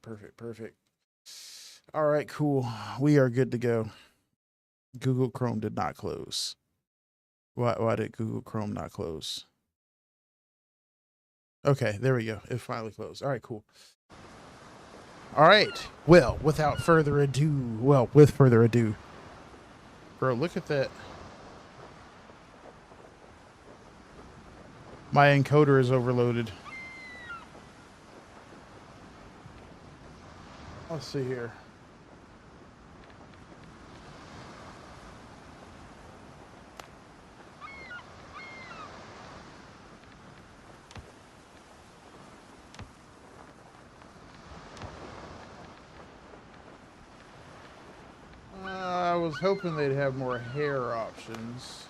perfect. All right, cool. We are good to go. Google Chrome did not close. Why did Google Chrome not close? Okay, there we go. It finally closed. All right, cool. All right. Well, with further ado, bro, look at that. My encoder is overloaded. Let's see here. I was hoping they'd have more hair options.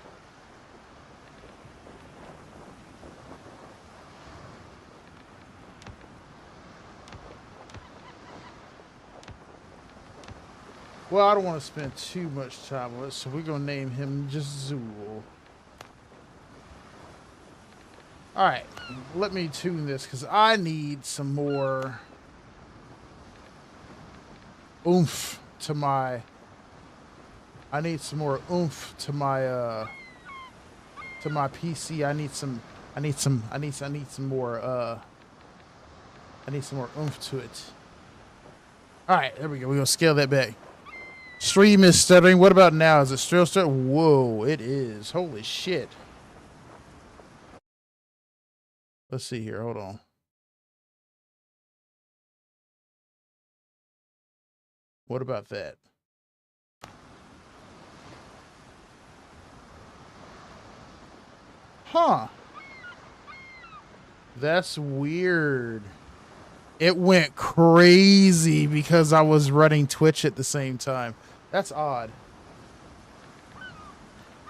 Well, I don't want to spend too much time with it, so we're going to name him just Zool. Alright, let me tune this, because I need some more oomph to my... I need some more oomph to my PC. I need some more oomph to it. Alright, there we go. We're gonna scale that back. Stream is stuttering. What about now? Is it still stuttering? Whoa, it is. Holy shit. Let's see here. Hold on. What about that? Huh. That's weird. It went crazy because I was running Twitch at the same time. That's odd.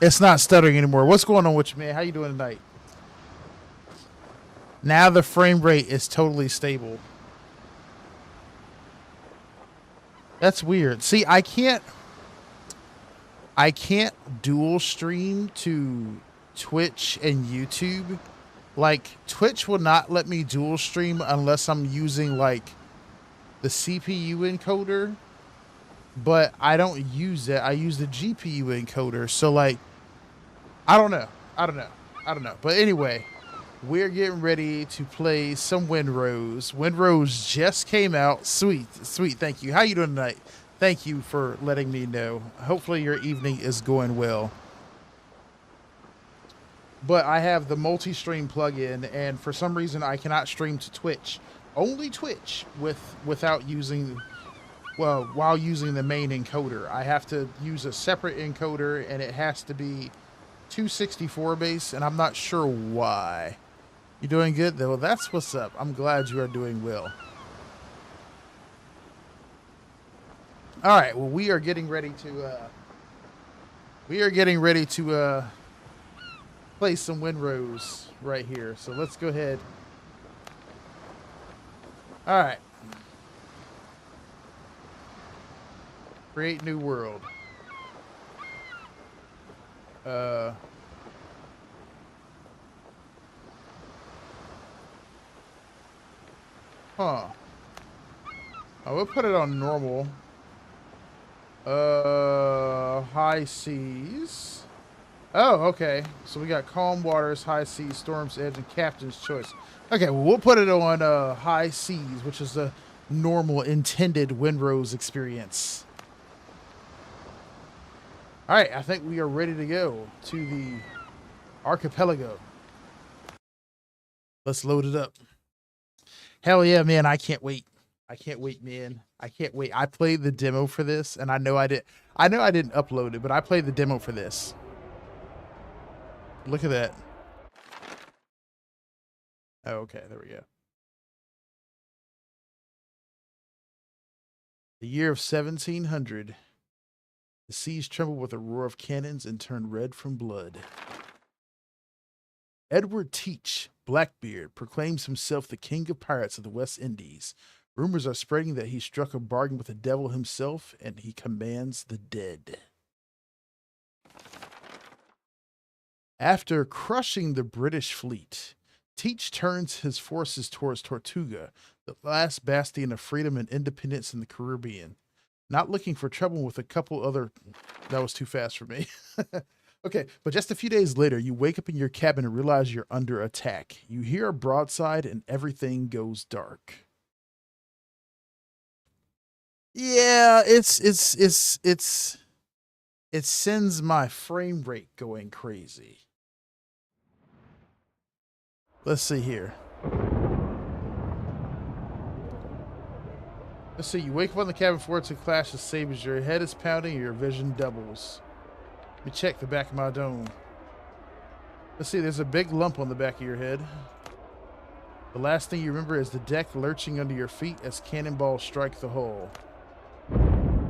It's not stuttering anymore. What's going on with you, man? How you doing tonight? Now the frame rate is totally stable. That's weird. See, I can't dual stream to Twitch and YouTube. Like, Twitch will not let me dual stream unless I'm using, like, the CPU encoder. But I don't use it. I use the GPU encoder. So, like, I don't know. But anyway, we're getting ready to play some Windrose. Windrose just came out. Sweet. Thank you. How you doing tonight? Thank you for letting me know. Hopefully your evening is going well. But I have the multi-stream plugin, and for some reason I cannot stream to Twitch. Only Twitch without using, well, while using the main encoder. I have to use a separate encoder, and it has to be 264 base, and I'm not sure why. You doing good though? Well, that's what's up. I'm glad you are doing well. All right. Well, we are getting ready to play some Windrose right here. So let's go ahead. All right. Create new world. Huh. Oh, we'll put it on normal. High seas. Oh, okay. So we got calm waters, high seas, storm's edge, and captain's choice. Okay, well, we'll put it on high seas, which is the normal intended Windrose experience. All right, I think we are ready to go to the archipelago. Let's load it up. Hell yeah, man. I can't wait. Man. I can't wait. I played the demo for this, and I know I didn't upload it, but I played the demo for this. Look at that. Oh, okay, there we go. The year of 1700. The seas trembled with a roar of cannons and turned red from blood. Edward Teach, Blackbeard, proclaims himself the king of pirates of the West Indies. Rumors are spreading that he struck a bargain with the devil himself, and he commands the dead. After crushing the British fleet, Teach turns his forces towards Tortuga, The last bastion of freedom and independence in the Caribbean. Not looking for trouble with a couple other... That was too fast for me. Okay, but just a few days later, you wake up in your cabin and realize you're under attack. You hear a broadside and everything goes dark. Yeah, it sends my frame rate going crazy. Let's see here. Let's see, you wake up on the cabin floor to a clash of sabers. Your head is pounding and your vision doubles. Let me check the back of my dome. Let's see, there's a big lump on the back of your head. The last thing you remember is the deck lurching under your feet as cannonballs strike the hull.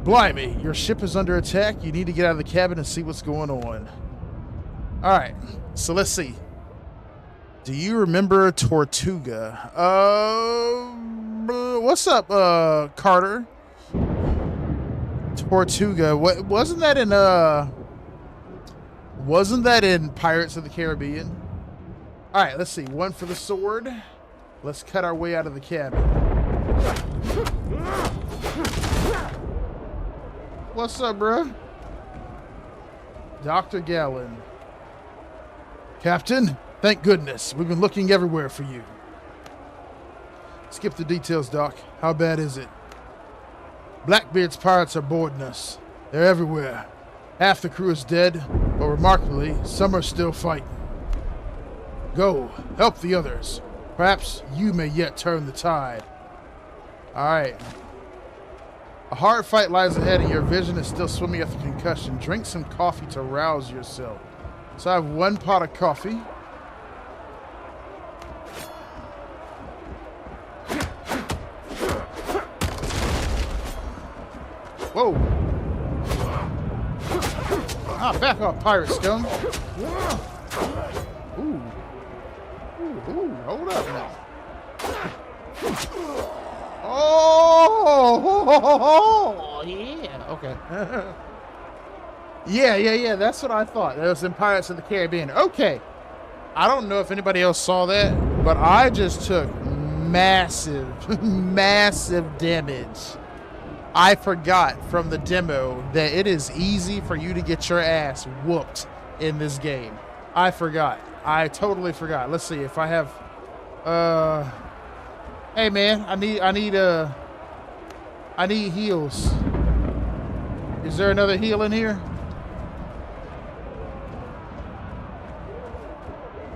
Blimey, your ship is under attack. You need to get out of the cabin and see what's going on. Alright, so let's see. Do you remember Tortuga? What's up, Carter? Tortuga. Wasn't that in Pirates of the Caribbean? Alright, let's see. One for the sword. Let's cut our way out of the cabin. What's up, bro? Dr. Gallon. Captain, thank goodness. We've been looking everywhere for you. Skip the details, Doc. How bad is it? Blackbeard's pirates are boarding us. They're everywhere. Half the crew is dead, but remarkably, some are still fighting. Go, help the others. Perhaps you may yet turn the tide. Alright. A hard fight lies ahead and your vision is still swimming after concussion. Drink some coffee to rouse yourself. So I have 1 pot of coffee. Whoa. Ah, back off, pirate scum. Ooh. Ooh, hold up now. Oh, yeah. Okay. Yeah. That's what I thought. That was in Pirates of the Caribbean. Okay. I don't know if anybody else saw that, but I just took massive, massive damage. I forgot from the demo that it is easy for you to get your ass whooped in this game. I forgot. I totally forgot. Let's see if I have, hey man, I need heals. Is there another heal in here?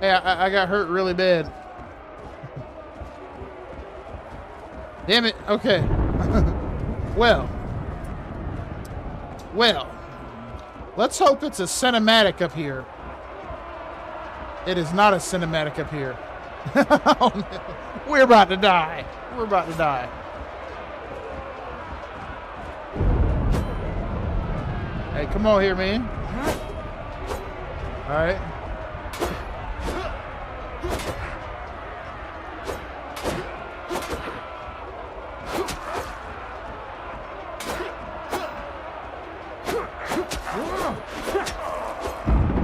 Hey, I got hurt really bad. Damn it. Okay. Well, let's hope it's a cinematic up here. It is not a cinematic up here. Oh, no. We're about to die. We're about to die. Hey, come on here, man. All right.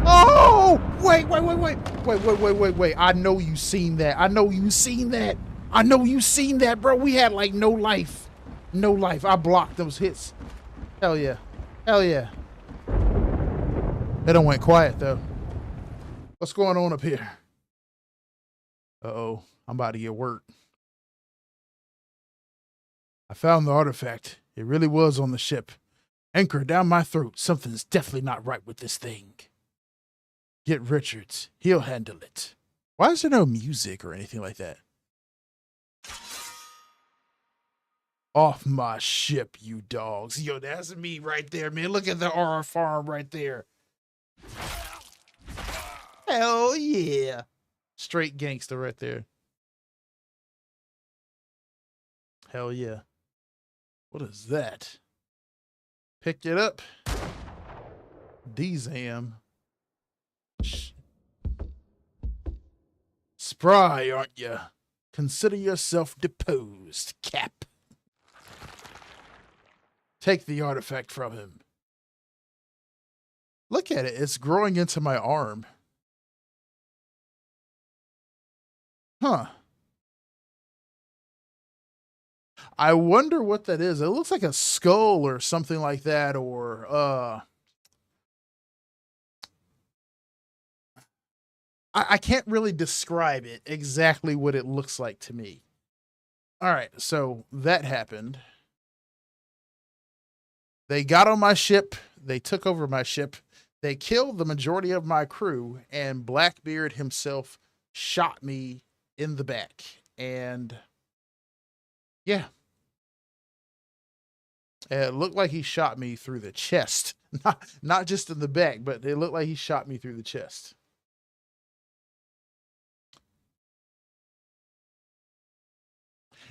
Oh! Wait. I know you seen that. I know you seen that, bro. We had like no life. No life. I blocked those hits. Hell yeah. Hell yeah. They don't went quiet though. What's going on up here? Uh-oh. I'm about to get work. I found the artifact. It really was on the ship. Anchor down my throat. Something's definitely not right with this thing. Get Richards. He'll handle it. Why is there no music or anything like that? Off my ship, you dogs. Yo, that's me right there, man. Look at the R farm right there. Hell yeah. Straight gangster right there. Hell yeah. What is that? Pick it up. Dzam. Spry, aren't you? Consider yourself deposed, Cap. Take the artifact from him. Look at it. It's growing into my arm. Huh. I wonder what that is. It looks like a skull or something like that, or I can't really describe it exactly what it looks like to me. All right, so that happened. They got on my ship. They took over my ship. They killed the majority of my crew, and Blackbeard himself shot me in the back. And yeah, it looked like he shot me through the chest. Not just in the back, but it looked like he shot me through the chest.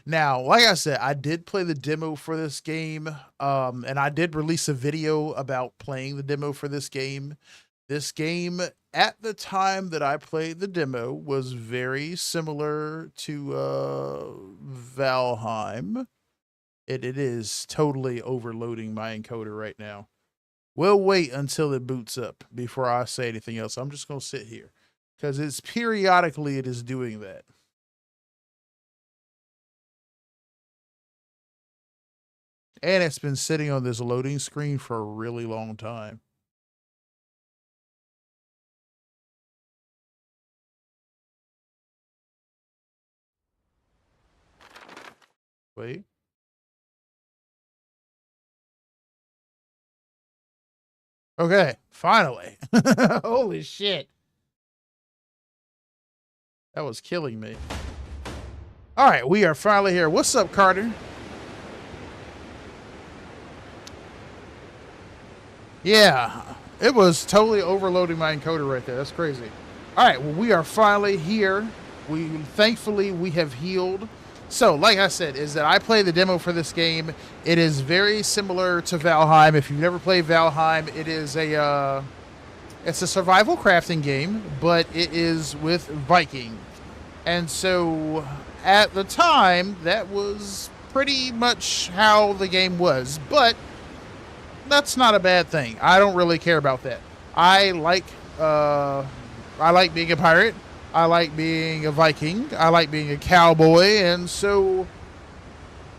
Now, like I said, I did play the demo for this game, and I did release a video about playing the demo for this game. This game, at the time that I played the demo, was very similar to Valheim. It is totally overloading my encoder right now. We'll wait until it boots up before I say anything else. I'm just going to sit here because it's periodically it is doing that. And it's been sitting on this loading screen for a really long time. Wait. Okay, finally. Holy shit. That was killing me. All right, we are finally here. What's up, Carter? Yeah, it was totally overloading my encoder right there. That's crazy. All right, well, we are finally here. Thankfully we have healed. So, like I said, is that I played the demo for this game. It is very similar to Valheim. If you've never played Valheim, it is it's a survival crafting game, but it is with Viking. And so, at the time, that was pretty much how the game was. But that's not a bad thing. I don't really care about that. I like being a pirate. I like being a Viking. I like being a cowboy. And so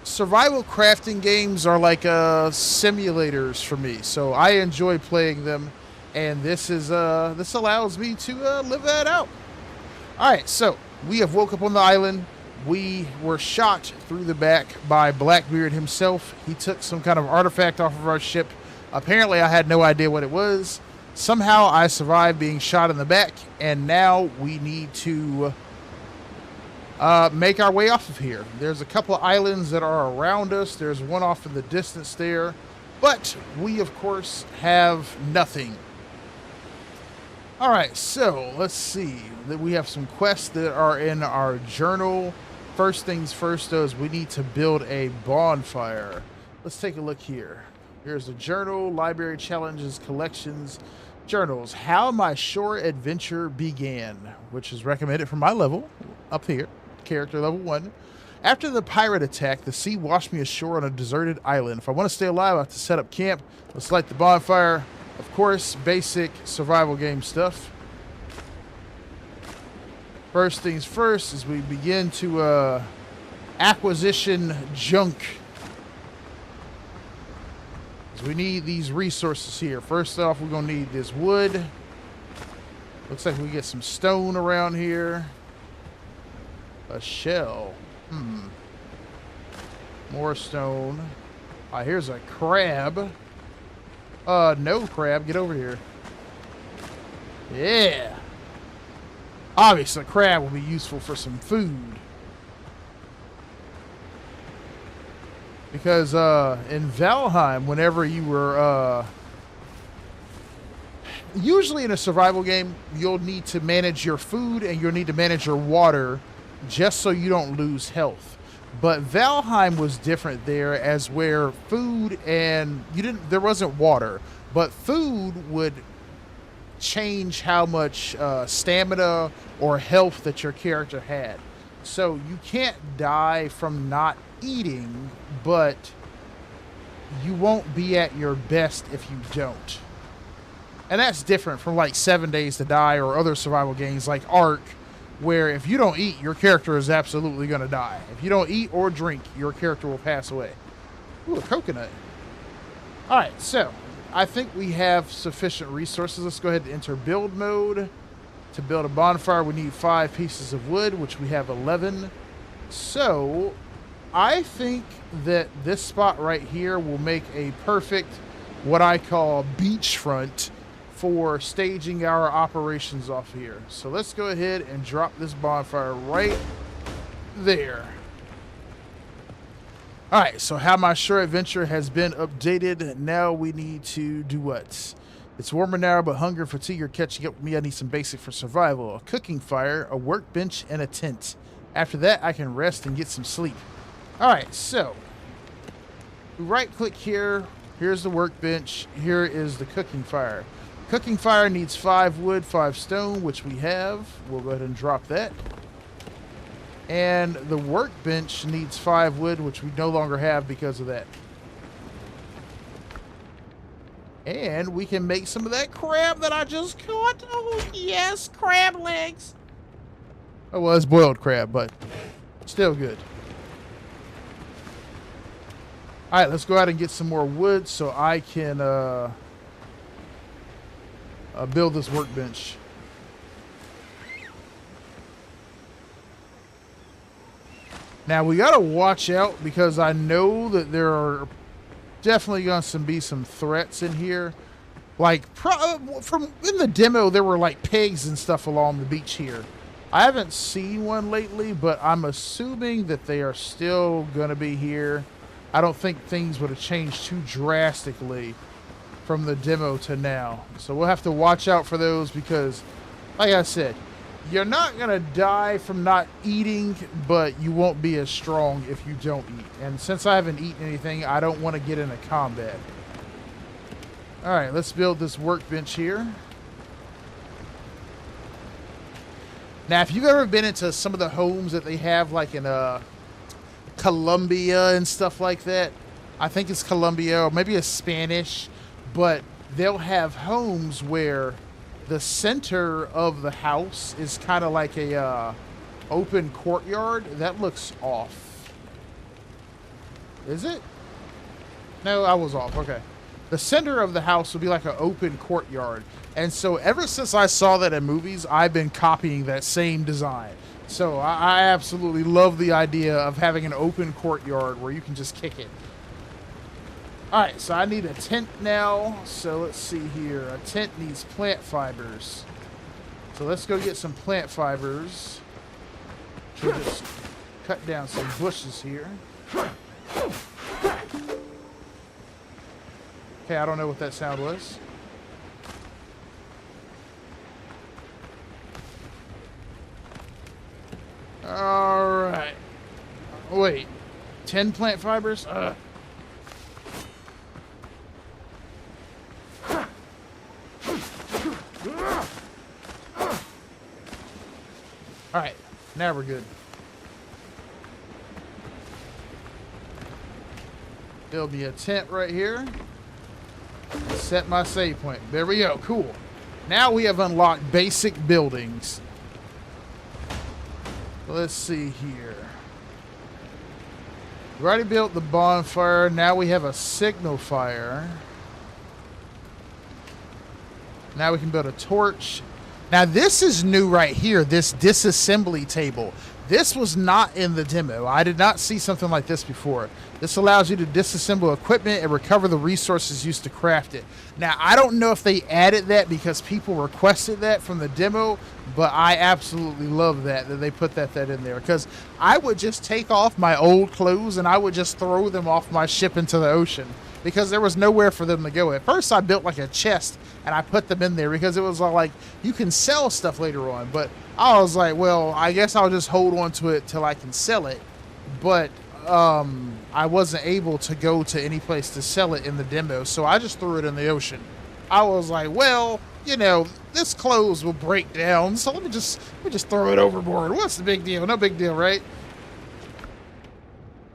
survival crafting games are like simulators for me. So I enjoy playing them. And this allows me to live that out. All right, so we have woke up on the island. We were shot through the back by Blackbeard himself. He took some kind of artifact off of our ship. Apparently, I had no idea what it was. Somehow, I survived being shot in the back, and now we need to make our way off of here. There's a couple of islands that are around us. There's one off in the distance there. But we, of course, have nothing. All right, so let's see. We have some quests that are in our journal. First things first, though, is we need to build a bonfire. Let's take a look here. Here's a journal, library challenges, collections, journals. How my shore adventure began, which is recommended for my level up here, character level 1. After the pirate attack, the sea washed me ashore on a deserted island. If I want to stay alive, I have to set up camp. Let's light the bonfire. Of course, basic survival game stuff. First things first is we begin to acquisition junk. So we need these resources here. First off, we're going to need this wood. Looks like we get some stone around here. A shell. More stone. Here's a crab. No crab. Get over here. Yeah. Obviously, a crab will be useful for some food. Because in Valheim, whenever you were... usually in a survival game, you'll need to manage your food and you'll need to manage your water just so you don't lose health. But Valheim was different there, as where food and... there wasn't water, but food would change how much stamina or health that your character had. So you can't die from not eating, but you won't be at your best if you don't. And that's different from like 7 Days to Die or other survival games like Ark, where if you don't eat, your character is absolutely going to die. If you don't eat or drink, your character will pass away. Ooh, a coconut. All right, so I think we have sufficient resources. Let's go ahead and enter build mode. To build a bonfire, we need 5 pieces of wood, which we have 11. So I think that this spot right here will make a perfect, what I call beachfront, for staging our operations off here. So let's go ahead and drop this bonfire right there. All right, so How My Shore Adventure has been updated. Now we need to do what? It's warmer now, but hunger and fatigue are catching up with me. I need some basic for survival. A cooking fire, a workbench, and a tent. After that, I can rest and get some sleep. All right, so we right-click here. Here's the workbench. Here is the cooking fire. Cooking fire needs 5 wood, 5 stone, which we have. We'll go ahead and drop that. And the workbench needs 5 wood, which we no longer have because of that. And we can make some of that crab that I just caught. Oh, yes, crab legs. Oh, well, it's boiled crab, but still good. All right, let's go out and get some more wood so I can build this workbench. Now, we got to watch out because I know that there are definitely going to be some threats in here. Like, from in the demo, there were like pigs and stuff along the beach here. I haven't seen one lately, but I'm assuming that they are still going to be here. I don't think things would have changed too drastically from the demo to now. So we'll have to watch out for those because, like I said, you're not going to die from not eating, but you won't be as strong if you don't eat. And since I haven't eaten anything, I don't want to get into combat. All right, let's build this workbench here. Now, if you've ever been into some of the homes that they have, like in Colombia and stuff like that, I think it's Colombia or maybe it's Spanish, but they'll have homes where the center of the house is kind of like a open courtyard. That looks off. Is it? No, I was off. Okay. The center of the house will be like an open courtyard. And so ever since I saw that in movies, I've been copying that same design. So I absolutely love the idea of having an open courtyard where you can just kick it. All right, so I need a tent now. So let's see here. A tent needs plant fibers. So let's go get some plant fibers. We'll just cut down some bushes here. Okay, I don't know what that sound was. All right. Wait, 10 plant fibers? All right, now we're good. There'll be a tent right here. Set my save point. There we go. Cool. Now we have unlocked basic buildings. Let's see here. We already built the bonfire. Now we have a signal fire. Now we can build a torch. Now this is new right here, this disassembly table. This was not in the demo. I did not see something like this before. This allows you to disassemble equipment and recover the resources used to craft it. Now, I don't know if they added that because people requested that from the demo, but I absolutely love that they put that in there. Because I would just take off my old clothes and I would just throw them off my ship into the ocean because there was nowhere for them to go. At first, I built like a chest and I put them in there because it was all like, you can sell stuff later on. But I was like, well, I guess I'll just hold on to it till I can sell it. But I wasn't able to go to any place to sell it in the demo, so I just threw it in the ocean. I was like, well, you know, this clothes will break down, so let me just throw it overboard. What's the big deal? No big deal, right?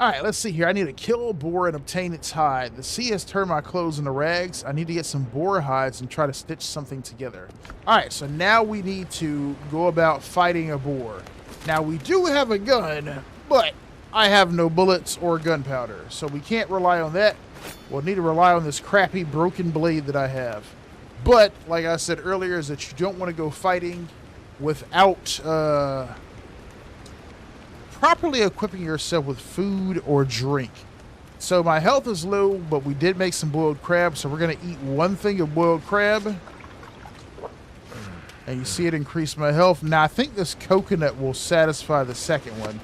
All right, let's see here. I need to kill a boar and obtain its hide. The sea has turned my clothes into rags. I need to get some boar hides and try to stitch something together. All right, so now we need to go about fighting a boar. Now, we do have a gun, but I have no bullets or gunpowder, so we can't rely on that. We'll need to rely on this crappy broken blade that I have. But, like I said earlier, is that you don't want to go fighting without properly equipping yourself with food or drink. So my health is low, but we did make some boiled crab, so we're going to eat one thing of boiled crab. And you see it increase my health. Now, I think this coconut will satisfy the second one.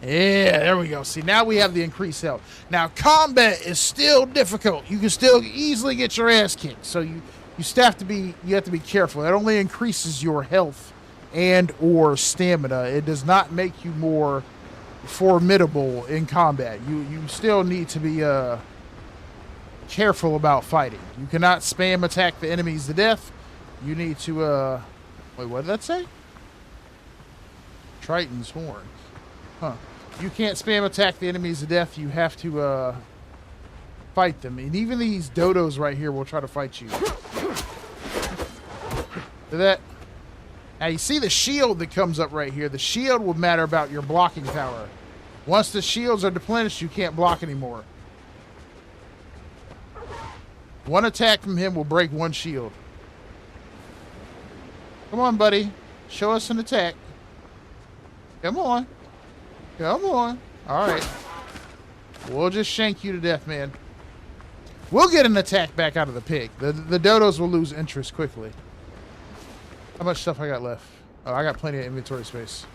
Yeah, there we go. See, now we have the increased health. Now, combat is still difficult. You can still easily get your ass kicked. So you have to be careful. That only increases your health and or stamina. It does not make you more formidable in combat. You still need to be careful about fighting. You cannot spam attack the enemies to death. You need to wait, what did that say? Triton's horn. Huh. You can't spam attack the enemies to death. You have to fight them. And even these dodos right here will try to fight you. See that? Now you see the shield that comes up right here. The shield will matter about your blocking power. Once the shields are depleted, you can't block anymore. One attack from him will break one shield. Come on, buddy. Show us an attack. Come on. Come on. All right. We'll just shank you to death, man. We'll get an attack back out of the pig. The dodos will lose interest quickly. How much stuff I got left? Oh, I got plenty of inventory space.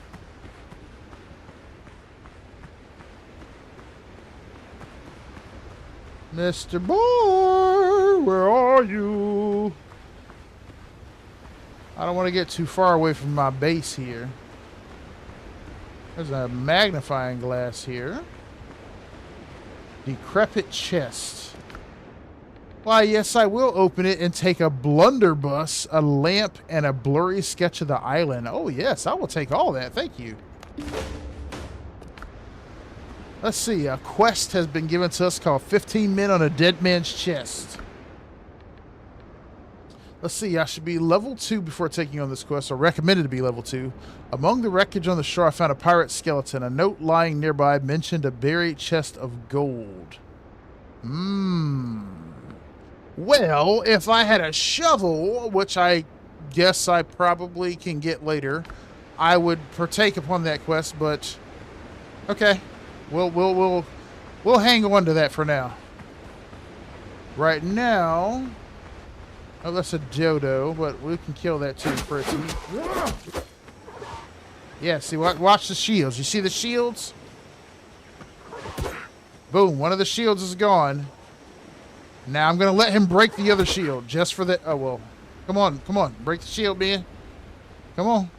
Mr. Boy, where are you? I don't want to get too far away from my base here. There's a magnifying glass here. Decrepit chest. Why, yes, I will open it and take a blunderbuss, a lamp, and a blurry sketch of the island. Oh, yes, I will take all that. Thank you. Let's see. A quest has been given to us called 15 Men on a Dead Man's Chest. Let's see. I should be level 2 before taking on this quest, or recommended to be level 2. Among the wreckage on the shore, I found a pirate skeleton. A note lying nearby mentioned a buried chest of gold. Well, if I had a shovel, which I guess I probably can get later, I would partake upon that quest, but okay. We'll hang on to that for now. Right now, oh, that's a dodo, but we can kill that too for its meat. Yeah, see, watch the shields. You see the shields? Boom, one of the shields is gone. Now I'm going to let him break the other shield just for the... Oh, well. Come on. Break the shield, man. Come on.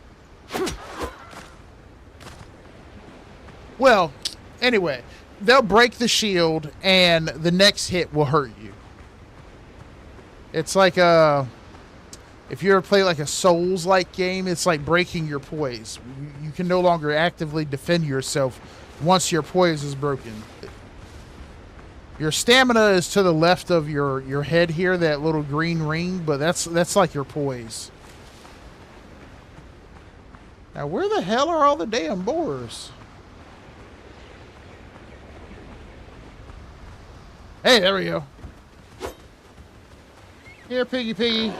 Well, anyway, they'll break the shield and the next hit will hurt you. It's like if you ever play like a Souls-like game, it's like breaking your poise. You can no longer actively defend yourself once your poise is broken. Your stamina is to the left of your head here, that little green ring, but that's like your poise. Now, where the hell are all the damn boars? Hey, there we go. Here, piggy.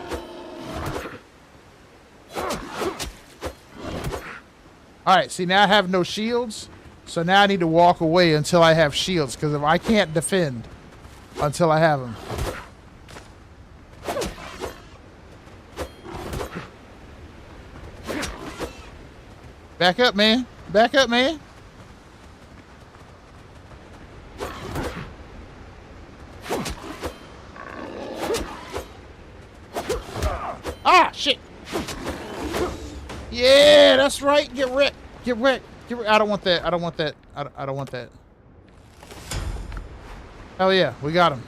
Alright, see, now I have no shields. So now I need to walk away until I have shields, because if I can't defend until I have them. Back up, man. Back up, man. Ah, shit. Yeah, that's right. Get wrecked. Get wrecked. I don't want that. I don't want that. I don't want that. Hell yeah, we got him.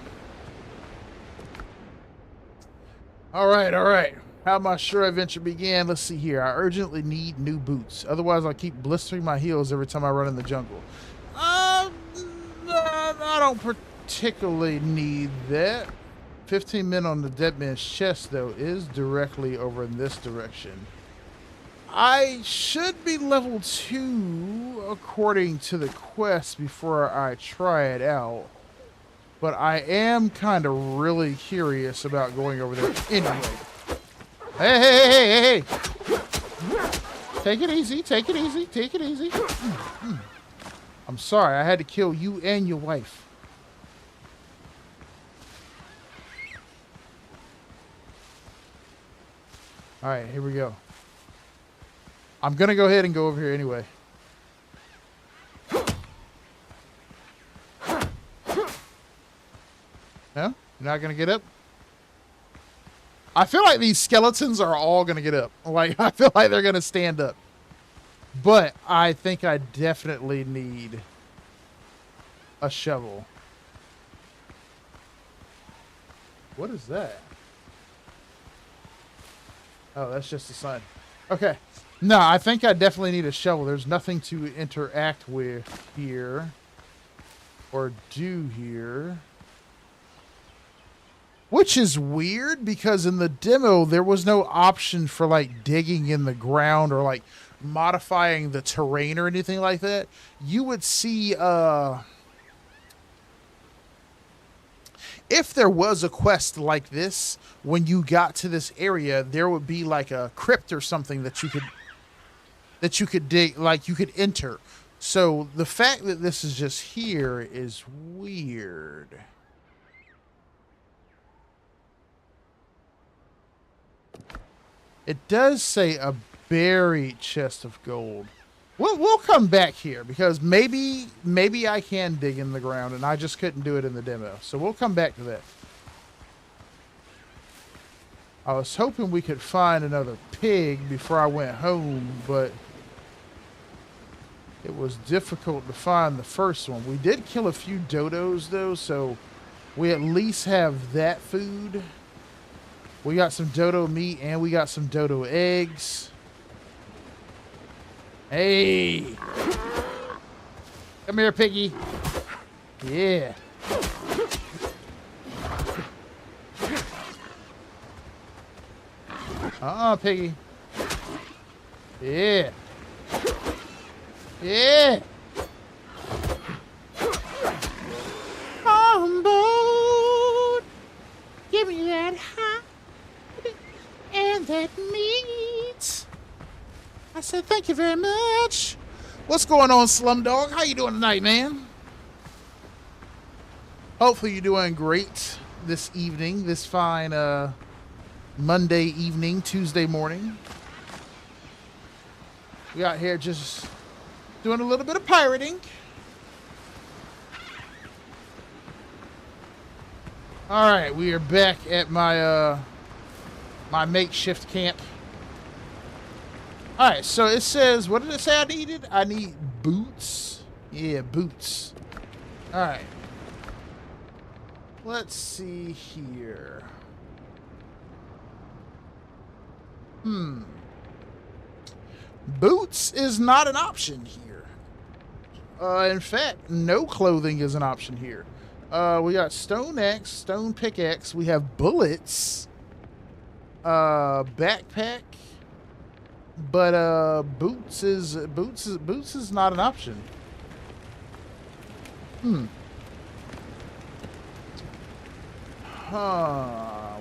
All right. How my shore adventure began. Let's see here. I urgently need new boots. Otherwise, I'll keep blistering my heels every time I run in the jungle. I don't particularly need that. 15 men on the dead man's chest, though, is directly over in this direction. I should be level 2 according to the quest before I try it out. But I am kind of really curious about going over there anyway. Hey. Take it easy, take it easy, take it easy. I'm sorry, I had to kill you and your wife. All right, here we go. I'm going to go ahead and go over here anyway. No? You're not going to get up? I feel like these skeletons are all going to get up. Like, I feel like they're going to stand up. But I think I definitely need a shovel. What is that? Oh, that's just the sun. Okay. No, I think I definitely need a shovel. There's nothing to interact with here. Or do here. Which is weird because in the demo, there was no option for like digging in the ground or like modifying the terrain or anything like that. You would see, if there was a quest like this, when you got to this area, there would be like a crypt or something that you could dig, like you could enter. So the fact that this is just here is weird. It does say a buried chest of gold. We'll come back here because maybe I can dig in the ground and I just couldn't do it in the demo. So we'll come back to that. I was hoping we could find another pig before I went home, but it was difficult to find the first one. We did kill a few dodos though, so we at least have that food. We got some dodo meat and we got some dodo eggs. Hey! Come here, piggy. Yeah. Piggy. Yeah. Yeah. On board. Give me that hot and that meat. I said, thank you very much. What's going on, Slumdog? How you doing tonight, man? Hopefully you're doing great this evening, this fine Monday evening, Tuesday morning. We out here just doing a little bit of pirating. All right, we are back at my my makeshift camp. All right, so it says, what did it say I needed? I need boots. Yeah, boots. All right. Let's see here. Boots is not an option here. In fact, no clothing is an option here. We got stone axe, stone pickaxe. We have bullets. Backpack. But boots is not an option.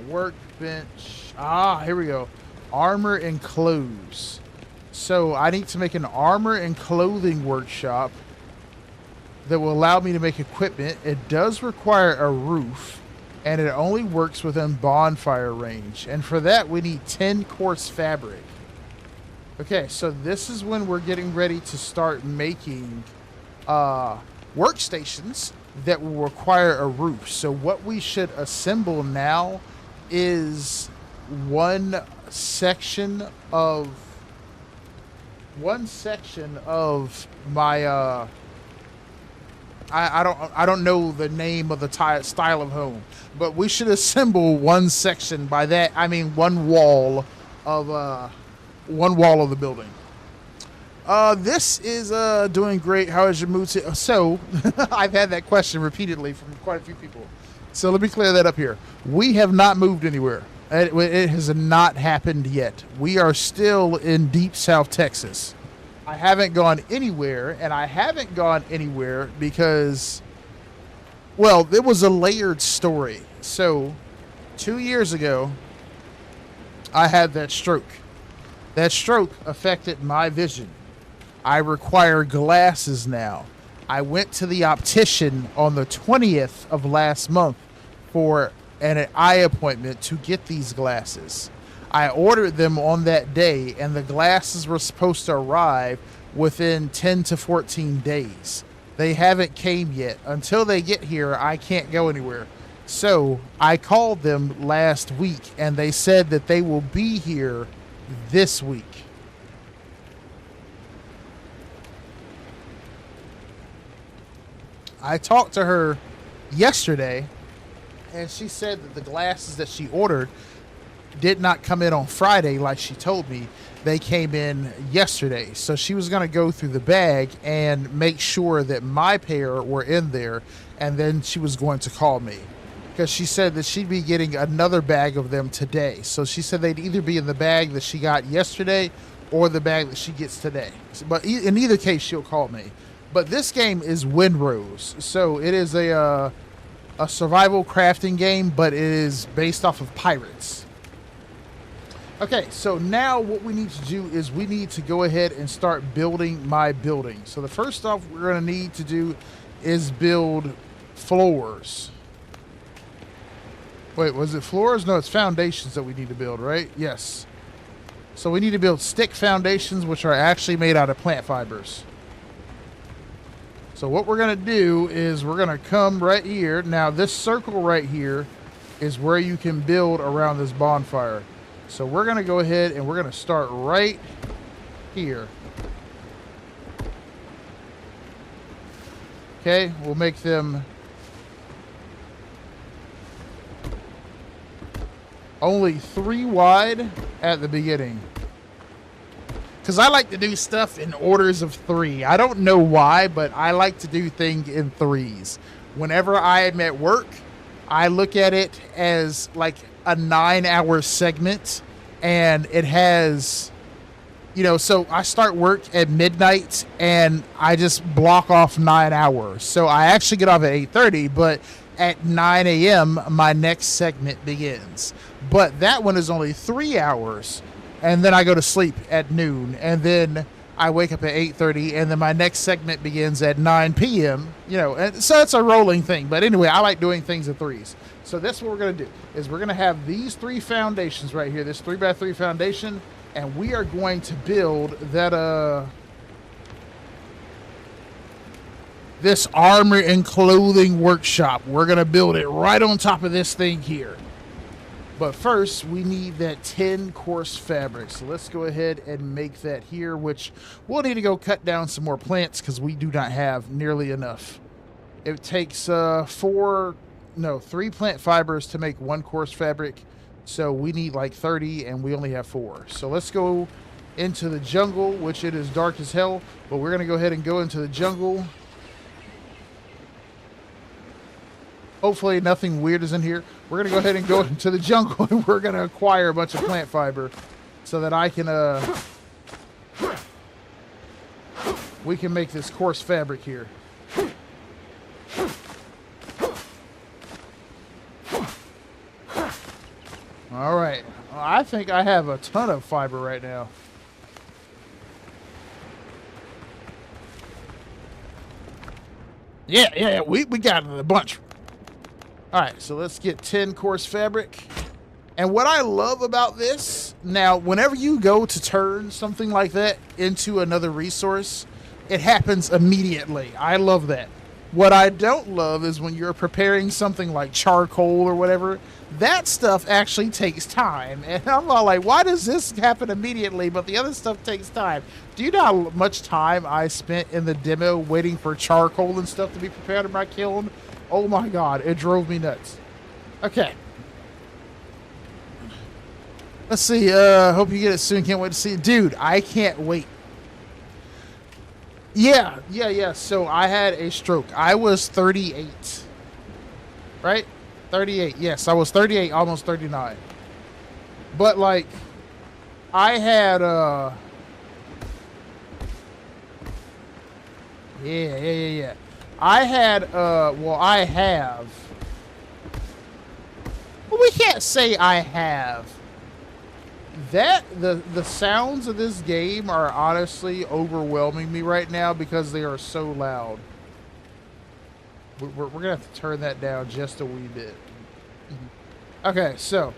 Workbench. Here we go. Armor and clothes. So I need to make an armor and clothing workshop that will allow me to make equipment. It does require a roof, and it only works within bonfire range. And for that, we need 10 coarse fabric. Okay, so this is when we're getting ready to start making workstations that will require a roof. So what we should assemble now is one section of my I don't know the name of the style of home, but we should assemble one section. By that I mean one wall of the building. This is doing great. How is your mood? So I've had that question repeatedly from quite a few people. So let me clear that up here. We have not moved anywhere. It has not happened yet. We are still in deep South Texas. I haven't gone anywhere, and I haven't gone anywhere because, well, it was a layered story. So 2 years ago, I had that stroke. That stroke affected my vision. I require glasses now. I went to the optician on the 20th of last month for an eye appointment to get these glasses. I ordered them on that day, and the glasses were supposed to arrive within 10 to 14 days. They haven't came yet. Until they get here, I can't go anywhere. So I called them last week, and they said that they will be here this week. I talked to her yesterday, and she said that the glasses that she ordered did not come in on Friday like she told me. They came in yesterday. So she was going to go through the bag and make sure that my pair were in there, and then she was going to call me because she said that she'd be getting another bag of them today. So she said they'd either be in the bag that she got yesterday or the bag that she gets today. But in either case, she'll call me. But this game is Windrose. So it is a survival crafting game, but it is based off of pirates. Okay, so now what we need to do is we need to go ahead and start building my building. So the first stuff we're going to need to do is build floors. Wait, was it floors? No, it's foundations that we need to build, right? Yes. So we need to build stick foundations, which are actually made out of plant fibers. So what we're going to do is we're going to come right here. Now, this circle right here is where you can build around this bonfire. So we're going to go ahead and we're going to start right here. Okay, we'll make them only 3 wide at the beginning. Because I like to do stuff in orders of 3. I don't know why, but I like to do things in 3s. Whenever I am at work, I look at it as like a 9-hour segment, and it has, you know, so I start work at midnight and I just block off 9 hours. So I actually get off at 8:30, but at 9 a.m. my next segment begins. But that one is only 3 hours, and then I go to sleep at noon, and then I wake up at 8:30, and then my next segment begins at 9 p.m. You know, and so it's a rolling thing. But anyway, I like doing things in 3s. So that's what we're going to do, is we're going to have these 3 foundations right here, this 3x3 foundation, and we are going to build that, this armor and clothing workshop. We're going to build it right on top of this thing here. But first, we need that 10 coarse fabric. So let's go ahead and make that here, which we'll need to go cut down some more plants because we do not have nearly enough. It takes 3 plant fibers to make 1 coarse fabric. So we need like 30, and we only have 4. So let's go into the jungle, which it is dark as hell, but we're going to go ahead and go into the jungle. Hopefully nothing weird is in here. We're going to go ahead and go into the jungle, and we're going to acquire a bunch of plant fiber so that I can, we can make this coarse fabric here. All right. I think I have a ton of fiber right now. Yeah, we got a bunch. All right, so let's get 10 coarse fabric. And what I love about this, now, whenever you go to turn something like that into another resource, it happens immediately. I love that. What I don't love is when you're preparing something like charcoal or whatever, that stuff actually takes time. And I'm all like, why does this happen immediately, but the other stuff takes time? Do you know how much time I spent in the demo waiting for charcoal and stuff to be prepared in my kiln? Oh my god, it drove me nuts. Okay. Let's see, hope you get it soon. Can't wait to see it. Dude, I can't wait. Yeah. So I had a stroke. I was 38. Right? 38. Yes, I was 38, almost 39. But like I had yeah. I had I have. Well, we can't say I have. That the sounds of this game are honestly overwhelming me right now because they are so loud. We're gonna have to turn that down just a wee bit. Okay, so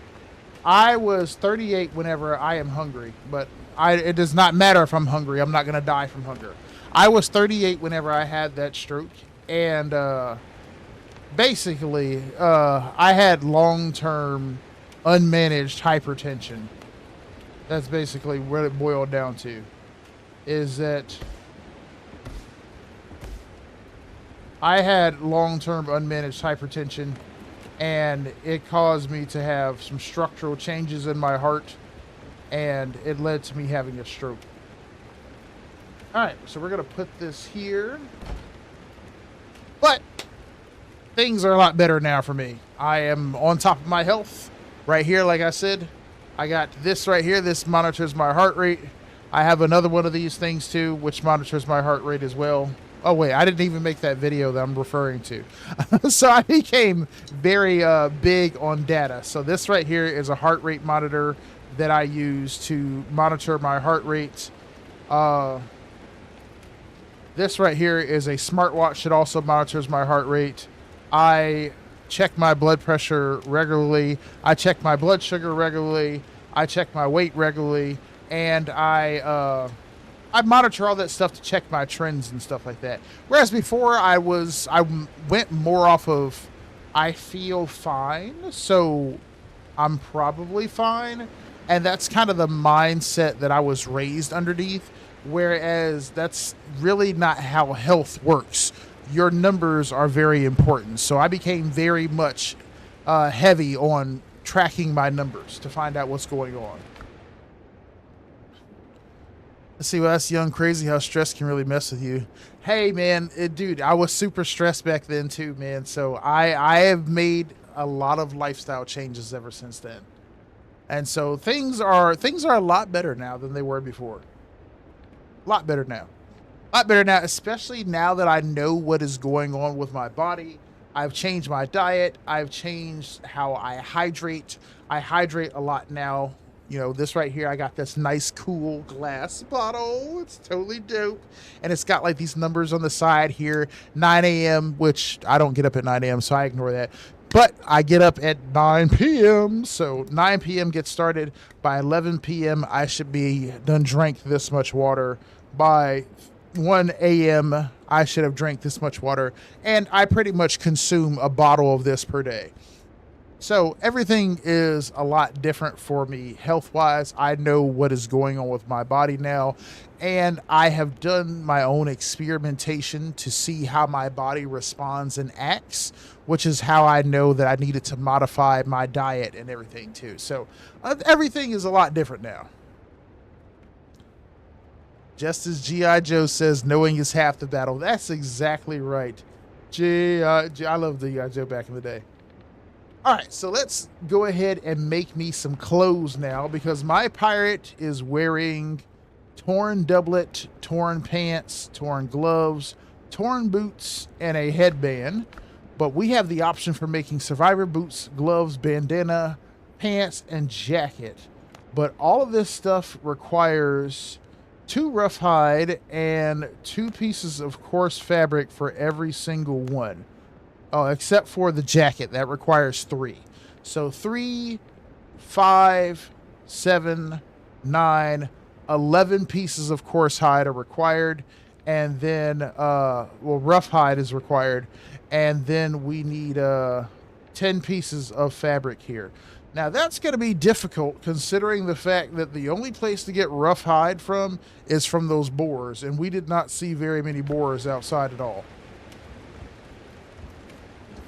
I was 38 whenever I am hungry, but it does not matter if I'm hungry. I'm not gonna die from hunger. I was 38 whenever I had that stroke, and basically I had long-term unmanaged hypertension. That's basically what it boiled down to, is that I had long-term unmanaged hypertension, and it caused me to have some structural changes in my heart, and it led to me having a stroke. All right, so we're going to put this here. But things are a lot better now for me. I am on top of my health right here, like I said. I got this right here. This monitors my heart rate. I have another one of these things too, which monitors my heart rate as well. Oh wait, I didn't even make that video that I'm referring to. So I became very big on data. So this right here is a heart rate monitor that I use to monitor my heart rate. This right here is a smartwatch that also monitors my heart rate. I check my blood pressure regularly. I check my blood sugar regularly. I check my weight regularly, and I monitor all that stuff to check my trends and stuff like that. Whereas before I went more off of I feel fine, so I'm probably fine, and that's kind of the mindset that I was raised underneath. Whereas that's really not how health works. Your numbers are very important. So I became very much heavy on tracking my numbers to find out what's going on. Let's see, well, that's young crazy how stress can really mess with you. Hey, man, dude, I was super stressed back then too, man. So I have made a lot of lifestyle changes ever since then. And so things are a lot better now than they were before. A lot better now. A lot better now, especially now that I know what is going on with my body. I've changed my diet. I've changed how I hydrate. I hydrate a lot now. You know, this right here, I got this nice cool glass bottle. It's totally dope. And it's got like these numbers on the side here. 9 a.m., which I don't get up at 9 a.m., so I ignore that. But I get up at 9 p.m. So 9 p.m. gets started. By 11 p.m., I should be done drank this much water. By 1 a.m., I should have drank this much water. And I pretty much consume a bottle of this per day. So everything is a lot different for me health-wise. I know what is going on with my body now. And I have done my own experimentation to see how my body responds and acts, which is how I know that I needed to modify my diet and everything too. So everything is a lot different now. Just as G.I. Joe says, knowing is half the battle. That's exactly right. I love the G.I. Joe back in the day. All right, so let's go ahead and make me some clothes now, because my pirate is wearing torn doublet, torn pants, torn gloves, torn boots, and a headband. But we have the option for making survivor boots, gloves, bandana, pants, and jacket. But all of this stuff requires 2 rough hide and 2 pieces of coarse fabric for every single one. Oh, except for the jacket. That requires 3. So 3, 5, 7, 9, 11 pieces of coarse hide are required. and then well, rough hide is required, and then we need 10 pieces of fabric here. Now that's going to be difficult considering the fact that the only place to get rough hide from is from those boars, and we did not see very many boars outside at all.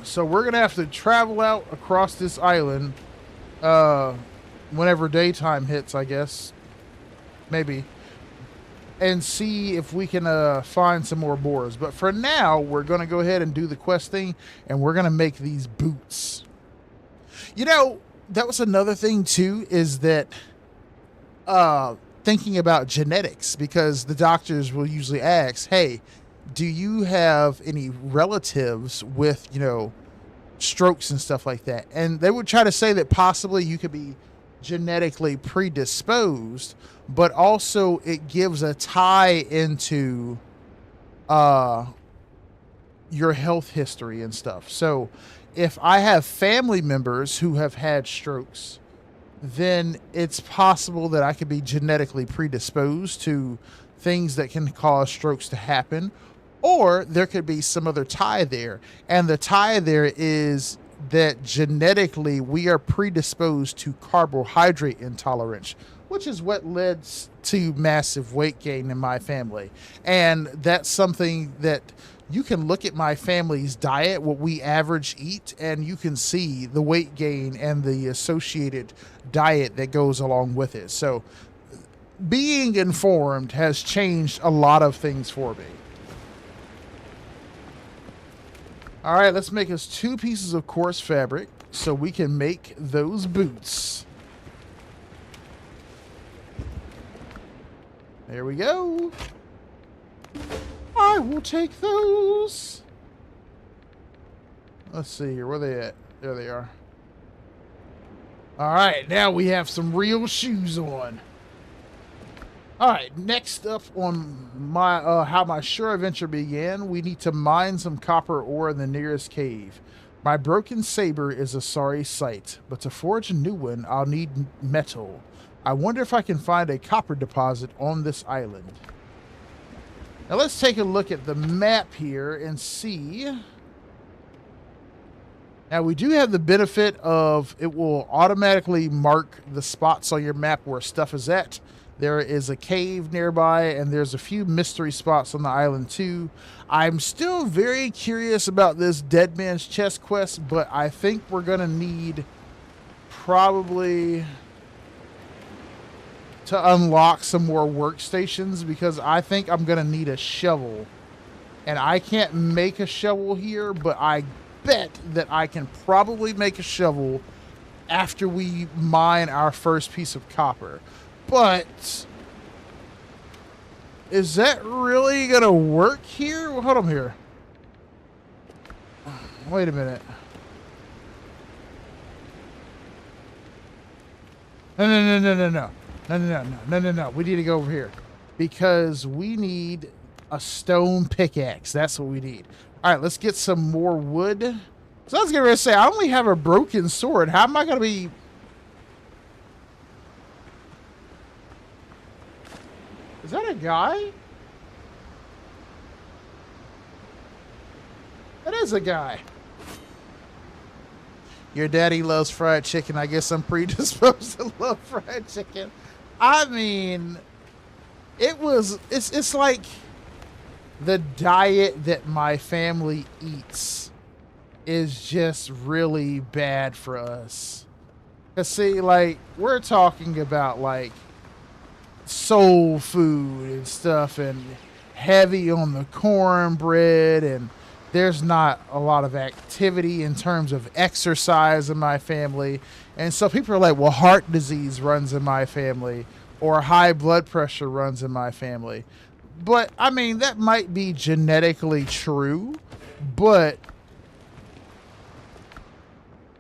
So we're going to have to travel out across this island whenever daytime hits, I guess. Maybe. And see if we can find some more boars. But for now, we're going to go ahead and do the quest thing, and we're going to make these boots. You know, that was another thing, too, is that thinking about genetics, because the doctors will usually ask, hey, do you have any relatives with, you know, strokes and stuff like that? And they would try to say that possibly you could be genetically predisposed, but also it gives a tie into your health history and stuff. So if I have family members who have had strokes, then it's possible that I could be genetically predisposed to things that can cause strokes to happen, or there could be some other tie there. And the tie there is that genetically we are predisposed to carbohydrate intolerance, which is what led to massive weight gain in my family. And that's something that you can look at my family's diet, what we average eat, and you can see the weight gain and the associated diet that goes along with it. So being informed has changed a lot of things for me. All right, let's make us 2 pieces of coarse fabric so we can make those boots. There we go. I will take those. Let's see here. Where are they at? There they are. All right, now we have some real shoes on. All right, next up on my how my shore adventure began, we need to mine some copper ore in the nearest cave. My broken saber is a sorry sight, but to forge a new one, I'll need metal. I wonder if I can find a copper deposit on this island. Now let's take a look at the map here and see. Now we do have the benefit of it will automatically mark the spots on your map where stuff is at. There is a cave nearby, and there's a few mystery spots on the island too. I'm still very curious about this Dead Man's Chest quest, but I think we're going to need probably to unlock some more workstations, because I think I'm going to need a shovel. And I can't make a shovel here, but I bet that I can probably make a shovel after we mine our first piece of copper. But is that really going to work here? Well, hold on here. Wait a minute. No. We need to go over here because we need a stone pickaxe. That's what we need. All right, let's get some more wood. So I was going to say, I only have a broken sword. How am I going to be... Is that a guy? That is a guy. Your daddy loves fried chicken. I guess I'm predisposed to love fried chicken. I mean, it's like the diet that my family eats is just really bad for us. 'Cause see, like, we're talking about like soul food and stuff, and heavy on the cornbread, and there's not a lot of activity in terms of exercise in my family. And so people are like, well, heart disease runs in my family, or high blood pressure runs in my family. But I mean, that might be genetically true, but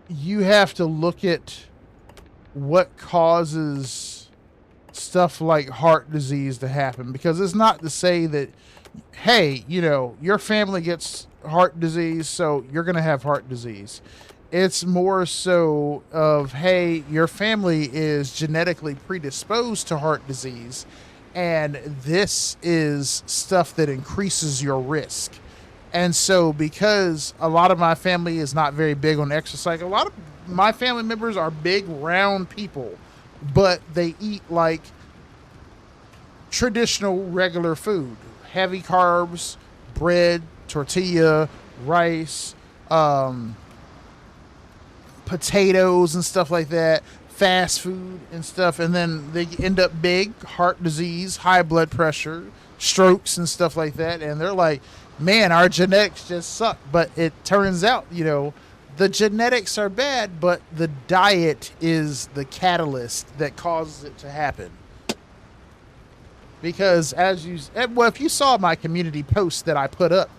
you have to look at what causes stuff like heart disease to happen, because it's not to say that, hey, you know, your family gets heart disease, so you're going to have heart disease. It's more so of, hey, your family is genetically predisposed to heart disease, And this is stuff that increases your risk. And so, because a lot of my family is not very big on exercise, a lot of my family members are big, round people, but they eat like traditional, regular food, heavy carbs, bread, tortilla, rice, potatoes, and stuff like that, fast food and stuff. And then they end up big, heart disease, high blood pressure, strokes, and stuff like that. And they're like, man, our genetics just suck. But it turns out, the genetics are bad, but the diet is the catalyst that causes it to happen. Because if you saw my community post that I put up,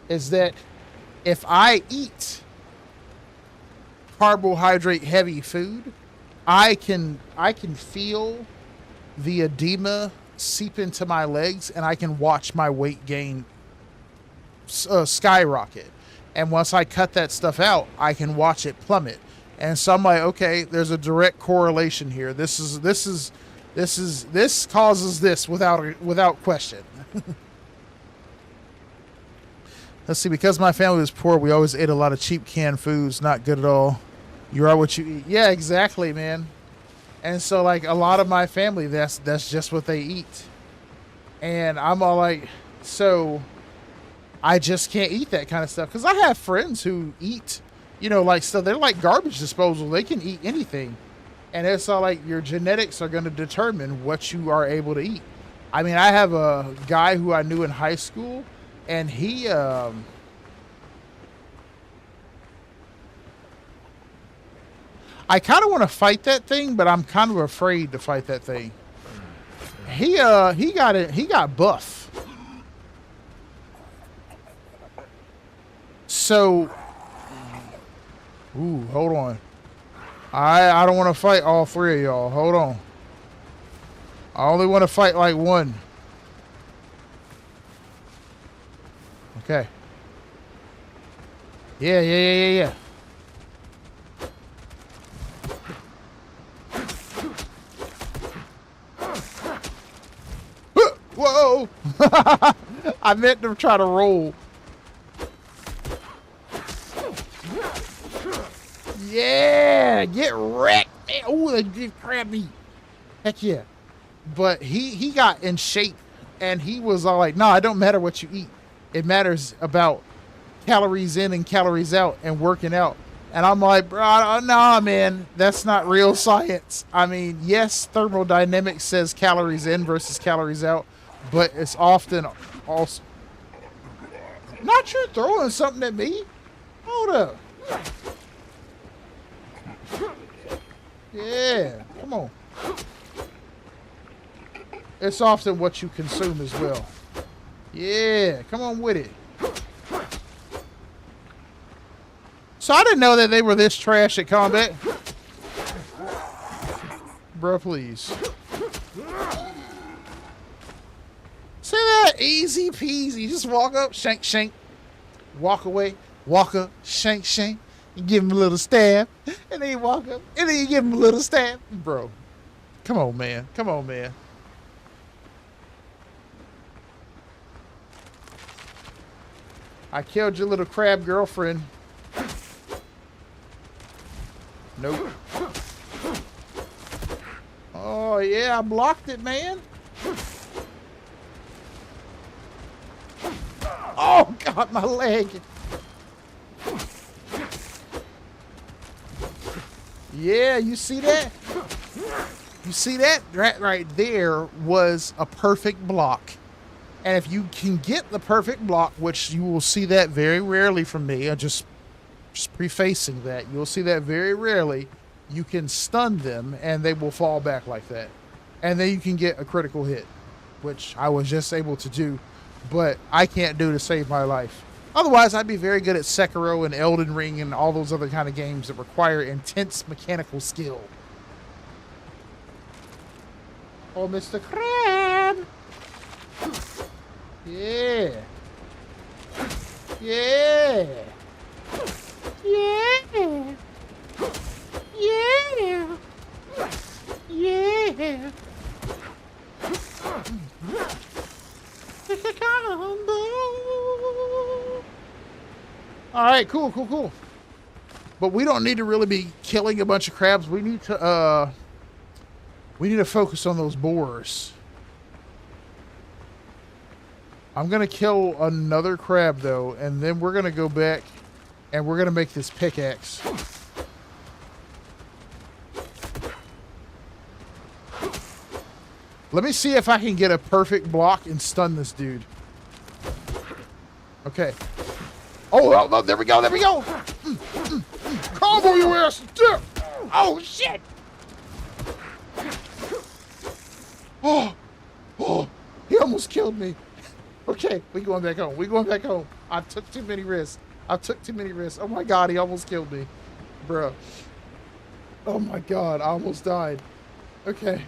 is that if I eat carbohydrate heavy food, I can feel the edema seep into my legs, and I can watch my weight gain skyrocket. And once I cut that stuff out, I can watch it plummet. And so I'm like, okay, there's a direct correlation here. This causes this without question. Let's see, because my family was poor, we always ate a lot of cheap canned foods, not good at all. You are what you eat. Yeah, exactly, man. And so, like, a lot of my family, that's just what they eat. And I'm all like, so I just can't eat that kind of stuff. Because I have friends who eat, like, stuff. They're like garbage disposal. They can eat anything. And it's all like your genetics are going to determine what you are able to eat. I mean, I have a guy who I knew in high school, and he, I kind of want to fight that thing, but I'm kind of afraid to fight that thing. He got buff. So, hold on. I don't want to fight all three of y'all. Hold on. I only want to fight like one. Okay. Yeah. Whoa! I meant to try to roll. Yeah, get wrecked. Oh, they did crab meat. Heck yeah. But he got in shape, and he was all like, no, it don't matter what you eat. It matters about calories in and calories out and working out. And I'm like, bro, nah, man, that's not real science. I mean, yes, thermodynamics says calories in versus calories out, but it's often also... Not you throwing something at me. Hold up. Yeah, come on. It's often what you consume as well. Yeah, come on with it. So I didn't know that they were this trash at combat. Bro, please. See that? Easy peasy. Just walk up, shank, shank. Walk away, walk up, shank, shank. You give him a little stab, and then you walk up, and then you give him a little stab. Bro, come on, man. Come on, man. I killed your little crab girlfriend. Nope. Oh, yeah, I blocked it, man. Oh, God, my leg. Yeah, you see that? You see that? Right there was a perfect block. And if you can get the perfect block, which you will see that very rarely from me, just prefacing that, you'll see that very rarely, you can stun them and they will fall back like that. And then you can get a critical hit, which I was just able to do, but I can't do to save my life. Otherwise, I'd be very good at Sekiro and Elden Ring and all those other kind of games that require intense mechanical skill. Oh, Mr. Crab! Yeah! Yeah! Yeah! Yeah! Yeah! right, cool, cool, cool. But we don't need to really be killing a bunch of crabs. We need to focus on those boars. I'm gonna kill another crab though, and then we're gonna go back and we're gonna make this pickaxe. Let me see if I can get a perfect block and stun this dude. Okay. Oh, there we go, there we go. Combo your ass. Oh, shit. Oh, he almost killed me. Okay, we going back home. We going back home. I took too many risks. Oh my God, he almost killed me. Bruh. Oh my God, I almost died. Okay.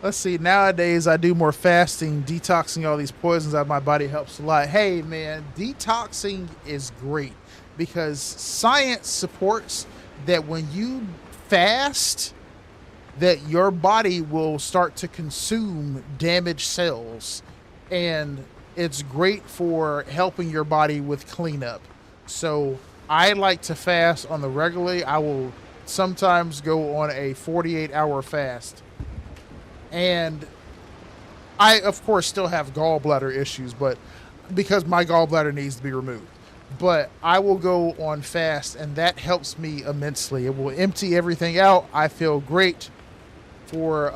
Let's see, nowadays I do more fasting, detoxing all these poisons out of my body helps a lot. Hey man, detoxing is great because science supports that when you fast, that your body will start to consume damaged cells, and it's great for helping your body with cleanup. So I like to fast on the regularly. I will sometimes go on a 48-hour fast. And I, of course, still have gallbladder issues, but because my gallbladder needs to be removed. But I will go on fast, and that helps me immensely. It will empty everything out. I feel great for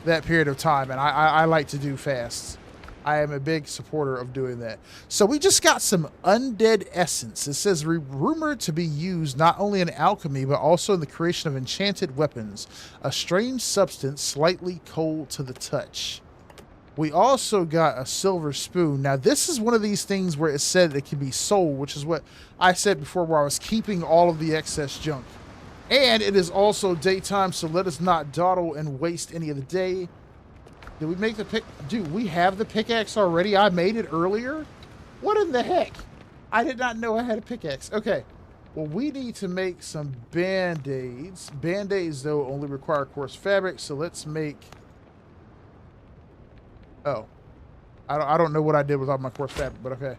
that period of time, and I like to do fasts. I am a big supporter of doing that. So we just got some undead essence. It says rumored to be used not only in alchemy, but also in the creation of enchanted weapons. A strange substance slightly cold to the touch. We also got a silver spoon. Now this is one of these things where it said it can be sold, which is what I said before, where I was keeping all of the excess junk. And it is also daytime, so let us not dawdle and waste any of the day. Did we make the pick? Dude, we have the pickaxe already? I made it earlier? What in the heck? I did not know I had a pickaxe. Okay. Well, we need to make some band-aids. Band-aids, though, only require coarse fabric, so let's make... Oh. I don't know what I did with all my coarse fabric, but okay.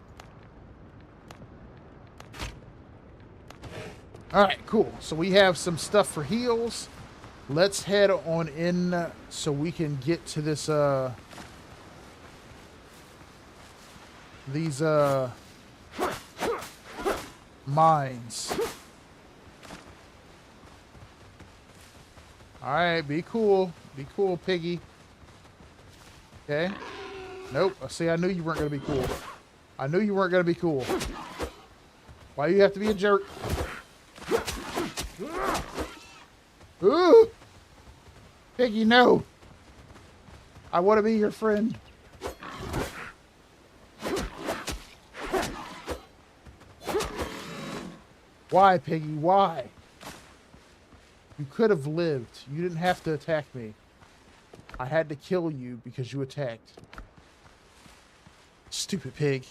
Alright, cool. So we have some stuff for heals. Let's head on in so we can get to this, these, mines. Alright, be cool. Be cool, piggy. Okay. Nope. See, I knew you weren't going to be cool. I knew you weren't going to be cool. Why do you have to be a jerk? Ooh! Piggy, no! I want to be your friend. Why, Piggy? Why? You could have lived. You didn't have to attack me. I had to kill you because you attacked. Stupid pig.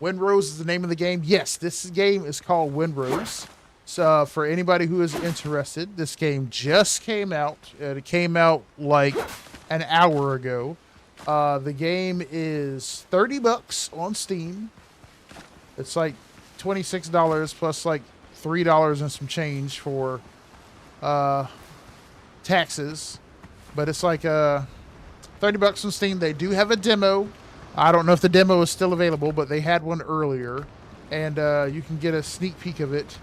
Windrose is the name of the game. Yes, this game is called Windrose. So for anybody who is interested, this game just came out. It came out like an hour ago. The game is $30 on Steam. It's like $26 plus like $3 and some change for taxes. But it's like $30 on Steam. They do have a demo. I don't know if the demo is still available, but they had one earlier. And you can get a sneak peek of it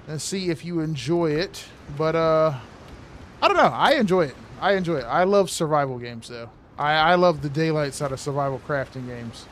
and see if you enjoy it. But I don't know. I enjoy it. I enjoy it. I love survival games, though. I love the daylight side of survival crafting games.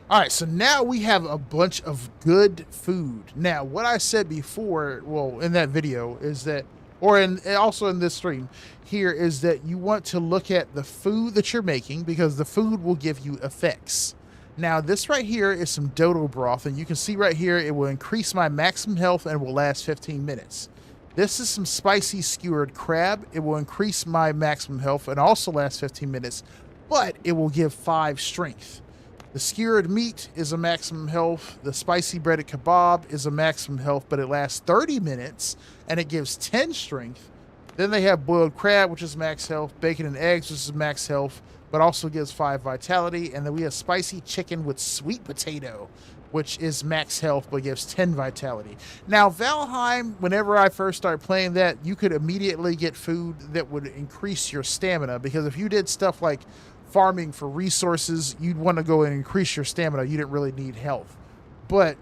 All right, so now we have a bunch of good food. Now, what I said before, well, in that video, is that, or also in this stream here, is that you want to look at the food that you're making, because the food will give you effects. Now, this right here is some dodo broth, and you can see right here, it will increase my maximum health and will last 15 minutes. This is some spicy skewered crab. It will increase my maximum health and also last 15 minutes, but it will give 5 strength. The skewered meat is a maximum health. The spicy breaded kebab is a maximum health, but it lasts 30 minutes and it gives 10 strength. Then they have boiled crab, which is max health. Bacon and eggs, which is max health. but also gives 5 vitality. And then we have spicy chicken with sweet potato, which is max health but gives 10 vitality. Now, Valheim, whenever I first started playing that, you could immediately get food that would increase your stamina, because if you did stuff like farming for resources, you'd want to go and increase your stamina. You didn't really need health. But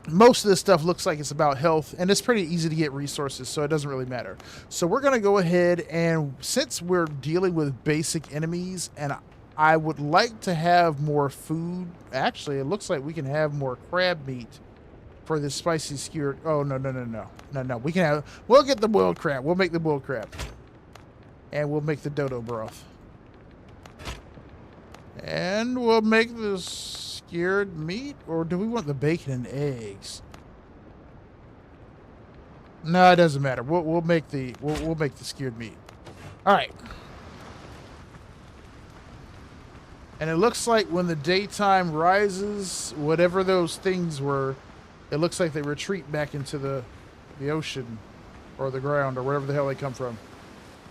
most of this stuff looks like it's about health, and it's pretty easy to get resources, so it doesn't really matter. So we're going to go ahead, and since we're dealing with basic enemies, and I would like to have more food. Actually, it looks like we can have more crab meat for this spicy skewered. Oh, no. We can have, we'll get the boiled crab. We'll make the boiled crab. And we'll make the dodo broth. And we'll make the skewered meat, or do we want the bacon and eggs? No, it doesn't matter. We'll make the we'll make the skewered meat. All right. And it looks like when the daytime rises, whatever those things were, it looks like they retreat back into the ocean or the ground or wherever the hell they come from.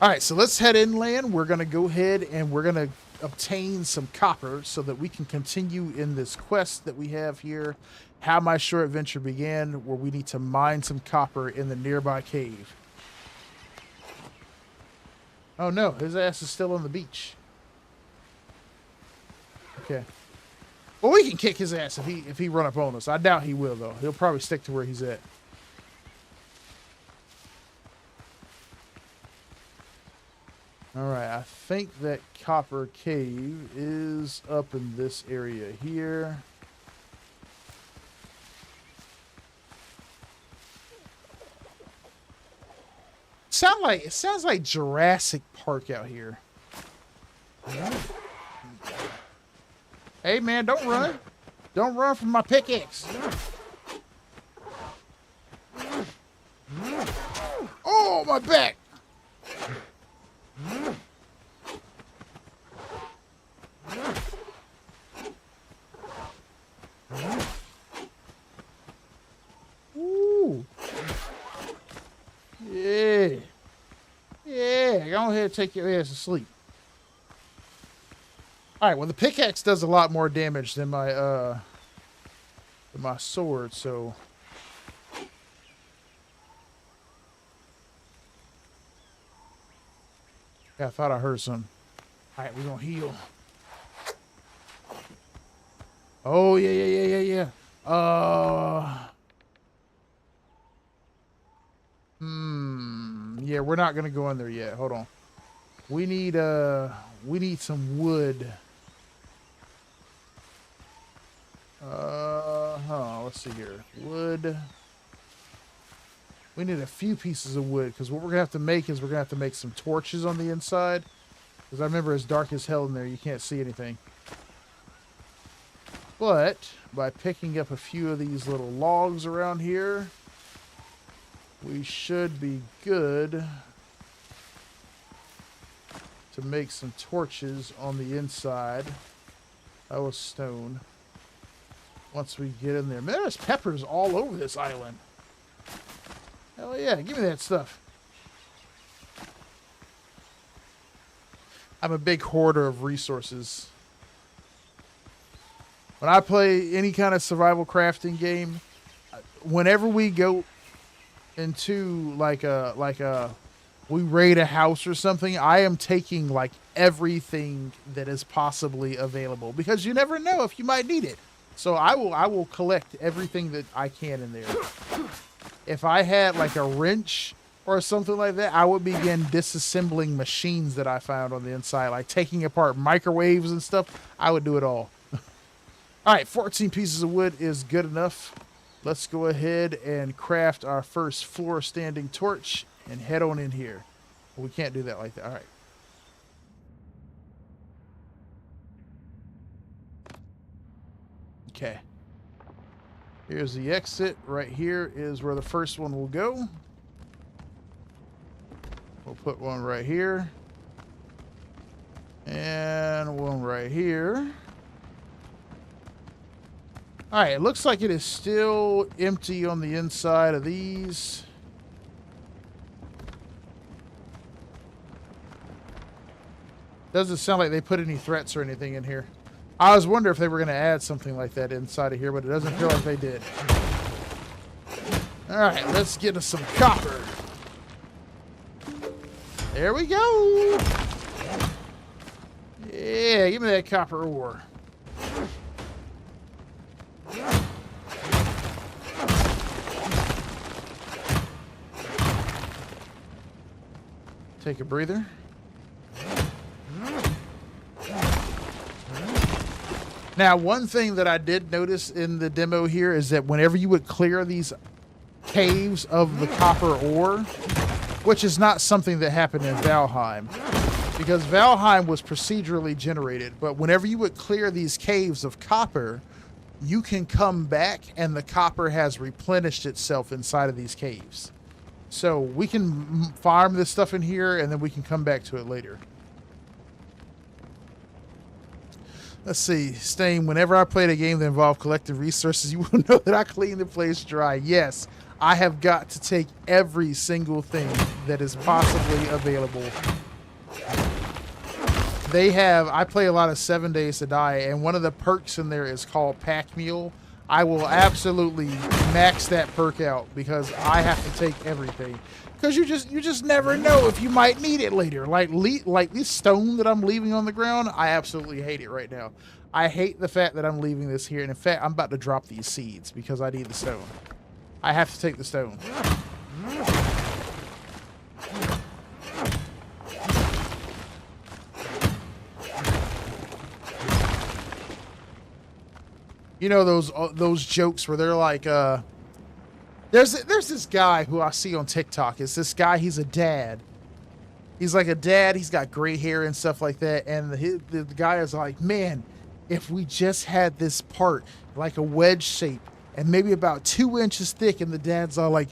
All right, so let's head inland. We're going to go ahead and we're going to obtain some copper so that we can continue in this quest that we have here. How My Short Adventure Began, where we need to mine some copper in the nearby cave. Oh no, his ass is still on the beach. Okay. Well, we can kick his ass if he run up on us. I doubt he will, though. He'll probably stick to where he's at. All right, I think that copper cave is up in this area here. It sounds like Jurassic Park out here. Hey, man, don't run. Don't run from my pickaxe. Oh, my back. Ooh. Yeah. Yeah, go ahead and take your ass to sleep. All right, well, the pickaxe does a lot more damage than my sword, so yeah, I thought I heard some. All right, we're gonna heal. Oh yeah. Yeah, we're not gonna go in there yet. Hold on. We need some wood. Let's see here. Wood. We need a few pieces of wood, because what we're gonna have to make is we're gonna have to make some torches on the inside. Because I remember it's dark as hell in there, you can't see anything. But by picking up a few of these little logs around here, we should be good to make some torches on the inside. That was stone. Once we get in there. Man, there's peppers all over this island. Hell yeah, give me that stuff. I'm a big hoarder of resources. When I play any kind of survival crafting game, whenever we go into we raid a house or something, I am taking like everything that is possibly available, because you never know if you might need it. So I will collect everything that I can in there. If I had like a wrench or something like that, I would begin disassembling machines that I found on the inside, like taking apart microwaves and stuff. I would do it all. All right, 14 pieces of wood is good enough. Let's go ahead and craft our first floor standing torch and head on in here. We can't do that like that. All right. Okay. Here's the exit. Right here is where the first one will go. We'll put one right here. And one right here. All right, it looks like it is still empty on the inside of these. Doesn't sound like they put any threats or anything in here. I was wondering if they were going to add something like that inside of here, but it doesn't feel like they did. All right, let's get us some copper. There we go. Yeah, give me that copper ore. Take a breather. Now, one thing that I did notice in the demo here is that whenever you would clear these caves of the copper ore, which is not something that happened in Valheim, because Valheim was procedurally generated, but whenever you would clear these caves of copper, you can come back and the copper has replenished itself inside of these caves. So we can farm this stuff in here and then we can come back to it later. Let's see, Stain, whenever I played a game that involved collecting resources, you will know that I clean the place dry. Yes, I have got to take every single thing that is possibly available. They have, I play a lot of 7 Days to Die, and one of the perks in there is called Pack Mule. I will absolutely max that perk out because I have to take everything. Because you just never know if you might need it later. Like this stone that I'm leaving on the ground, I absolutely hate it right now. I hate the fact that I'm leaving this here. And in fact, I'm about to drop these seeds because I need the stone. I have to take the stone. You know those jokes where they're like, there's this guy who I see on TikTok. It's this guy. He's a dad. He's like a dad. He's got gray hair and stuff like that. And the guy is like, man, if we just had this part like a wedge shape and maybe about 2 inches thick. And the dad's all like,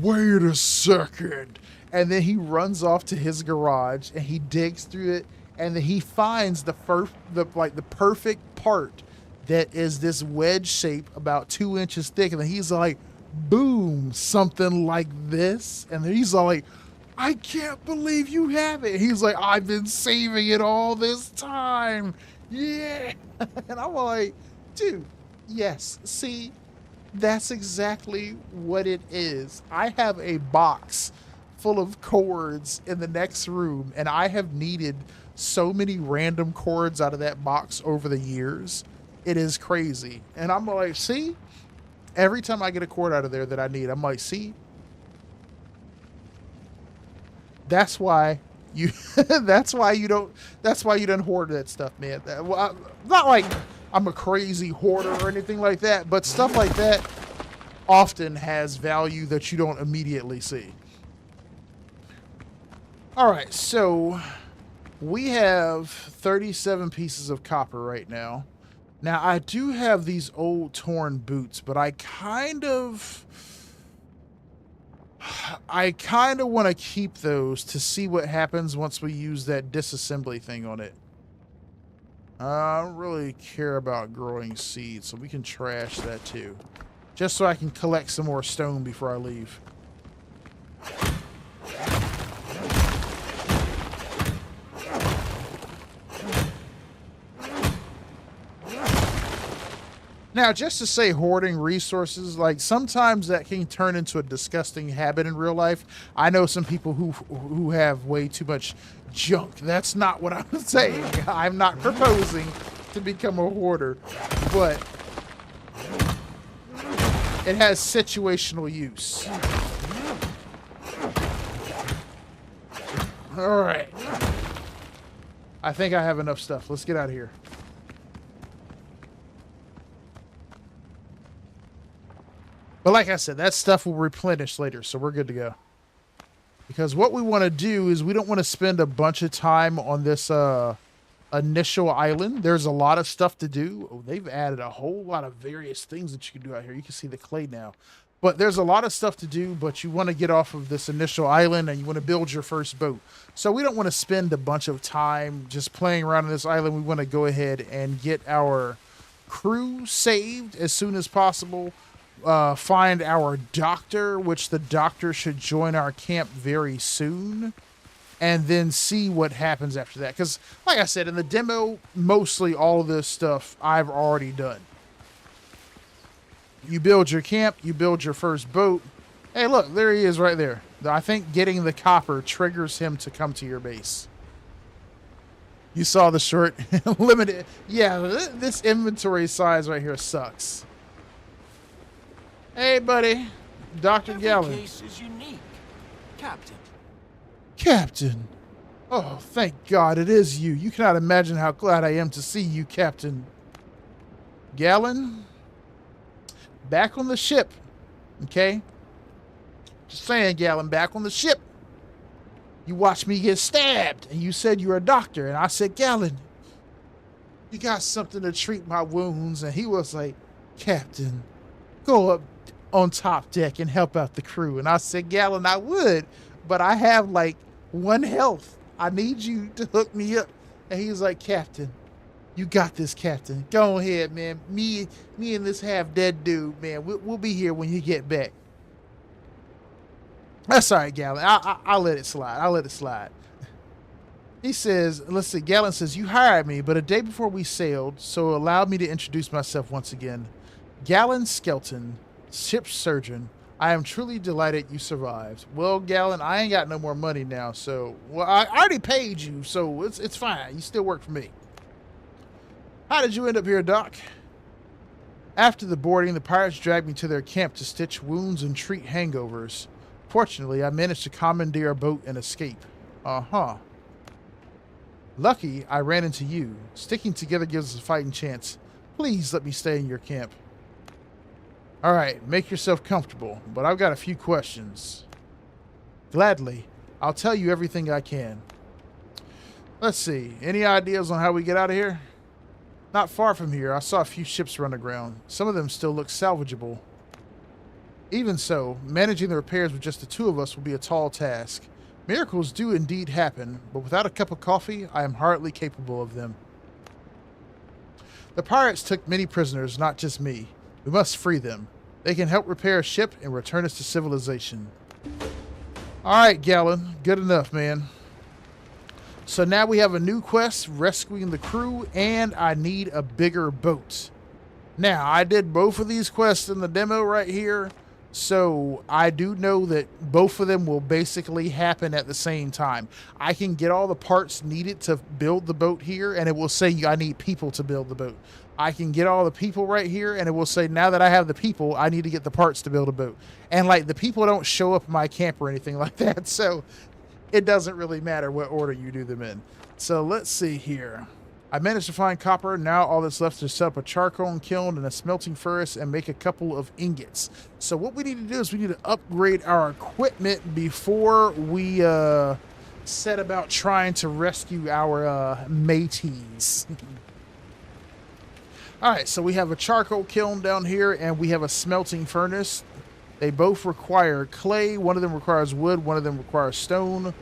wait a second. And then he runs off to his garage and he digs through it. And then he finds the perfect part that is this wedge shape about 2 inches thick. And then he's like, boom, something like this. And then he's all like, I can't believe you have it. He's like, I've been saving it all this time. Yeah. And I'm like, dude, yes. See, that's exactly what it is. I have a box full of cords in the next room, and I have needed so many random cords out of that box over the years. It is crazy. And I'm like, see, every time I get a cord out of there that I need, I'm like, see, that's why you that's why you don't hoard that stuff, man. Not like I'm a crazy hoarder or anything like that, but stuff like that often has value that you don't immediately see. All right, so we have 37 pieces of copper right now. Now, I do have these old torn boots, but I kind of want to keep those to see what happens once we use that disassembly thing on it. I don't really care about growing seeds, so we can trash that too. Just so I can collect some more stone before I leave. Now, just to say hoarding resources, like sometimes that can turn into a disgusting habit in real life. I know some people who have way too much junk. That's not what I'm saying. I'm not proposing to become a hoarder, but it has situational use. All right. I think I have enough stuff. Let's get out of here. But like I said, that stuff will replenish later, so we're good to go. Because what we want to do is we don't want to spend a bunch of time on this initial island. There's a lot of stuff to do. Oh, they've added a whole lot of various things that you can do out here. You can see the clay now. But there's a lot of stuff to do, but you want to get off of this initial island and you want to build your first boat. So we don't want to spend a bunch of time just playing around on this island. We want to go ahead and get our crew saved as soon as possible. Find our doctor, which the doctor should join our camp very soon. and then see what happens after that. Because, like I said, in the demo, mostly all of this stuff I've already done. You build your camp, you build your first boat. Hey, look, there he is right there. I think getting the copper triggers him to come to your base. You saw the short limited. Yeah, this inventory size right here sucks. Hey, buddy. Dr. Gallon. Every case is unique, Captain. Captain. Oh, thank God it is you. You cannot imagine how glad I am to see you, Captain. Gallon. Back on the ship. Okay? Just saying, Gallon, back on the ship. You watched me get stabbed, and you said you were a doctor, and I said, Gallon, you got something to treat my wounds, and he was like, Captain, go up on top deck and help out the crew. And I said, Gallon, I would, but I have like 1 health. I need you to hook me up. And he was like, Captain, you got this, Captain. Go ahead, man. Me and this half-dead dude, man, we'll be here when you get back. That's all right, Gallon. I'll let it slide. I'll let it slide. He says, let's see, Gallon says, you hired me, but a day before we sailed, so allow me to introduce myself once again. Gallon Skelton, ship's surgeon. I am truly delighted you survived. Well, Gallon, I ain't got no more money now, so... Well, I already paid you, so it's fine. You still work for me. How did you end up here, Doc? After the boarding, the pirates dragged me to their camp to stitch wounds and treat hangovers. Fortunately, I managed to commandeer a boat and escape. Uh-huh. Lucky I ran into you. Sticking together gives us a fighting chance. Please let me stay in your camp. All right, make yourself comfortable, but I've got a few questions. Gladly. I'll tell you everything I can. Let's see. Any ideas on how we get out of here? Not far from here, I saw a few ships run aground. Some of them still look salvageable. Even so, managing the repairs with just the 2 of us will be a tall task. Miracles do indeed happen, but without a cup of coffee, I am hardly capable of them. The pirates took many prisoners, not just me. We must free them. They can help repair a ship and return us to civilization. Alright, Gallon. Good enough, man. So now we have a new quest, rescuing the crew, and I need a bigger boat. Now, I did both of these quests in the demo right here. So I do know that both of them will basically happen at the same time. I can get all the parts needed to build the boat here, and it will say I need people to build the boat. I can get all the people right here, and it will say now that I have the people, I need to get the parts to build a boat. And like the people don't show up in my camp or anything like that, so it doesn't really matter what order you do them in. So let's see here. I managed to find copper. Now all that's left is to set up a charcoal kiln and a smelting furnace and make a couple of ingots. So what we need to do is we need to upgrade our equipment before we set about trying to rescue our mateys. All right, so we have a charcoal kiln down here and we have a smelting furnace. They both require clay. One of them requires wood. One of them requires stone.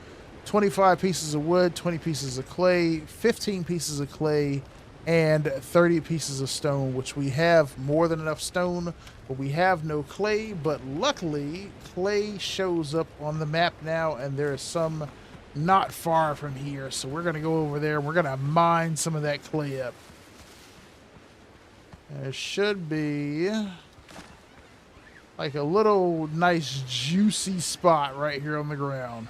25 pieces of wood, 20 pieces of clay, 15 pieces of clay, and 30 pieces of stone, which we have more than enough stone, but we have no clay. But luckily, clay shows up on the map now, and there is some not far from here. So we're going to go over there, and we're going to mine some of that clay up. There should be like a little nice juicy spot right here on the ground.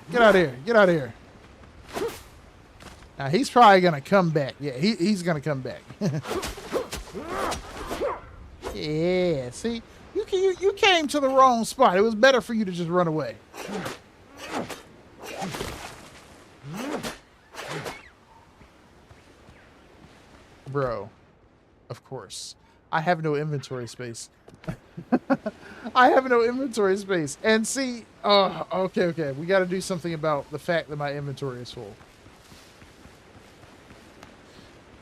Get out of here. Get out of here. Now, he's probably going to come back. Yeah, he's going to come back. Yeah, see? You came to the wrong spot. It was better for you to just run away. Bro, of course. I have no inventory space. I have no inventory space. And see, okay. We got to do something about the fact that my inventory is full.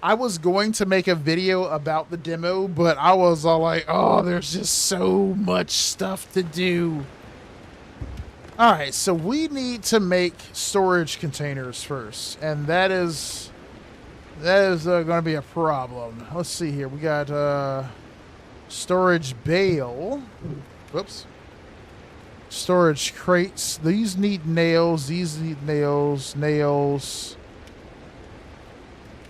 I was going to make a video about the demo, but I was all like, oh, there's just so much stuff to do. All right, so we need to make storage containers first, and that is going to be a problem. Let's see here. We got storage bale. Whoops. Storage crates. These need nails. These need nails. Nails.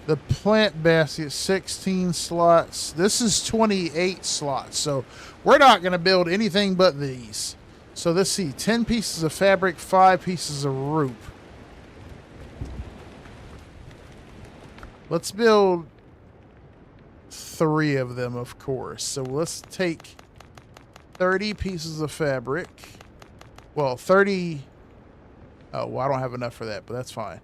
The plant basket, 16 slots. This is 28 slots. So we're not going to build anything but these. So let's see. 10 pieces of fabric, 5 pieces of rope. Let's build 3 of them, of course. So let's take 30 pieces of fabric. Well, 30... Oh, well, I don't have enough for that, but that's fine.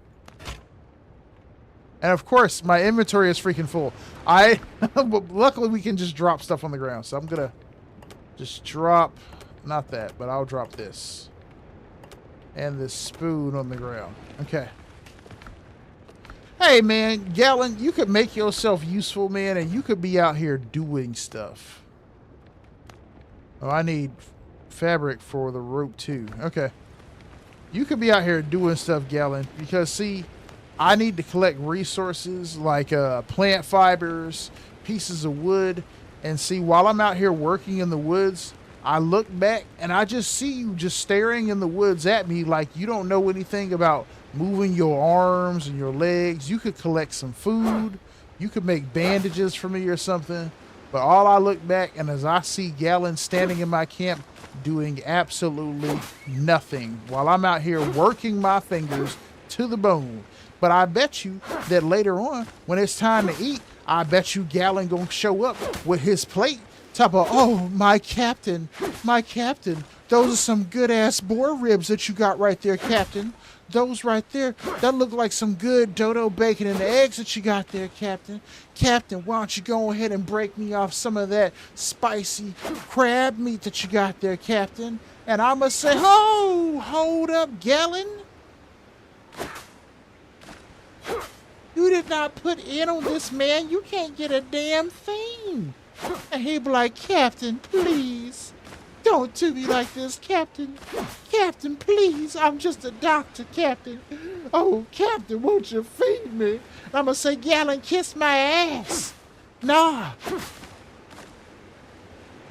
And of course, my inventory is freaking full. Luckily, we can just drop stuff on the ground. So I'm going to just drop... Not that, but I'll drop this. And this spoon on the ground. Okay. Hey, man, Gallon, you could make yourself useful, man, and you could be out here doing stuff. Oh, I need fabric for the rope, too. Okay. You could be out here doing stuff, Gallon, because, see, I need to collect resources like plant fibers, pieces of wood, and see, while I'm out here working in the woods, I look back, and I just see you just staring in the woods at me like you don't know anything about moving your arms and your legs. You could collect some food. You could make bandages for me or something. But all I look back, and as I see Gallon standing in my camp doing absolutely nothing while I'm out here working my fingers to the bone. But I bet you that later on, when it's time to eat, I bet you Gallon gonna show up with his plate. Top of, oh, my captain, those are some good-ass boar ribs that you got right there, Captain. Those right there, that look like some good dodo bacon and eggs that you got there, Captain. Captain, why don't you go ahead and break me off some of that spicy crab meat that you got there, Captain? And I must say, oh, hold up, Gallon. You did not put in on this, man. You can't get a damn thing. And he'd be like, Captain, please. Don't do me like this, Captain. Captain, please. I'm just a doctor, Captain. Oh, Captain, won't you feed me? And I'm going to say, Gallon, kiss my ass. Nah.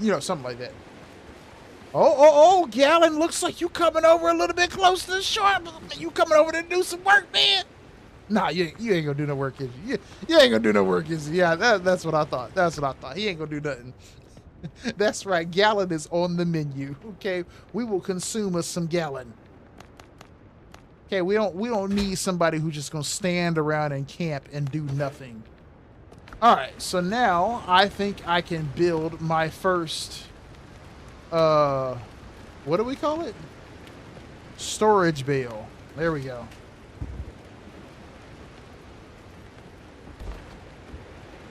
You know, something like that. Oh, Gallon, looks like you coming over a little bit close to the shore. You coming over to do some work, man? Nah, you ain't going to do no work, is you? You ain't going to do no work, is you? Yeah, that's what I thought. That's what I thought. He ain't going to do nothing. That's right. Gallon is on the menu. Okay, we will consume us some Gallon. Okay, we don't need somebody who's just gonna stand around and camp and do nothing. All right, so now I think I can build my first. What do we call it? Storage bale. There we go.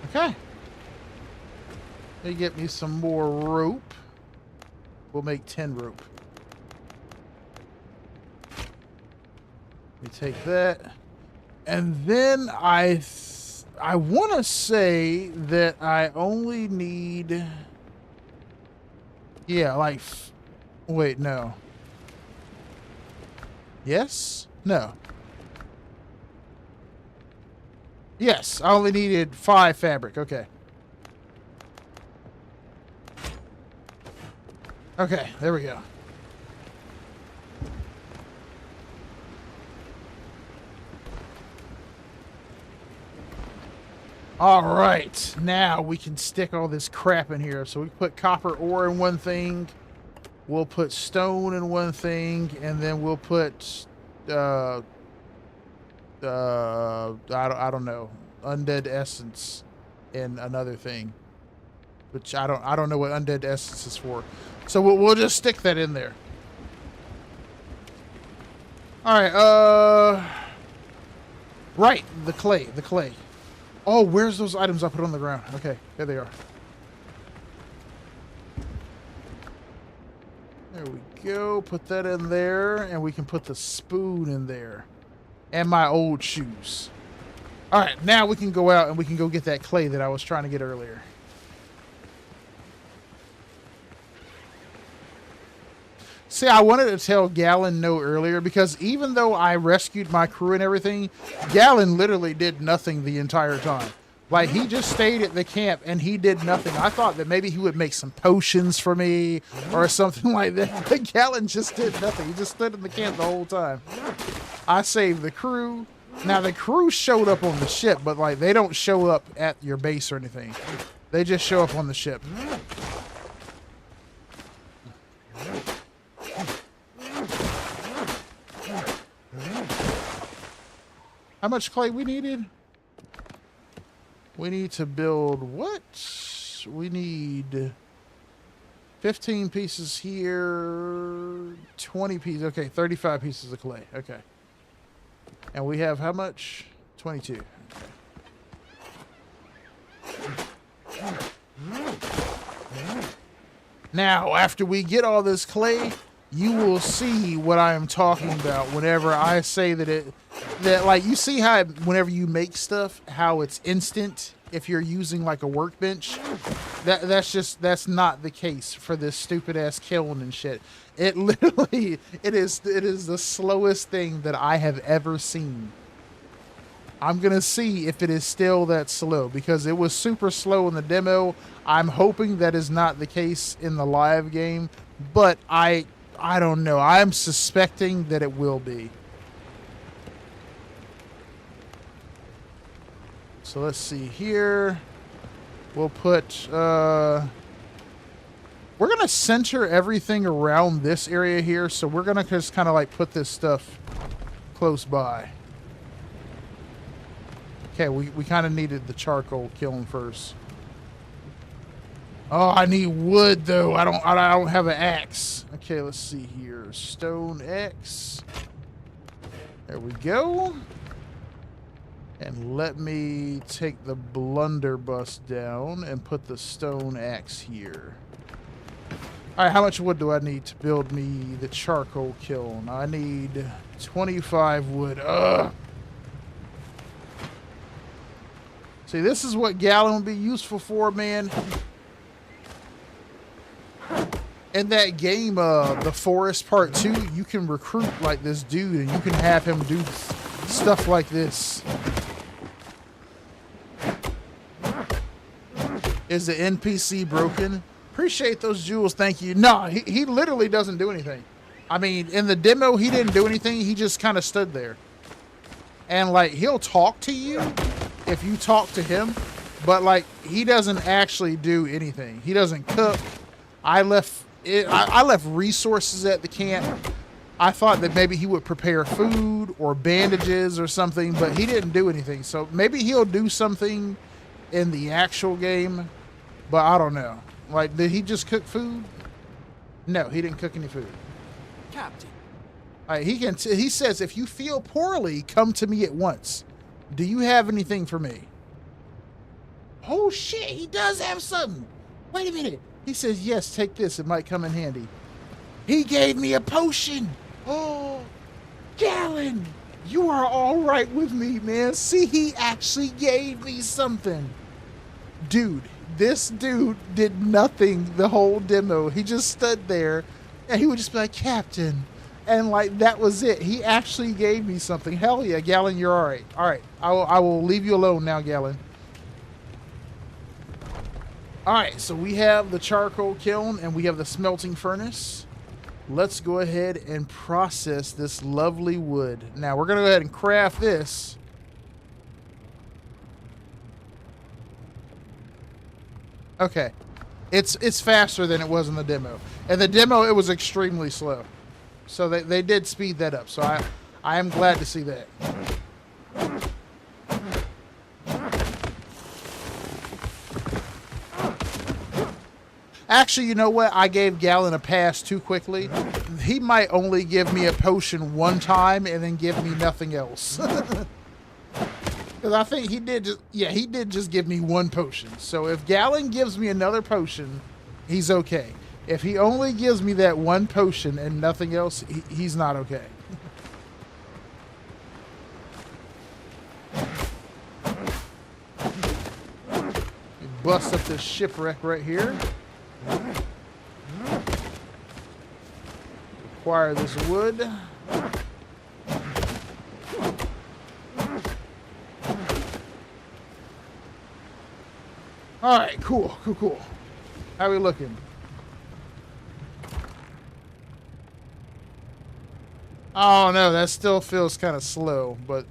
Okay. Let me get me some more rope. We'll make 10 rope. Let me take that. And then I want to say that I only need... Yeah, like... Wait, no. Yes? No. Yes, I only needed 5 fabric. Okay. Okay, there we go. All right, now we can stick all this crap in here. So we put copper ore in one thing, we'll put stone in one thing, and then we'll put I don't know, undead essence in another thing, which I don't know what undead essence is for. So we'll just stick that in there. All right, right, the clay. Oh, where's those items I put on the ground? Okay, there they are. There we go. Put that in there, and we can put the spoon in there. And my old shoes. All right, now we can go out and we can go get that clay that I was trying to get earlier. See, I wanted to tell Gallon no earlier because even though I rescued my crew and everything, Gallon literally did nothing the entire time. Like, he just stayed at the camp and he did nothing. I thought that maybe he would make some potions for me or something like that. But Galen just did nothing. He just stood in the camp the whole time. I saved the crew. Now, the crew showed up on the ship, but, like, they don't show up at your base or anything. They just show up on the ship. How much clay we needed? We need to build what? We need 15 pieces here, 20 pieces. Okay, 35 pieces of clay. Okay. And we have how much? 22. Okay. Now, after we get all this clay, you will see what I am talking about whenever I say that like, you see how whenever you make stuff, how it's instant if you're using like a workbench. That's not the case for this stupid ass kiln and shit. It literally it is the slowest thing that I have ever seen. I'm gonna see if it is still that slow, because it was super slow in the demo. I'm hoping that is not the case in the live game, but I don't know. I'm suspecting that it will be. So let's see here. We'll put, we're going to center everything around this area here. So we're going to just kind of like put this stuff close by. Okay, we kind of needed the charcoal kiln first. Oh, I need wood though. I don't have an axe. Okay, let's see here. Stone axe. There we go. And let me take the blunderbuss down and put the stone axe here. All right, how much wood do I need to build me the charcoal kiln? I need 25 wood. Ugh. See, this is what Galen would be useful for, man. In that game, The Forest Part 2, you can recruit like this dude and you can have him do stuff like this. Is the NPC broken? Appreciate those jewels, thank you. No, he literally doesn't do anything. I mean, in the demo, he didn't do anything. He just kind of stood there. And, like, he'll talk to you if you talk to him. But, like, he doesn't actually do anything. He doesn't cook. I left resources at the camp. I thought that maybe he would prepare food or bandages or something, but he didn't do anything. So maybe he'll do something in the actual game, but I don't know. Like, did he just cook food? No, he didn't cook any food. Captain. He says, if you feel poorly, come to me at once. Do you have anything for me? Oh shit, he does have something. Wait a minute. He says, yes, take this. It might come in handy. He gave me a potion. Oh, Galen, you are all right with me, man. See, he actually gave me something. Dude, this dude did nothing the whole demo. He just stood there and he would just be like, Captain. And like, that was it. He actually gave me something. Hell yeah, Galen, you're all right. All right, I will leave you alone now, Galen. All right, so we have the charcoal kiln and we have the smelting furnace. Let's go ahead and process this lovely wood. Now, we're going to go ahead and craft this. Okay. It's faster than it was in the demo. In the demo, it was extremely slow. So they did speed that up. So I am glad to see that. Actually, you know what? I gave Galen a pass too quickly. He might only give me a potion one time and then give me nothing else. Because I think he did just give me one potion. So if Galen gives me another potion, he's okay. If he only gives me that one potion and nothing else, he's not okay. Bust up this shipwreck right here. Acquire this wood. All right, cool, cool, cool. How we looking? Oh no, that still feels kind of slow, but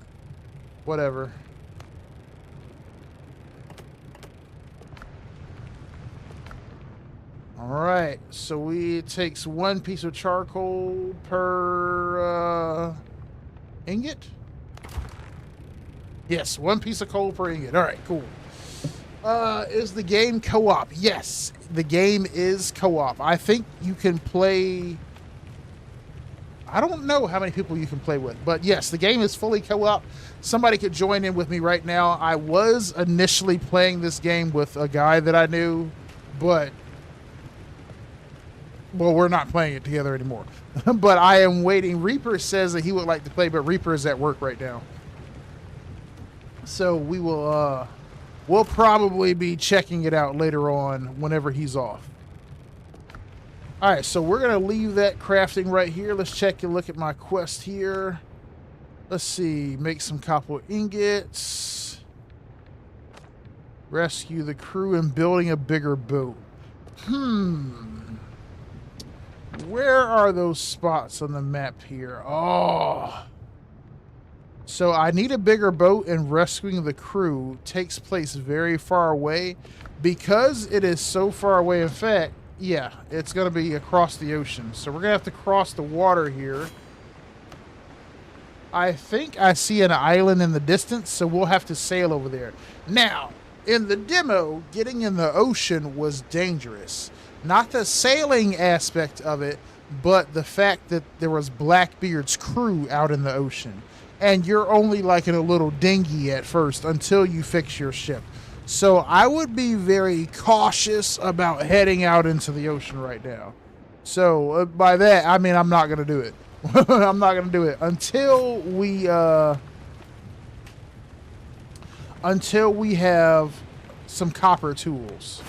whatever. All right, so it takes 1 piece of charcoal per ingot. Yes, 1 piece of coal per ingot. All right, cool. Is the game co-op? Yes, the game is co-op. I think you can play. I don't know how many people you can play with, but yes, the game is fully co-op. Somebody could join in with me right now. I was initially playing this game with a guy that I knew, but well, we're not playing it together anymore. But I am waiting. Reaper says that he would like to play, but Reaper is at work right now. So we will we'll probably be checking it out later on whenever he's off. All right, so we're going to leave that crafting right here. Let's check and look at my quest here. Let's see. Make some copper ingots. Rescue the crew and building a bigger boat. Where are those spots on the map here? Oh. So I need a bigger boat, and rescuing the crew takes place very far away. Because it is so far away, in fact, yeah, it's going to be across the ocean. So we're going to have to cross the water here. I think I see an island in the distance, so we'll have to sail over there. Now, in the demo, getting in the ocean was dangerous. Not the sailing aspect of it, but the fact that there was Blackbeard's crew out in the ocean. And you're only like in a little dinghy at first until you fix your ship. So I would be very cautious about heading out into the ocean right now. So by that, I mean I'm not going to do it. I'm not going to do it until we have some copper tools.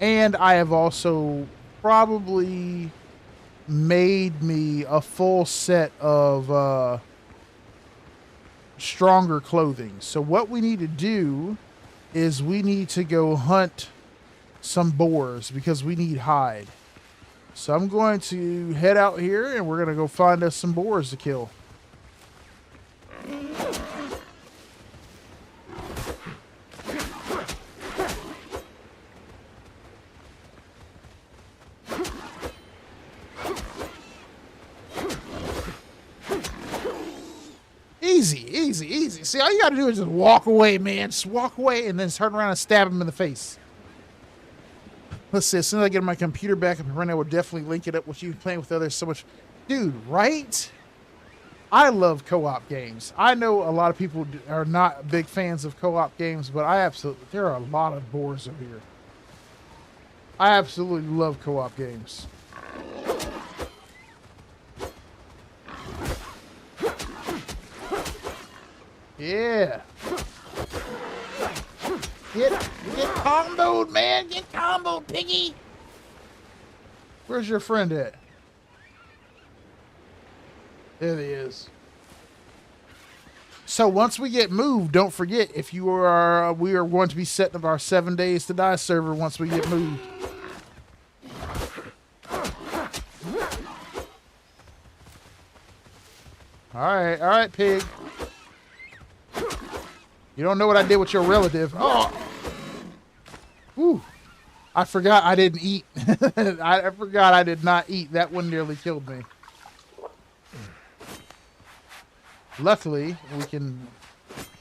And I have also probably made me a full set of stronger clothing. So what we need to do is we need to go hunt some boars because we need hide. So I'm going to head out here and we're going to go find us some boars to kill. Easy, easy, easy. See, all you got to do is just walk away, man. Just walk away and then turn around and stab him in the face. Let's see. As soon as I get my computer back up and running, I will definitely link it up with you playing with others so much. Dude, right? I love co-op games. I know a lot of people are not big fans of co-op games, but there are a lot of boars over here. I absolutely love co-op games. Yeah. Get comboed, man. Get comboed, piggy. Where's your friend at? There he is. So once we get moved, don't forget, if you are, we are going to be setting up our 7 days to die server once we get moved. All right, pig. You don't know what I did with your relative. Oh! Whew. I forgot I didn't eat. I forgot I did not eat. That one nearly killed me. Luckily, we can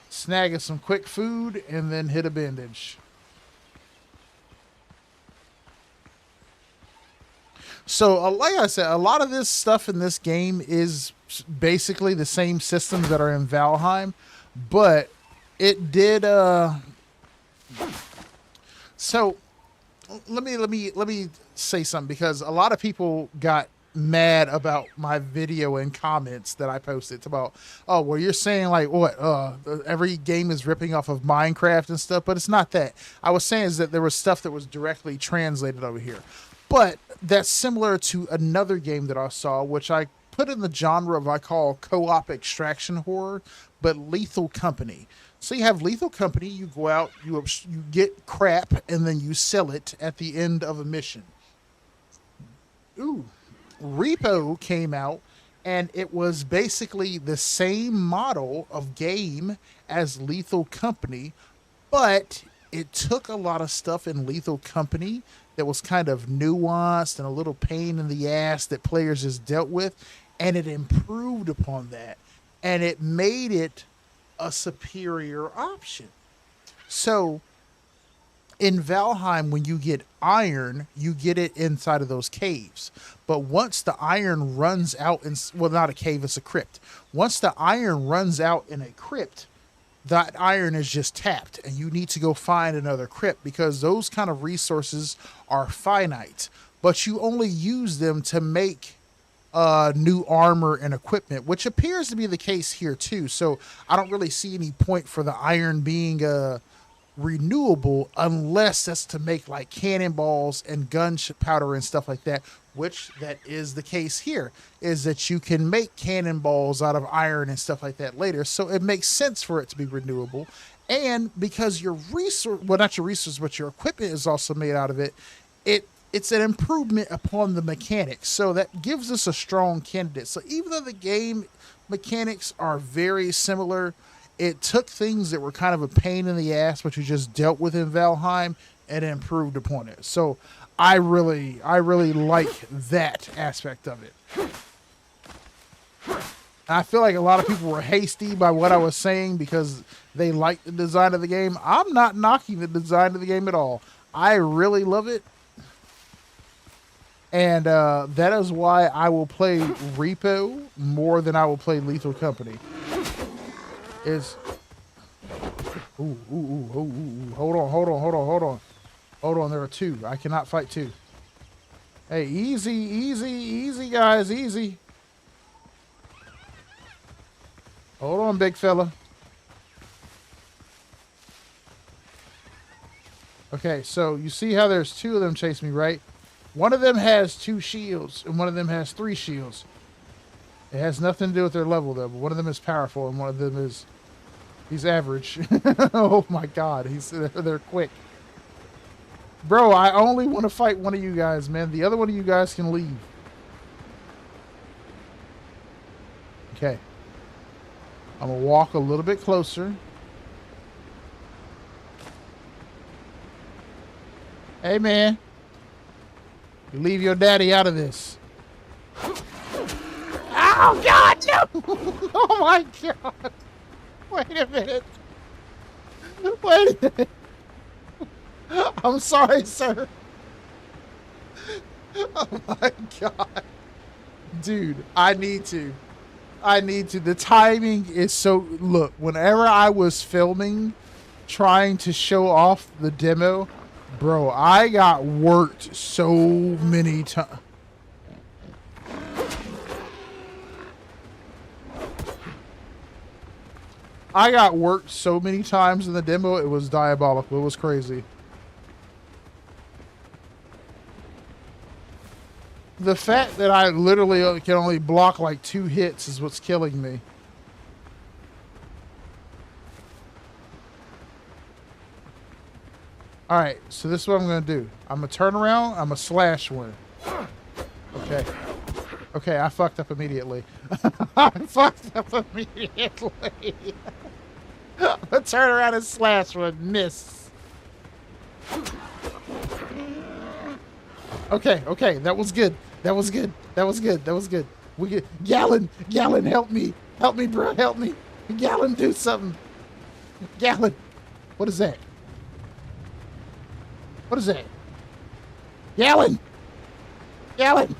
snag us some quick food and then hit a bandage. So, like I said, a lot of this stuff in this game is basically the same systems that are in Valheim, but it did so let me say something, because a lot of people got mad about my video and comments that I posted about, oh, well, you're saying like what, every game is ripping off of Minecraft and stuff, but it's not that. I was saying is that there was stuff that was directly translated over here, but that's similar to another game that I saw, which I put in the genre of I call co-op extraction horror, but Lethal Company. So you have Lethal Company. You go out, you get crap, and then you sell it at the end of a mission. Ooh, Repo came out, and it was basically the same model of game as Lethal Company, but it took a lot of stuff in Lethal Company that was kind of nuanced and a little pain in the ass that players just dealt with, and it improved upon that, and it made it a superior option. So in Valheim, when you get iron, you get it inside of those caves. But once the iron runs out, well, not a cave, it's a crypt. Once the iron runs out in a crypt, that iron is just tapped, and you need to go find another crypt because those kind of resources are finite. But you only use them to make new armor and equipment, which appears to be the case here too. So I don't really see any point for the iron being renewable unless that's to make like cannonballs and gunpowder and stuff like that, which that is the case here, is that you can make cannonballs out of iron and stuff like that later. So it makes sense for it to be renewable. And because your resource, well, not your resource, but your equipment is also made out of it, it's an improvement upon the mechanics. So that gives us a strong candidate. So even though the game mechanics are very similar, it took things that were kind of a pain in the ass, which you just dealt with in Valheim, and improved upon it. So I really like that aspect of it. I feel like a lot of people were hasty by what I was saying because they liked the design of the game. I'm not knocking the design of the game at all. I really love it. And that is why I will play Repo more than I will play Lethal Company. Hold on, there are two. I cannot fight two. Hey, easy, guys, easy. Hold on, big fella. Okay, so you see how there's two of them chasing me, right? One of them has 2 shields, and one of them has 3 shields. It has nothing to do with their level, though, but one of them is powerful, and one of them is... he's average. Oh, my God. They're quick. Bro, I only want to fight one of you guys, man. The other one of you guys can leave. Okay. I'm going to walk a little bit closer. Hey, man. You leave your daddy out of this. Oh, God, no! Oh, my God. Wait a minute. Wait a minute. I'm sorry, sir. Oh, my God. Dude, I need to. The timing is so... Look, whenever I was filming, trying to show off the demo... Bro, I got worked so many times. I got worked so many times in the demo, it was diabolical. It was crazy. The fact that I literally can only block like 2 hits is what's killing me. Alright, so this is what I'm going to do. I'm going to turn around. I'm going to slash one. Okay. Okay, I fucked up immediately. I fucked up immediately. I'm going to turn around and slash one. Miss. Okay, okay. That was good. That was good. That was good. That was good. We get Gallon, help me. Help me, bro. Help me. Gallon, do something. Gallon. What is that? What is that? Gallon! Gallon!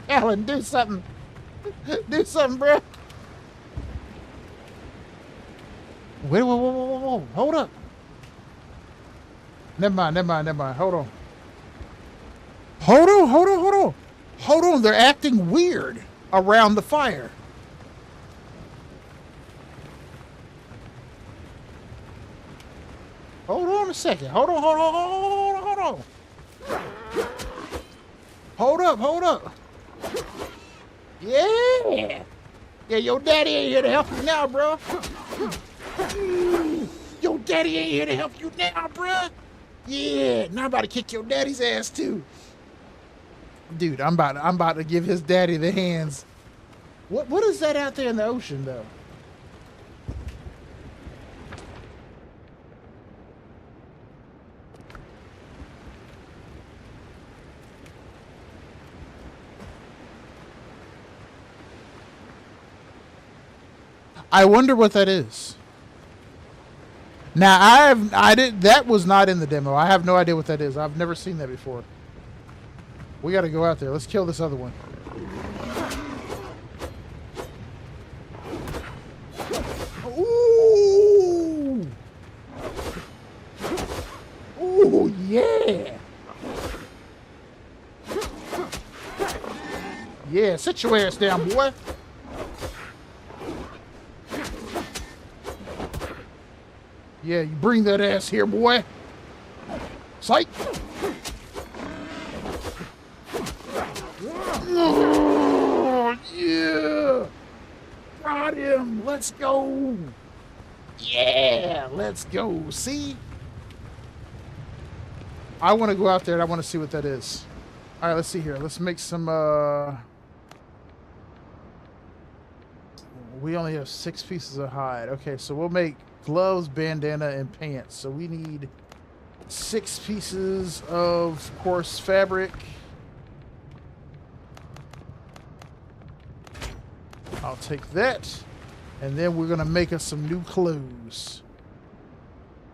Gallon, do something! Do something, bro! Wait, whoa. Hold up! Never mind. Hold on. Hold on, they're acting weird around the fire. Hold on a second. Hold on. Hold up. Yeah. Yeah, your daddy ain't here to help you now, bro. Your daddy ain't here to help you now, bruh. Yeah, now I'm about to kick your daddy's ass too. Dude, I'm about to give his daddy the hands. What is that out there in the ocean though? I wonder what that is. Now that was not in the demo. I have no idea what that is. I've never seen that before. We got to go out there. Let's kill this other one. Ooh! Ooh, yeah! Yeah, sit your ass down, boy. Yeah, you bring that ass here, boy. Psych. Oh, yeah. Got him. Let's go. Yeah, let's go. See? I want to go out there and I want to see what that is. All right, let's see here. Let's make some, we only have 6 pieces of hide. Okay, so we'll make gloves, bandana, and pants. So we need 6 pieces of coarse fabric. I'll take that. And then we're going to make us some new clothes.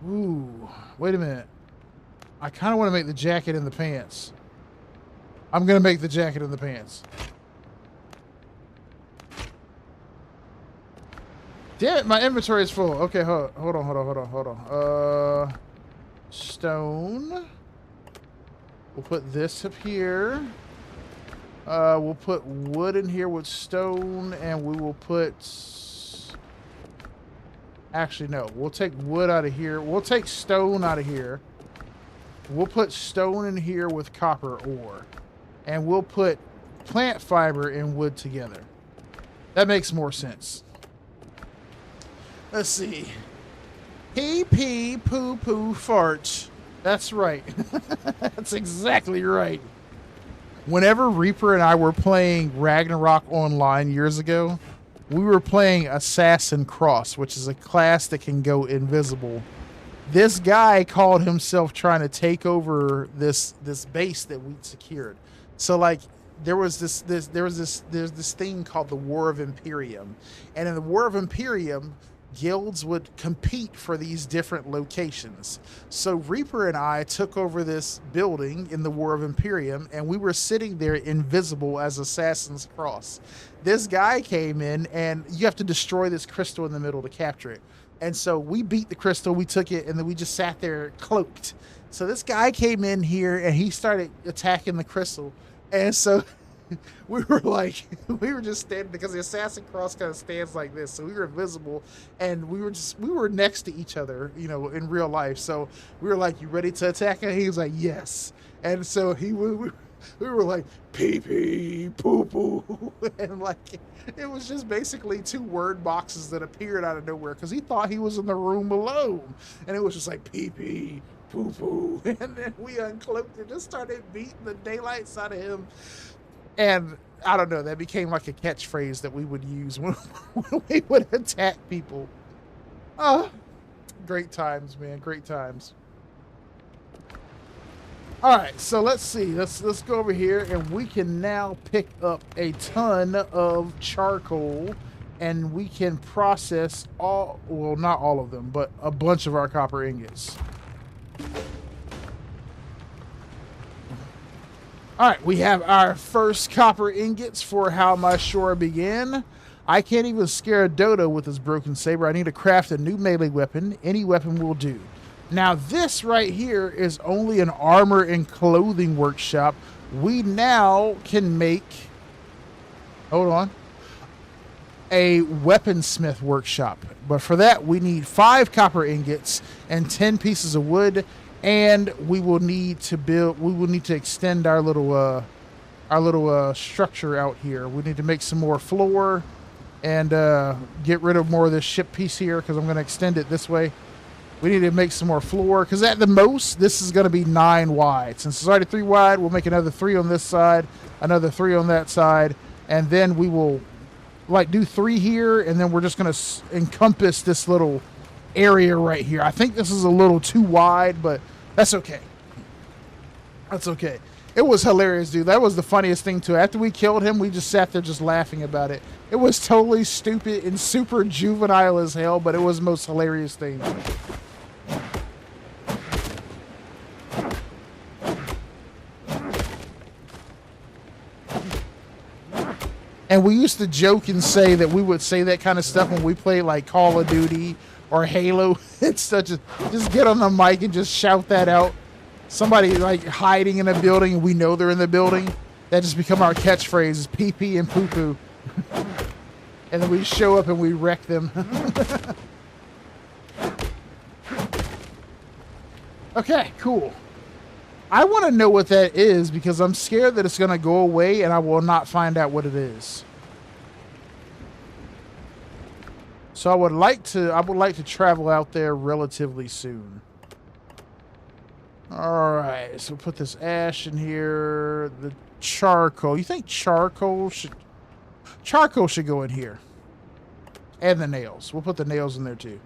Ooh, wait a minute. I kind of want to make the jacket and the pants. I'm going to make the jacket and the pants. Damn it, my inventory is full. Okay, hold on. Stone. We'll put this up here. We'll put wood in here with stone, and we will put... Actually, no. We'll take wood out of here. We'll take stone out of here. We'll put stone in here with copper ore. And we'll put plant fiber and wood together. That makes more sense. Let's see. Pee pee poo poo fart. That's right. That's exactly right. Whenever Reaper and I were playing Ragnarok online years ago, we were playing Assassin Cross, which is a class that can go invisible. This guy called himself trying to take over this base that we'd secured. So like there was this thing called the War of Imperium. And in the War of Imperium, guilds would compete for these different locations. So Reaper and I took over this building in the War of Imperium, and we were sitting there invisible as Assassin's Cross. This guy came in, and you have to destroy this crystal in the middle to capture it. And so we beat the crystal, we took it, and then we just sat there cloaked. So this guy came in here, and he started attacking the crystal. And so we were just standing, because the Assassin Cross kind of stands like this, so we were invisible, and we were next to each other, you know, in real life. So we were like, "You ready to attack?" And he was like, "Yes." And so we were like, "Pee pee poo poo," and like it was just basically 2 word boxes that appeared out of nowhere because he thought he was in the room alone, and it was just like pee pee poo poo, and then we uncloaked and just started beating the daylights out of him. And I don't know, that became like a catchphrase that we would use when we would attack people. Great times, man. Great times. All right, so let's see. Let's go over here, and we can now pick up a ton of charcoal, and we can process all, well, not all of them, but a bunch of our copper ingots. All right, we have our first copper ingots for How My Shore Began. I can't even scare a dodo with this broken saber. I need to craft a new melee weapon. Any weapon will do. Now, this right here is only an armor and clothing workshop. We now can make, hold on, a weaponsmith workshop. But for that, we need 5 copper ingots and 10 pieces of wood. And we will need to extend our little structure out here. We need to make some more floor. and get rid of more of this ship piece here because I'm going to extend it this way. We need to make some more floor because at the most, this is going to be 9 wide. Since it's already 3 wide, we'll make another 3 on this side, another 3 on that side, and then we will like do 3 here, and then we're just going to encompass this little area right here. I think this is a little too wide, but that's okay. That's okay. It was hilarious, dude. That was the funniest thing, too. After we killed him, we just sat there just laughing about it. It was totally stupid and super juvenile as hell, but it was the most hilarious thing. And we used to joke and say that we would say that kind of stuff when we play like Call of Duty or Halo. It's such a, just get on the mic and just shout that out. Somebody like hiding in a building and we know they're in the building. That just become our catchphrase is pee pee and poo poo. And then we show up and we wreck them. Okay, cool. I want to know what that is because I'm scared that it's going to go away and I will not find out what it is. So I would like to travel out there relatively soon. All right, so put this ash in here. The charcoal. You think charcoal should go in here? And the nails. We'll put the nails in there too.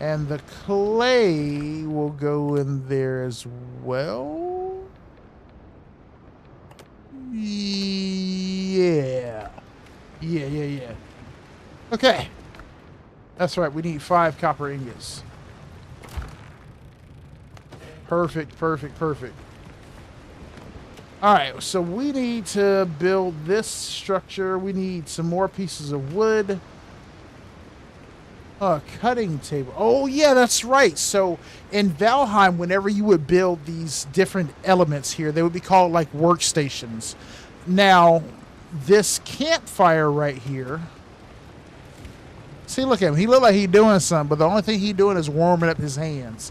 And the clay will go in there as well. Yeah. Yeah. Okay. That's right. We need 5 copper ingots. Perfect. All right. So we need to build this structure. We need some more pieces of wood. A cutting table. Oh, yeah, that's right. So in Valheim, whenever you would build these different elements here, they would be called like workstations. Now, this campfire right here. See, look at him. He looked like he's doing something, but the only thing he's doing is warming up his hands.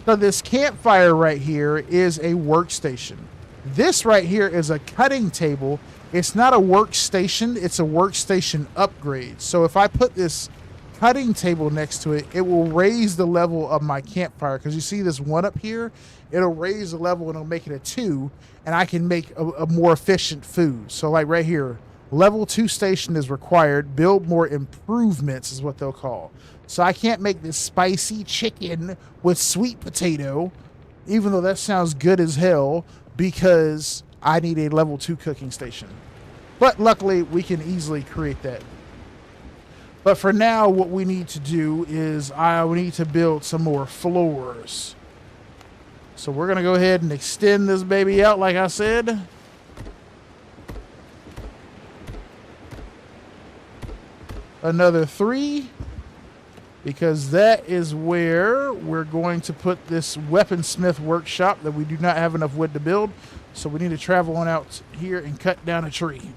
So this campfire right here is a workstation. This right here is a cutting table. It's not a workstation. It's a workstation upgrade. So if I put this cutting table next to it, it will raise the level of my campfire because you see this 1 up here, it'll raise the level and it'll make it a 2 and I can make a more efficient food. So like right here, level 2 station is required, build more improvements is what they'll call. So I can't make this spicy chicken with sweet potato, even though that sounds good as hell, because I need a level 2 cooking station. But luckily we can easily create that. But for now, what we need to do is we need to build some more floors. So we're going to go ahead and extend this baby out like I said. Another 3. Because that is where we're going to put this weaponsmith workshop that we do not have enough wood to build. So we need to travel on out here and cut down a tree.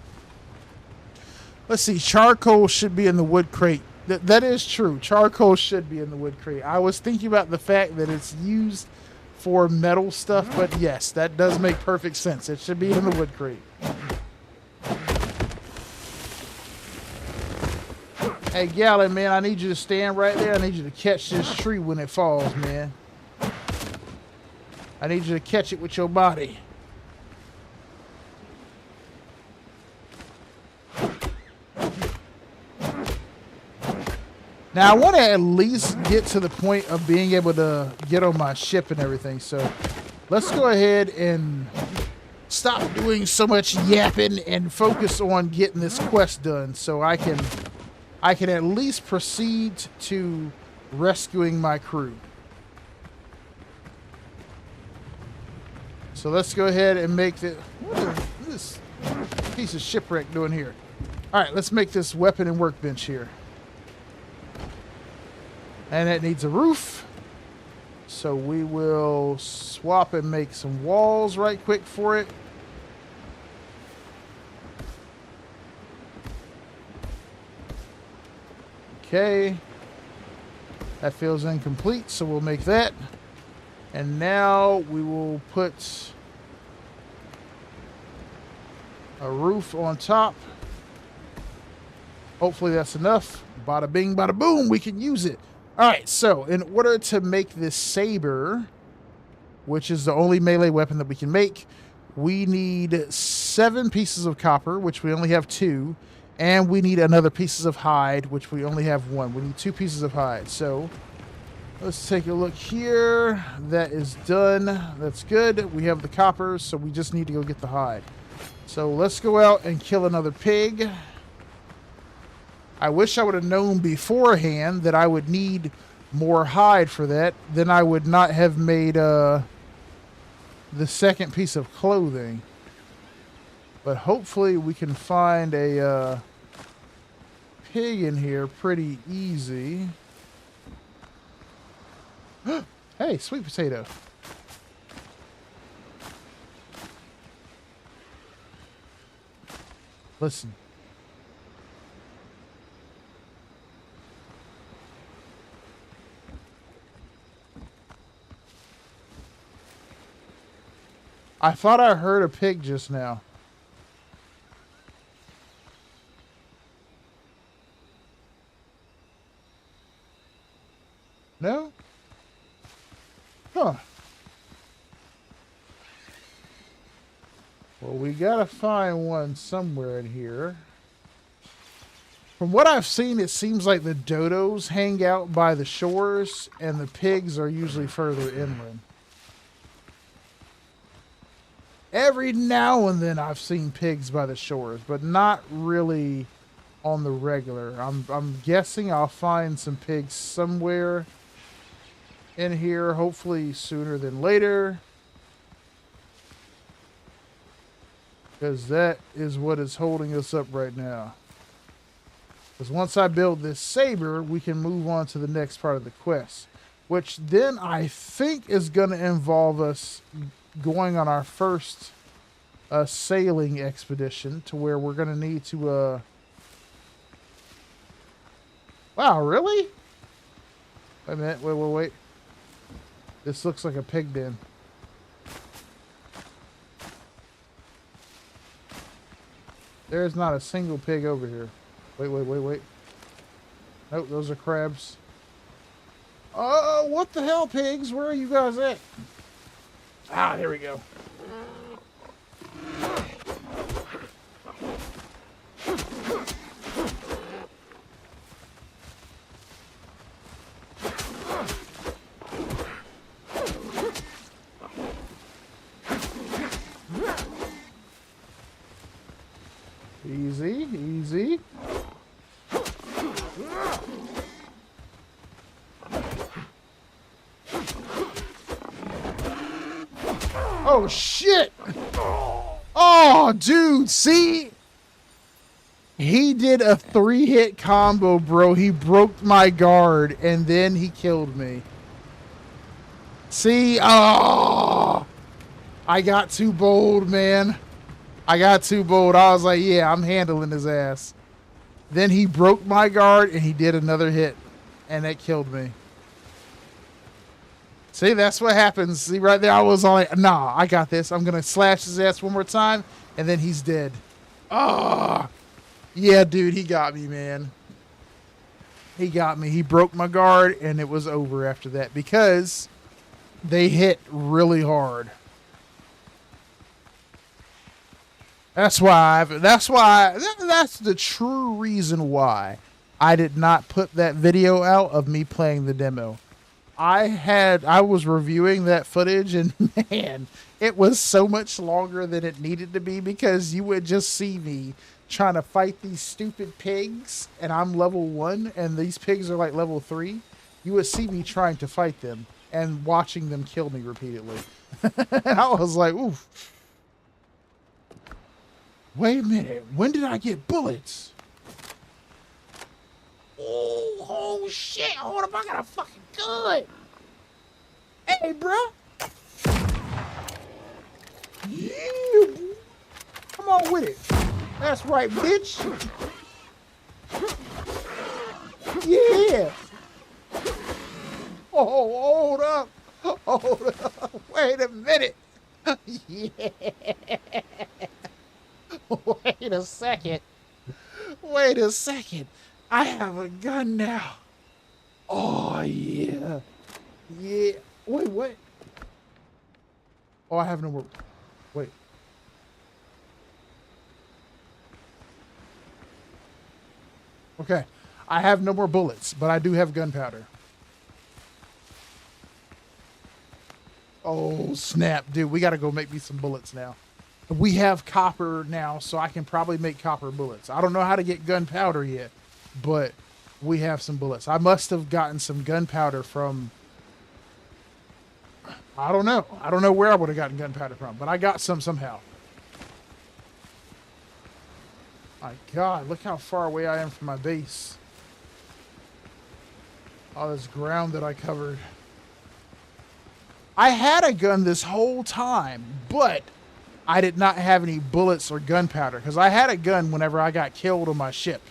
Let's see, charcoal should be in the wood crate. That is true. Charcoal should be in the wood crate. I was thinking about the fact that it's used for metal stuff, but yes, that does make perfect sense. It should be in the wood crate. Hey, Gallon, man, I need you to stand right there. I need you to catch this tree when it falls, man. I need you to catch it with your body. Now, I want to at least get to the point of being able to get on my ship and everything. So let's go ahead and stop doing so much yapping and focus on getting this quest done so I can at least proceed to rescuing my crew. So let's go ahead and make what is this piece of shipwreck doing here? All right, let's make this weapon and workbench here. And it needs a roof. So we will swap and make some walls right quick for it. Okay. That feels incomplete, so we'll make that. And now we will put a roof on top. Hopefully that's enough. Bada bing, bada boom, we can use it. All right, so in order to make this saber, which is the only melee weapon that we can make, we need 7 pieces of copper, which we only have 2, and we need another pieces of hide, which we only have 1. We need 2 pieces of hide. So let's take a look here. That is done. That's good. We have the copper, so we just need to go get the hide. So let's go out and kill another pig. I wish I would have known beforehand that I would need more hide for that. Then I would not have made the second piece of clothing. But hopefully we can find a pig in here pretty easy. Hey, sweet potato. Listen. I thought I heard a pig just now. No? Huh. Well, we gotta find one somewhere in here. From what I've seen, it seems like the dodos hang out by the shores, and the pigs are usually further inland. Every now and then I've seen pigs by the shores, but not really on the regular. I'm guessing I'll find some pigs somewhere in here, hopefully sooner than later. Because that is what is holding us up right now. Because once I build this saber, we can move on to the next part of the quest. Which then I think is going to involve us going on our first sailing expedition, to where we're going to need to... Wow, really? Wait a minute, wait. This looks like a pig den. There's not a single pig over here. Wait. Nope, those are crabs. Oh, what the hell, pigs? Where are you guys at? Ah, here we go. Easy. Oh, shit! Oh, dude, see? He did a 3-hit combo, bro. He broke my guard, and then he killed me. See? Oh! I got too bold, man. I got too bold. I was like, yeah, I'm handling his ass. Then he broke my guard, and he did another hit, and that killed me. See, that's what happens. See, right there, I was like, nah, I got this. I'm going to slash his ass one more time, and then he's dead. Oh, yeah, dude, he got me, man. He got me. He broke my guard, and it was over after that because they hit really hard. That's the true reason why I did not put that video out of me playing the demo. I was reviewing that footage, and man, it was so much longer than it needed to be, because you would just see me trying to fight these stupid pigs, and I'm level 1 and these pigs are like level 3. You would see me trying to fight them and watching them kill me repeatedly. And I was like, oof. Wait a minute. When did I get bullets? Oh shit. Hold up. I got a fucking gun. Hey, bro. Yeah. Come on with it. That's right, bitch. Yeah. Oh, hold up. Hold up. Wait a minute. Yeah. Wait a second. Wait a second. I have a gun now. Oh, yeah. Yeah. Wait, what? Oh, I have no more. Wait. Okay. I have no more bullets, but I do have gunpowder. Oh, snap. Dude, we got to go make me some bullets now. We have copper now, so I can probably make copper bullets. I don't know how to get gunpowder yet, but we have some bullets. I must have gotten some gunpowder from... I don't know. I don't know where I would have gotten gunpowder from, but I got some somehow. My God, look how far away I am from my base. All this ground that I covered. I had a gun this whole time, but I did not have any bullets or gunpowder because I had a gun whenever I got killed on my ship.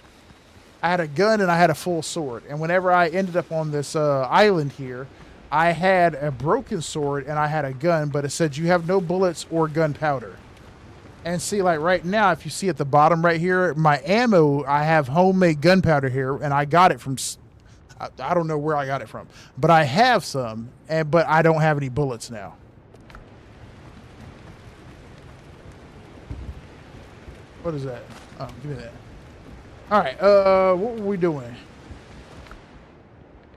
I had a gun and I had a full sword. And whenever I ended up on this island here, I had a broken sword and I had a gun, but it said you have no bullets or gunpowder. And see, like right now, if you see at the bottom right here, my ammo, I have homemade gunpowder here, and I got it from, I don't know where I got it from, but I have some, but I don't have any bullets now. What is that? Oh, give me that. All right, what were we doing?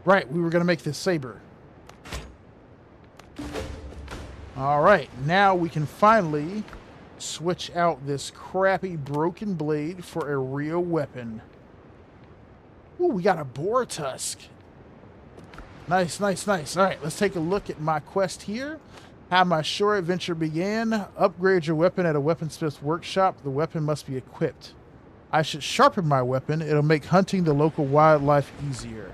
Right, we were going to make this saber. All right, now we can finally switch out this crappy broken blade for a real weapon. Ooh, we got a boar tusk. Nice, nice, nice. All right, let's take a look at my quest here. How my shore adventure began. Upgrade your weapon at a weaponsmith's workshop. The weapon must be equipped. I should sharpen my weapon. It'll make hunting the local wildlife easier.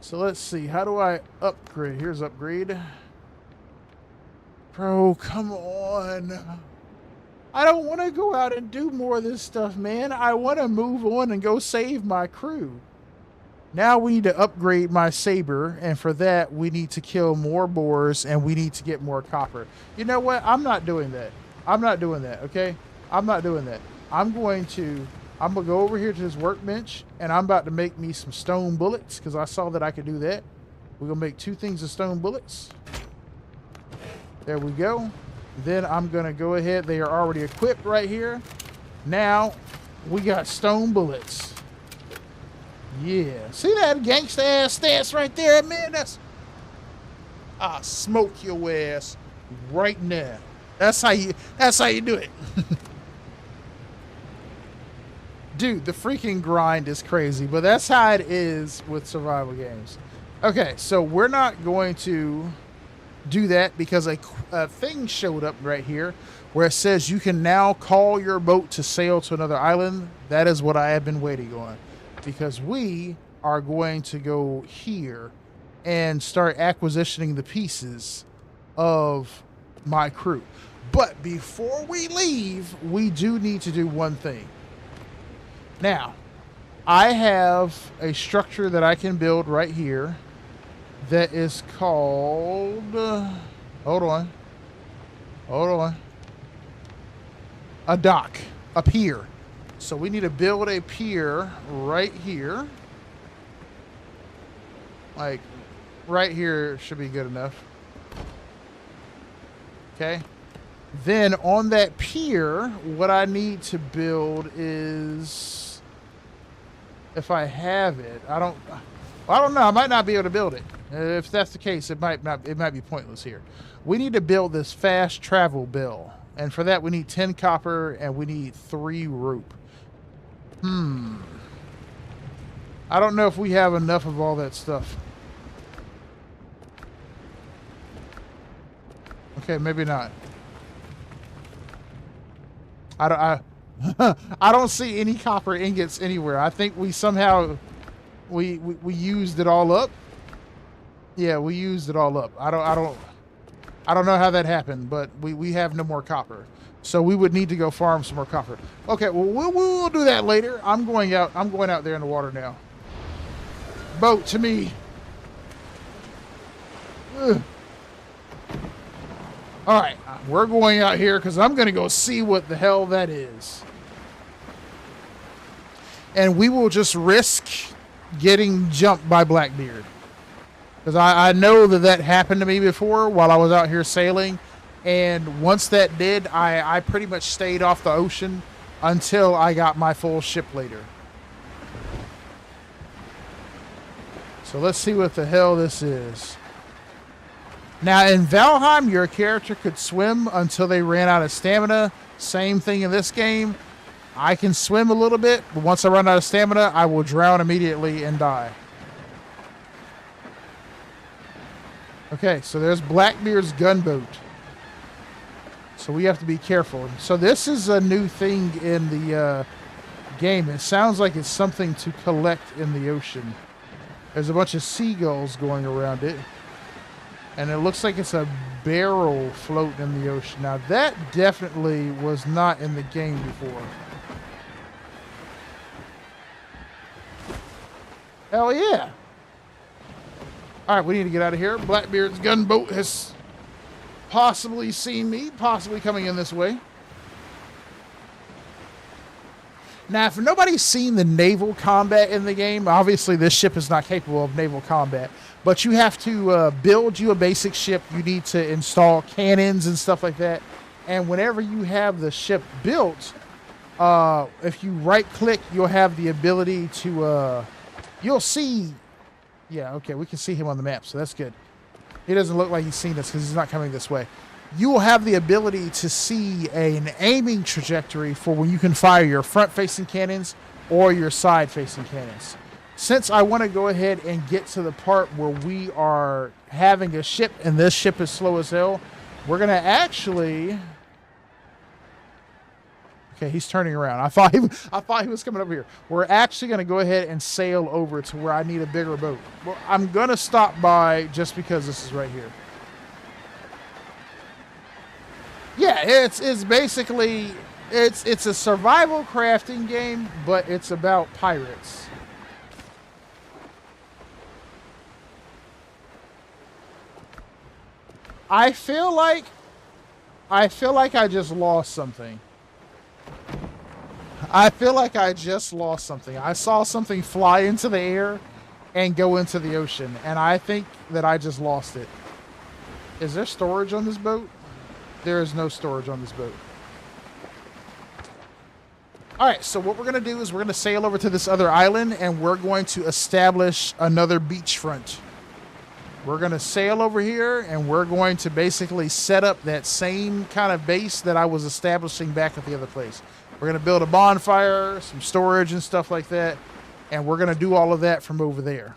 So let's see. How do I upgrade? Here's upgrade. Bro, come on. I don't want to go out and do more of this stuff, man. I want to move on and go save my crew. Now we need to upgrade my saber, and for that, we need to kill more boars, and we need to get more copper. You know what? I'm not doing that. I'm not doing that, okay? I'm not doing that. I'm going to go over here to this workbench, and I'm about to make me some stone bullets, because I saw that I could do that. We're going to make 2 things of stone bullets. There we go. Then I'm going to go ahead. They are already equipped right here. Now, we got stone bullets. Yeah. See that gangsta ass stance right there, man? I'll smoke your ass right now. That's how you do it. Dude, the freaking grind is crazy, but that's how it is with survival games. Okay, so we're not going to do that because a thing showed up right here where it says you can now call your boat to sail to another island. That is what I have been waiting on, because we are going to go here and start acquisitioning the pieces of my crew. But before we leave, we do need to do one thing. Now, I have a structure that I can build right here that is called, hold on, a dock, a pier. So we need to build a pier right here. Like, right here should be good enough. Okay. Then on that pier, what I need to build is, if I have it, I don't know. I might not be able to build it. If that's the case, it might be pointless here. We need to build this fast travel bill. And for that, we need 10 copper and we need 3 rope. I don't know if we have enough of all that stuff. Okay, maybe not. I don't see any copper ingots anywhere. I think we somehow we used it all up. Yeah, we used it all up. I don't know how that happened, but we have no more copper. So we would need to go farm some more copper. Okay, well we'll do that later. I'm going out there in the water now. Boat to me. Ugh. All right, we're going out here because I'm going to go see what the hell that is. and we will just risk getting jumped by Blackbeard. Because I know that happened to me before while I was out here sailing. And once that did, I pretty much stayed off the ocean until I got my full ship later. So let's see what the hell this is. Now in Valheim, your character could swim until they ran out of stamina. Same thing in this game. I can swim a little bit, but once I run out of stamina, I will drown immediately and die. Okay, so there's Blackbeard's gunboat. So we have to be careful. So this is a new thing in the game. It sounds like it's something to collect in the ocean. There's a bunch of seagulls going around it. And it looks like it's a barrel floating in the ocean. Now that definitely was not in the game before. Hell yeah. Alright, we need to get out of here. Blackbeard's gunboat has possibly seen me, possibly coming in this way. Now, if nobody's seen the naval combat in the game, obviously this ship is not capable of naval combat. But you have to build you a basic ship. You need to install cannons and stuff like that. And whenever you have the ship built, if you right-click, you'll have the ability to... you'll see... Yeah, okay, we can see him on the map, so that's good. He doesn't look like he's seen us because he's not coming this way. You will have the ability to see an aiming trajectory for when you can fire your front-facing cannons or your side-facing cannons. Since I want to go ahead and get to the part where we are having a ship and this ship is slow as hell, we're going to actually... Okay, he's turning around. I thought he was coming over here. We're actually going to go ahead and sail over to where I need a bigger boat. Well, I'm going to stop by just because this is right here. Yeah, it's basically it's a survival crafting game, but it's about pirates. I feel like I just lost something. I feel like I just lost something. I saw something fly into the air and go into the ocean, and I think that I just lost it. Is there storage on this boat? There is no storage on this boat. Alright, so what we're going to do is we're going to sail over to this other island, and we're going to establish another beachfront. We're going to sail over here, and we're going to basically set up that same kind of base that I was establishing back at the other place. We're going to build a bonfire, some storage and stuff like that, and we're going to do all of that from over there.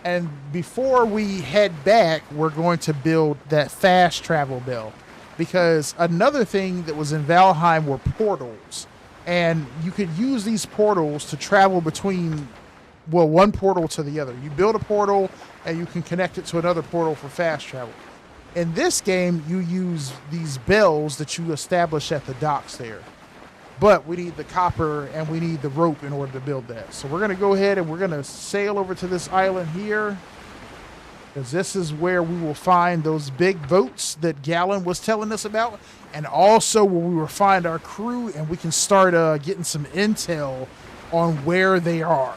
And before we head back, we're going to build that fast travel bell. Because another thing that was in Valheim were portals. And you could use these portals to travel between, well, one portal to the other. You build a portal, and you can connect it to another portal for fast travel. In this game, you use these bells that you establish at the docks there. But we need the copper and we need the rope in order to build that. So we're going to go ahead and we're going to sail over to this island here. Because this is where we will find those big boats that Galen was telling us about. And also where we will find our crew and we can start getting some intel on where they are.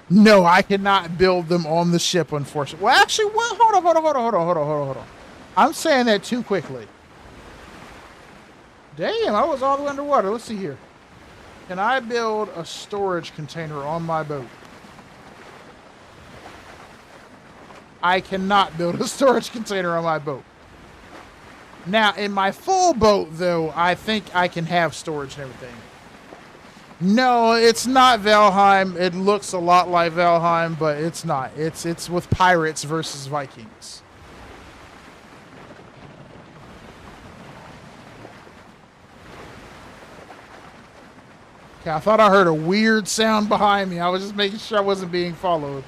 No, I cannot build them on the ship, unfortunately. Well, actually, well, hold on. I'm saying that too quickly. Damn, I was all the way underwater. Let's see here. Can I build a storage container on my boat? I cannot build a storage container on my boat. Now, in my full boat, though, I think I can have storage and everything. No, it's not Valheim. It looks a lot like Valheim, but it's not. It's with pirates versus Vikings. Okay, I thought I heard a weird sound behind me. I was just making sure I wasn't being followed.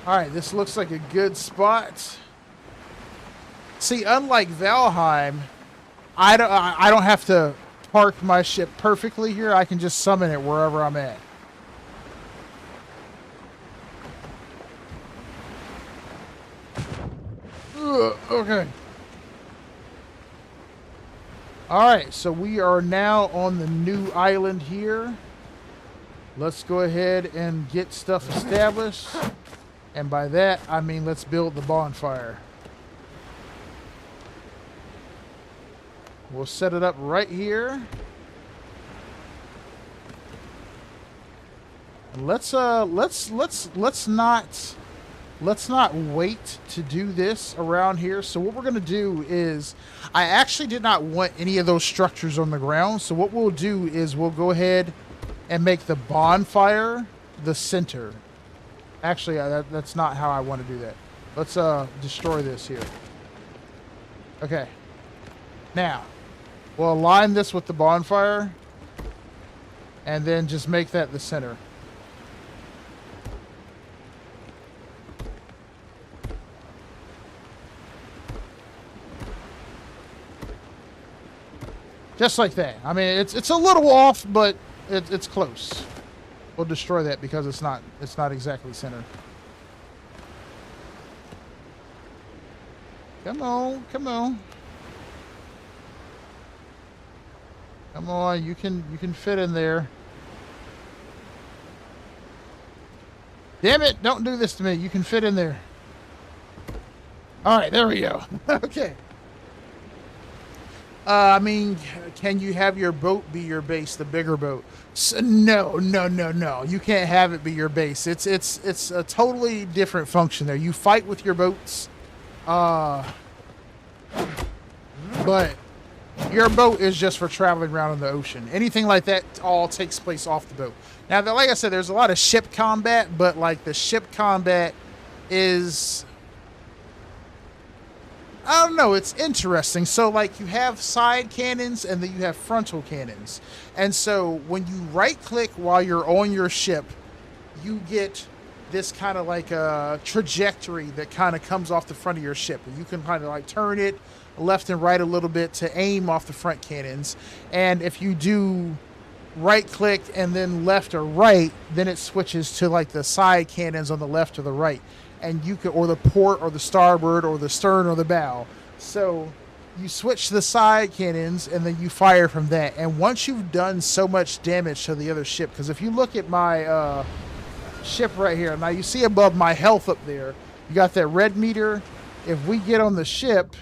All right, this looks like a good spot. See, unlike Valheim, I don't have to park my ship perfectly here. I can just summon it wherever I'm at. Okay. Alright, so we are now on the new island here. Let's go ahead and get stuff established. And by that, I mean let's build the bonfire. We'll set it up right here. Let's not wait to do this around here. So what we're going to do is, I actually did not want any of those structures on the ground. So what we'll do is we'll go ahead and make the bonfire the center. Actually, that's not how I want to do that. Let's destroy this here. Okay. Now, we'll align this with the bonfire and then just make that the center. Just like that. I mean, it's a little off, but it's close. We'll destroy that because it's not exactly center. Come on, come on. Come on, you can fit in there. Damn it, don't do this to me. You can fit in there. All right, there we go. Okay. I mean, can you have your boat be your base, the bigger boat? No. You can't have it be your base. It's a totally different function there. You fight with your boats, but your boat is just for traveling around in the ocean. Anything like that all takes place off the boat. Now, like I said, there's a lot of ship combat, but like the ship combat is, I don't know, it's interesting. So like you have side cannons and then you have frontal cannons. And so when you right click while you're on your ship, you get this kind of like a trajectory that kind of comes off the front of your ship. And you can kind of like turn it left and right a little bit to aim off the front cannons. And if you do right click and then left or right, then it switches to like the side cannons on the left or the right. And you could, or the port or the starboard or the stern or the bow. So you switch to the side cannons and then you fire from that. And once you've done so much damage to the other ship, because if you look at my ship right here, now you see above my health up there, you got that red meter. If we get on the ship,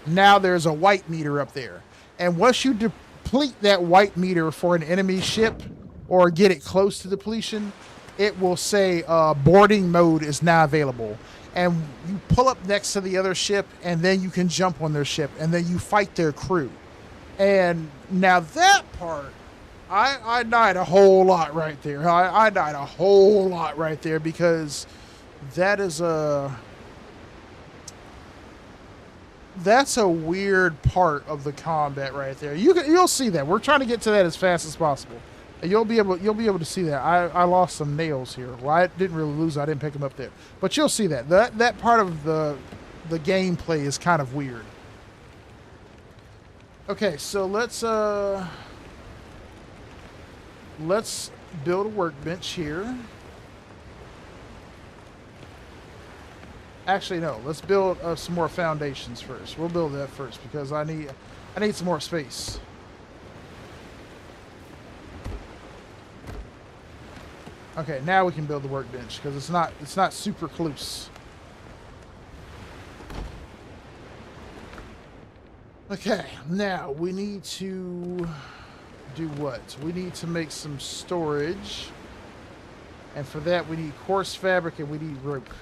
now there's a white meter up there. And once you deplete that white meter for an enemy ship or get it close to depletion, it will say boarding mode is now available. And you pull up next to the other ship, and then you can jump on their ship, and then you fight their crew. And now that part, I died a whole lot right there. I died a whole lot right there because that is that's a weird part of the combat right there. You'll see that. We're trying to get to that as fast as possible. You'll be able to see that. I lost some nails here. Well, I didn't really lose. I didn't pick them up there. But you'll see that. That part of the gameplay is kind of weird. Okay, so let's build a workbench here. Actually, no. Let's build some more foundations first. We'll build that first because I need some more space. Okay, now we can build the workbench because it's not super close. Okay, now we need to do what? We need to make some storage. And for that we need coarse fabric and we need rope.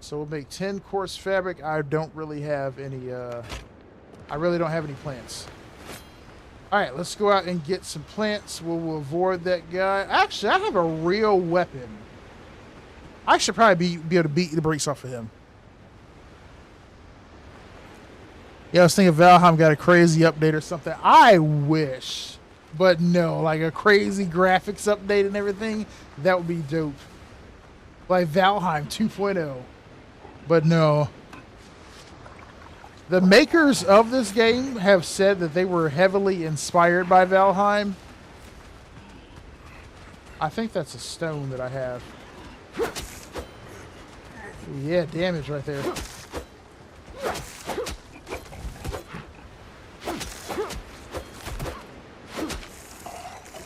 So we'll make 10 coarse fabric. I don't really have any I really don't have any plants. Alright, let's go out and get some plants. We'll avoid that guy. Actually, I have a real weapon. I should probably be able to beat the brakes off of him. Yeah, I was thinking Valheim got a crazy update or something. I wish. But no, like a crazy graphics update and everything. That would be dope. Like Valheim 2.0. But no. The makers of this game have said that they were heavily inspired by Valheim. I think that's a stone that I have. Yeah, damage right there.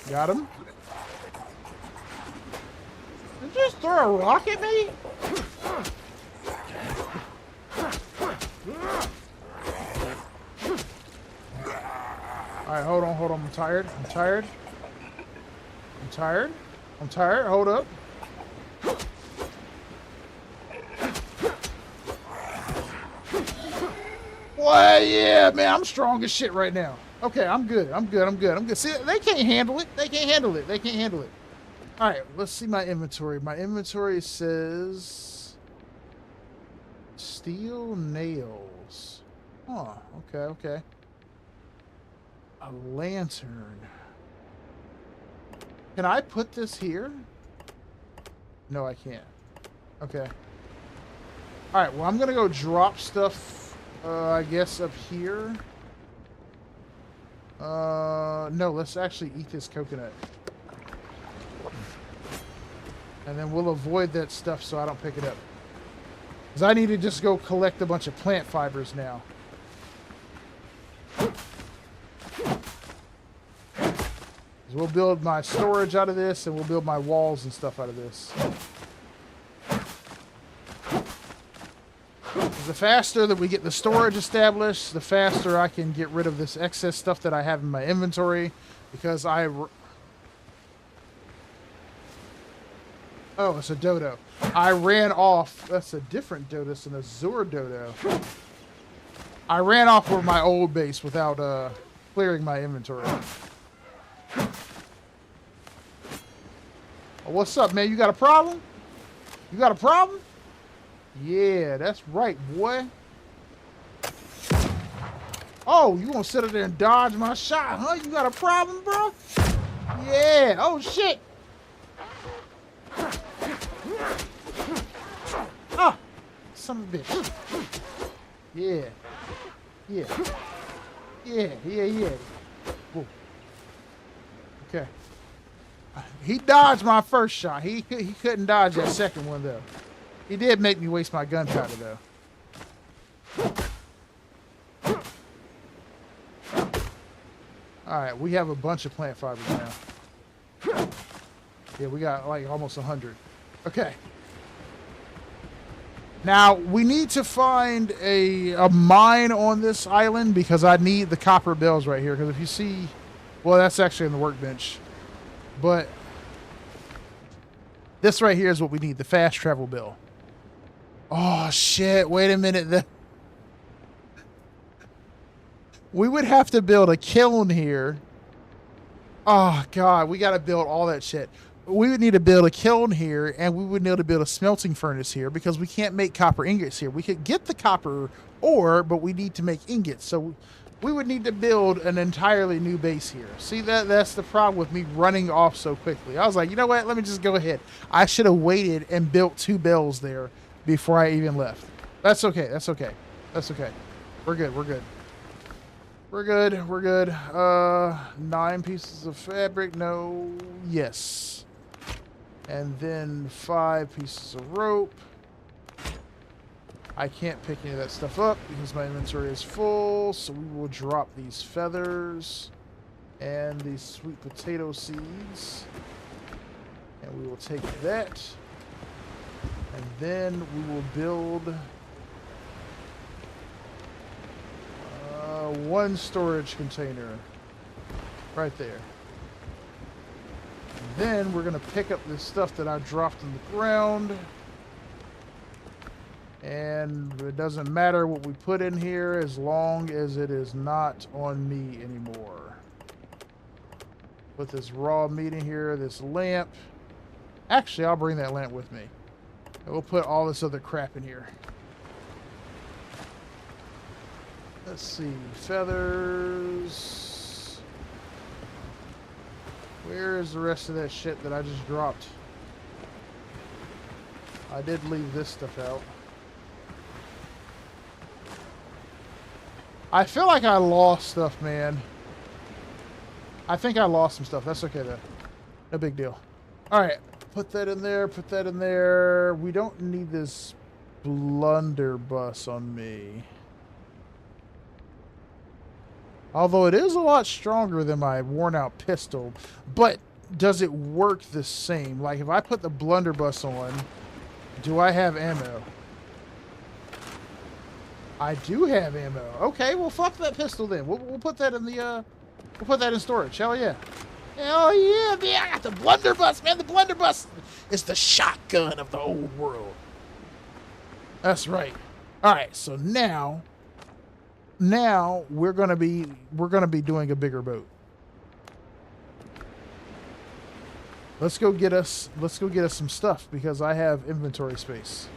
Got him. Did you just throw a rock at me? Alright, hold on. I'm tired. Hold up. Well, yeah, man, I'm strong as shit right now. Okay, I'm good. See, they can't handle it. All right, let's see my inventory. My inventory says steel nails. Oh, okay. A lantern. Can I put this here? No, I can't. Okay. All right, well, I'm going to go drop stuff, I guess, up here. No, let's actually eat this coconut. And then we'll avoid that stuff so I don't pick it up. Because I need to just go collect a bunch of plant fibers now. We'll build my storage out of this, and we'll build my walls and stuff out of this. The faster that we get the storage established, the faster I can get rid of this excess stuff that I have in my inventory. Because oh, it's a dodo. I ran off. That's a different dodo. It's an azure dodo. I ran off with my old base without clearing my inventory. Oh, what's up, man? You got a problem? Yeah, that's right, boy. Oh, you gonna sit up there and dodge my shot, huh? You got a problem, bro? Yeah. Oh, shit. Ah, son of a bitch. Yeah. Whoa. Okay. He dodged my first shot. He couldn't dodge that second one, though. He did make me waste my gunpowder, though. Alright, we have a bunch of plant fibers now. Yeah, we got like almost 100. Okay. Now, we need to find a mine on this island because I need the copper bells right here. Because if you see... Well, that's actually on the workbench. But this right here is what we need, the fast travel bell. Oh, shit. Wait a minute. We would have to build a kiln here. Oh, God. We got to build all that shit. We would need to build a kiln here, and we would need to build a smelting furnace here because we can't make copper ingots here. We could get the copper ore, but we need to make ingots. So we would need to build an entirely new base here. See, that's the problem with me running off so quickly. I was like, you know what? Let me just go ahead. I should have waited and built 2 bells there before I even left. That's okay. We're good. 9 pieces of fabric. No. Yes. And then 5 pieces of rope. I can't pick any of that stuff up because my inventory is full, so we will drop these feathers and these sweet potato seeds. And we will take that. And then we will build 1 storage container right there. And then we're going to pick up this stuff that I dropped in the ground. And it doesn't matter what we put in here as long as it is not on me anymore. Put this raw meat in here, this lamp. Actually, I'll bring that lamp with me. And we'll put all this other crap in here. Let's see. Feathers. Where is the rest of that shit that I just dropped? I did leave this stuff out. I feel like I lost stuff, man. I think I lost some stuff. That's okay, though. No big deal. Alright. Put that in there. Put that in there. We don't need this blunderbuss on me. Although it is a lot stronger than my worn out pistol. But does it work the same? Like if I put the blunderbuss on, do I have ammo? I do have ammo. Okay, well fuck that pistol then. We'll put that in the we'll put that in storage. Hell yeah. Hell yeah, man. I got the blunderbuss, man. The blunderbuss is the shotgun of the old world. That's right. Alright, so now we're gonna be doing a bigger boat. Let's go get us some stuff because I have inventory space.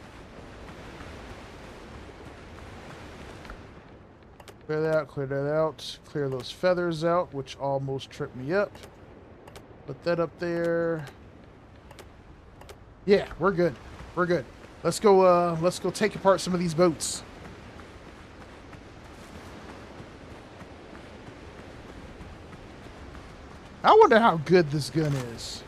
Clear that out, clear that out, clear those feathers out, which almost tripped me up. Put that up there. Yeah, we're good. We're good. Let's go take apart some of these boats. I wonder how good this gun is.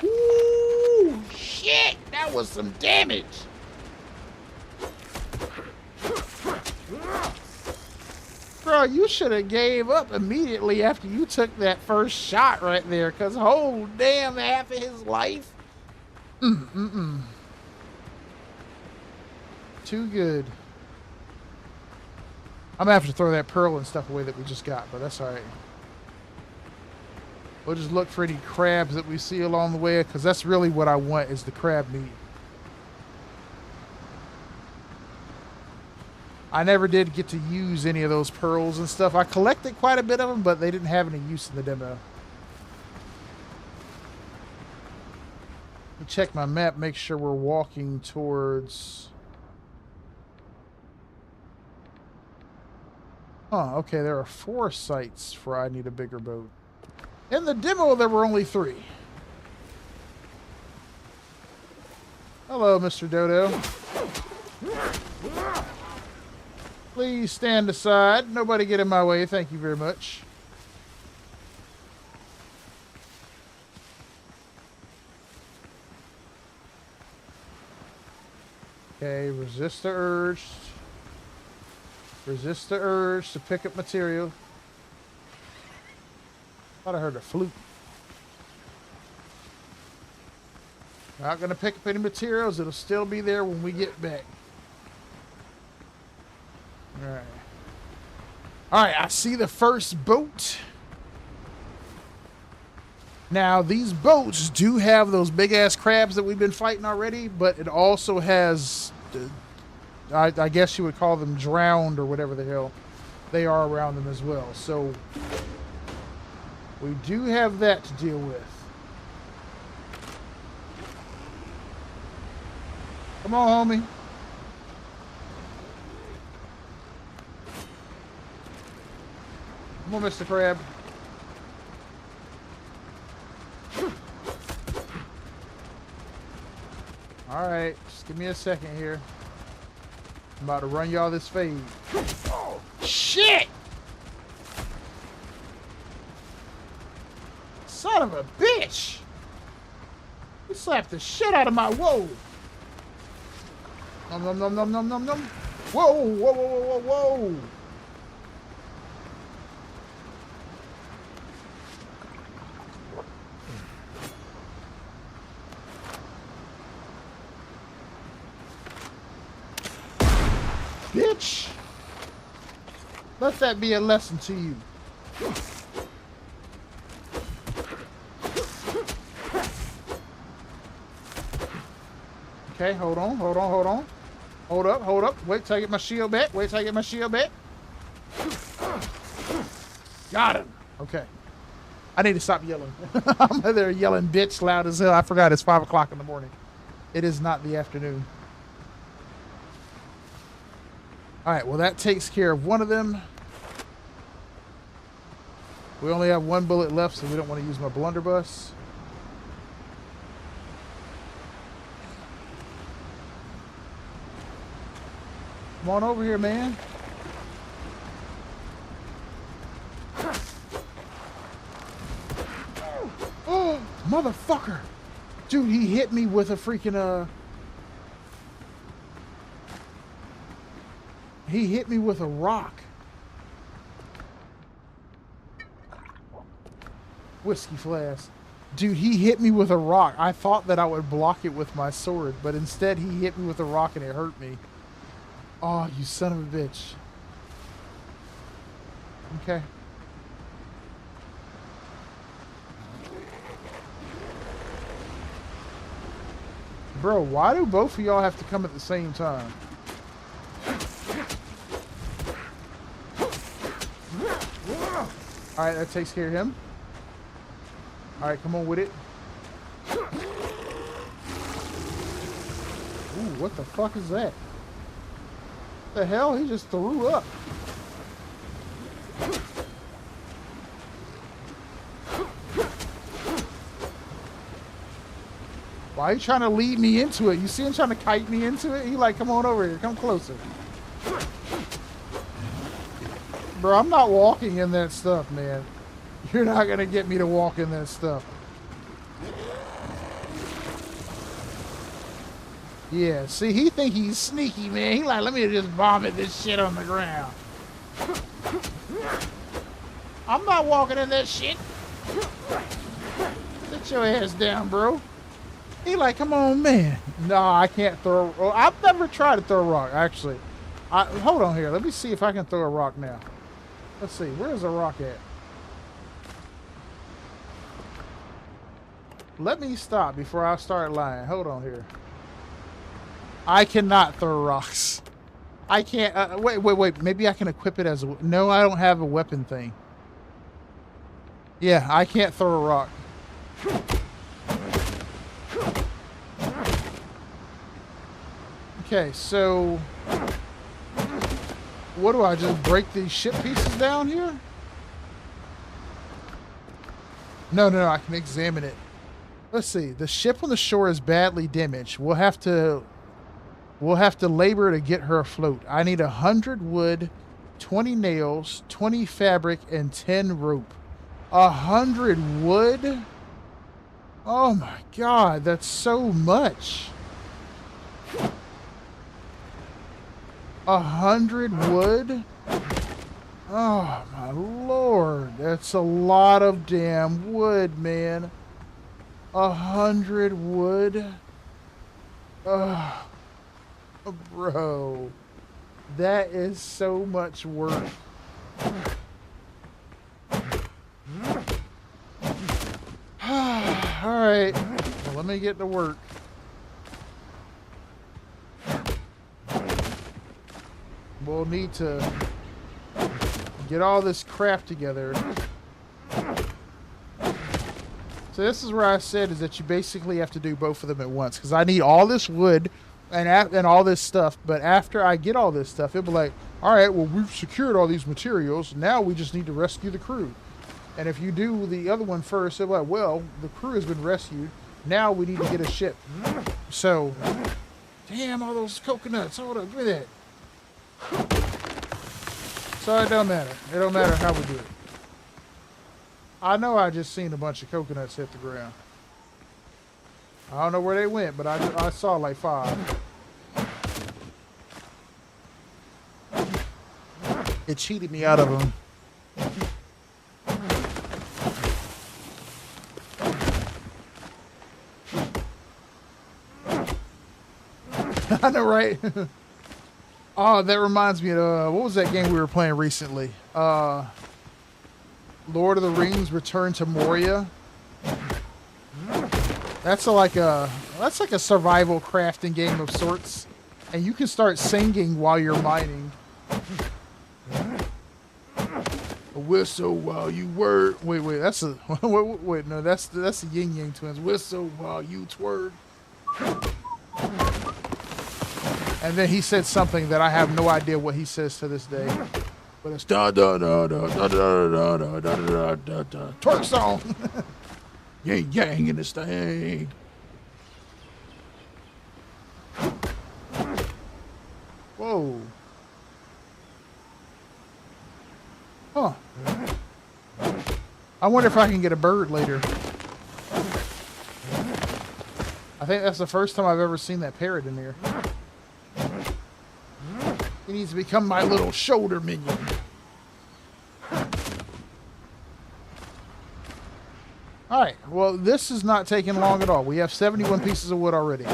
Ooh, shit! That was some damage! Bro, you should have gave up immediately after you took that first shot right there, because whole damn half of his life. Too good. I'm gonna have to throw that pearl and stuff away that we just got, but that's alright. We'll just look for any crabs that we see along the way, because that's really what I want, is the crab meat. I never did get to use any of those pearls and stuff. I collected quite a bit of them, but they didn't have any use in the demo. Let me check my map, make sure we're walking towards... Huh, okay, there are 4 sites where I need a bigger boat. In the demo, there were only 3. Hello, Mr. Dodo. Please stand aside. Nobody get in my way. Thank you very much. Okay, resist the urge. Resist the urge to pick up material. Thought I heard a flute. Not gonna pick up any materials. It'll still be there when we get back. Alright. Alright, I see the first boat. Now, these boats do have those big-ass crabs that we've been fighting already, but it also has, I guess you would call them drowned or whatever the hell they are around them as well. So, we do have that to deal with. Come on, homie. Come on, Mr. Crab. Alright, just give me a second here. I'm about to run y'all this fade. Oh, shit! Son of a bitch! You slapped the shit out of my whoa! Nom nom nom nom nom nom nom! Whoa, whoa, whoa, whoa, whoa, whoa! Bitch! Let that be a lesson to you. Okay, hold on, hold on, hold on. Hold up, hold up. Wait till I get my shield back. Wait till I get my shield back. Got him. Okay. I need to stop yelling. I'm there yelling bitch loud as hell. I forgot it's 5 o'clock in the morning. It is not the afternoon. Alright, well that takes care of one of them. We only have 1 bullet left, so we don't want to use my blunderbuss. Come on over here, man. Oh, motherfucker. Dude, he hit me with a freaking, He hit me with a rock. Whiskey flask. Dude, he hit me with a rock. I thought that I would block it with my sword, but instead he hit me with a rock and it hurt me. Oh, you son of a bitch. Okay. Bro, why do both of y'all have to come at the same time? Alright, that takes care of him. Alright, come on with it. Ooh, what the fuck is that? What the hell? He just threw up. Why are you trying to lead me into it? You see him trying to kite me into it? He like, come on over here. Come closer. Bro, I'm not walking in that stuff, man. You're not going to get me to walk in that stuff. Yeah, see, he think he's sneaky, man. He like, let me just vomit this shit on the ground. I'm not walking in that shit. Sit your ass down, bro. He like, come on, man. No, I can't throw. Well, I've never tried to throw a rock, actually. Hold on here. Let me see if I can throw a rock now. Let's see. Where's the rock at? Let me stop before I start lying. Hold on here. I cannot throw rocks. I can't. Wait. Maybe I can equip it as a... No, I don't have a weapon thing. Yeah, I can't throw a rock. Okay, so... What do I just break these ship pieces down here? No, I can examine it. Let's see. The ship on the shore is badly damaged. We'll have to labor to get her afloat. I need 100 wood, 20 nails, 20 fabric, and 10 rope. 100 wood? Oh my god, that's so much. 100 wood? Oh my lord, that's a lot of damn wood, man. 100 wood? Oh, bro, that is so much work. Alright, well, let me get to work. We'll need to get all this crap together. So this is where I said is that you basically have to do both of them at once, because I need all this wood and all this stuff. But after I get all this stuff, it'll be like, all right, well, we've secured all these materials. Now we just need to rescue the crew. And if you do the other one first, it'll be like, well, the crew has been rescued. Now we need to get a ship. So, damn, all those coconuts. Hold up, give me that. So it don't matter. It don't matter how we do it. I know I just seen a bunch of coconuts hit the ground. I don't know where they went, but I saw like 5. It cheated me out of them. I know, right? Oh, that reminds me of, what was that game we were playing recently? Lord of the Rings Return to Moria. That's like a survival crafting game of sorts. And you can start singing while you're mining. A whistle while you work. Wait, that's a wait, no, that's the Yin Yang Twins. Whistle while you twerk. And then he said something that I have no idea what he says to this day. But it's da da da da da da da da da da da da. Twerk song. Yang yang in this thing. Whoa. Huh. I wonder if I can get a bird later. I think that's the first time I've ever seen that parrot in here. He needs to become my little shoulder minion. Alright, well, this is not taking long at all. We have 71 pieces of wood already.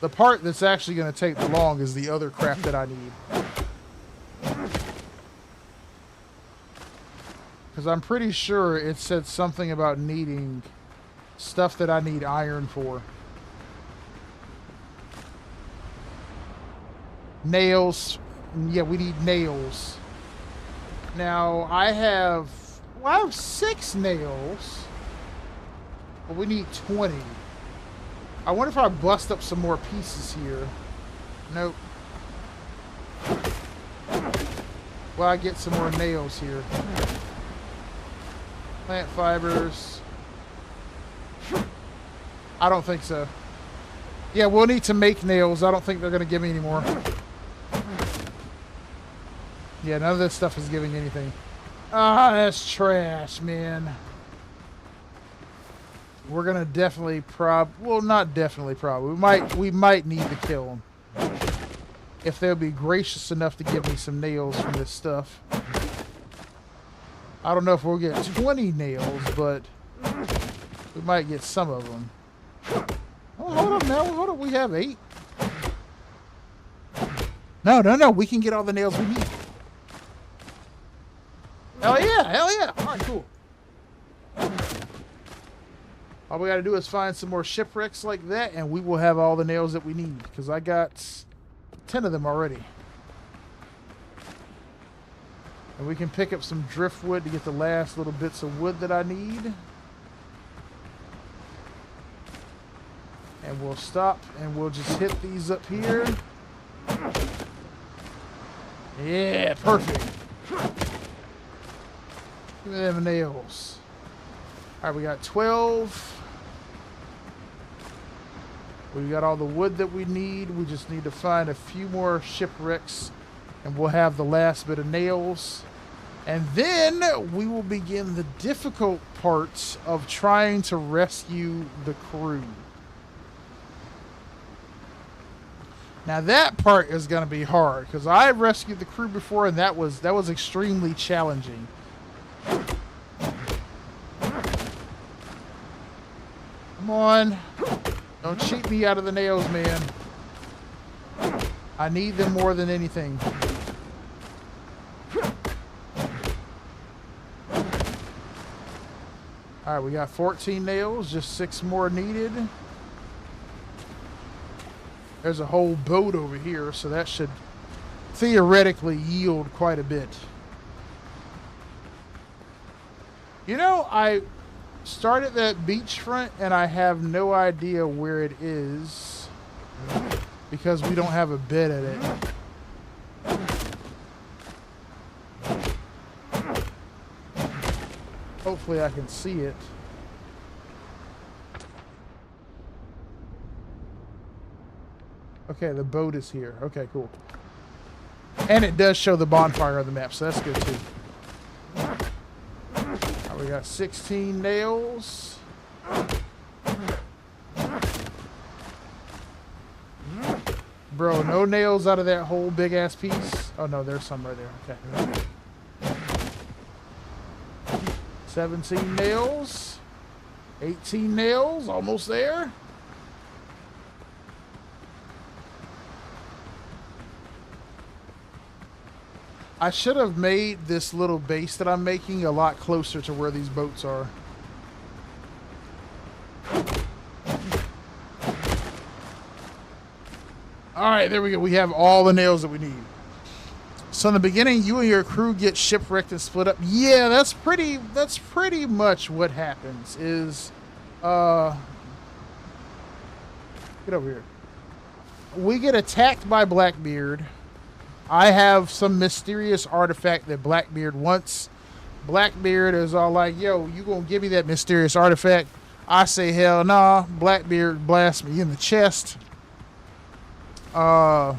The part that's actually going to take the long is the other crap that I need. Because I'm pretty sure it said something about needing stuff that I need iron for. Nails. Yeah, we need nails. Now, I have 6 nails. But we need 20. I wonder if I bust up some more pieces here. Nope. Well, I get some more nails here. Plant fibers. I don't think so. Yeah, we'll need to make nails. I don't think they're going to give me any more. Yeah, none of this stuff is giving anything. Ah, that's trash, man. We're going to definitely well, not definitely we might need to kill them. If they'll be gracious enough to give me some nails from this stuff. I don't know if we'll get 20 nails, but we might get some of them. Oh, hold on now. Hold on. We have 8. No. We can get all the nails we need. Hell yeah. Hell yeah. All right, cool. All we got to do is find some more shipwrecks like that, and we will have all the nails that we need, because I got 10 of them already. And we can pick up some driftwood to get the last little bits of wood that I need. And we'll stop and we'll just hit these up here. Yeah, perfect. Give me them nails. Alright, we got 12. We got all the wood that we need. We just need to find a few more shipwrecks and we'll have the last bit of nails. And then we will begin the difficult parts of trying to rescue the crew. Now that part is going to be hard because I've rescued the crew before and that was extremely challenging. Come on. Don't cheat me out of the nails, man. I need them more than anything. Alright, we got 14 nails, just 6 more needed. There's a whole boat over here, so that should theoretically yield quite a bit. You know, I started that beachfront and I have no idea where it is because we don't have a bed at it. Hopefully I can see it. Okay, the boat is here. Okay, cool. And it does show the bonfire on the map, so that's good too. Right, we got 16 nails. Bro, no nails out of that whole big ass piece. Oh no, there's some right there. Okay. 17 nails. 18 nails, almost there. I should have made this little base that I'm making a lot closer to where these boats are. Alright, there we go. We have all the nails that we need. So in the beginning, you and your crew get shipwrecked and split up. Yeah, that's pretty much what happens is get over here. We get attacked by Blackbeard. I have some mysterious artifact that Blackbeard wants. Blackbeard is all like, yo, you gonna give me that mysterious artifact? I say, hell nah. Blackbeard blasts me in the chest. Yeah,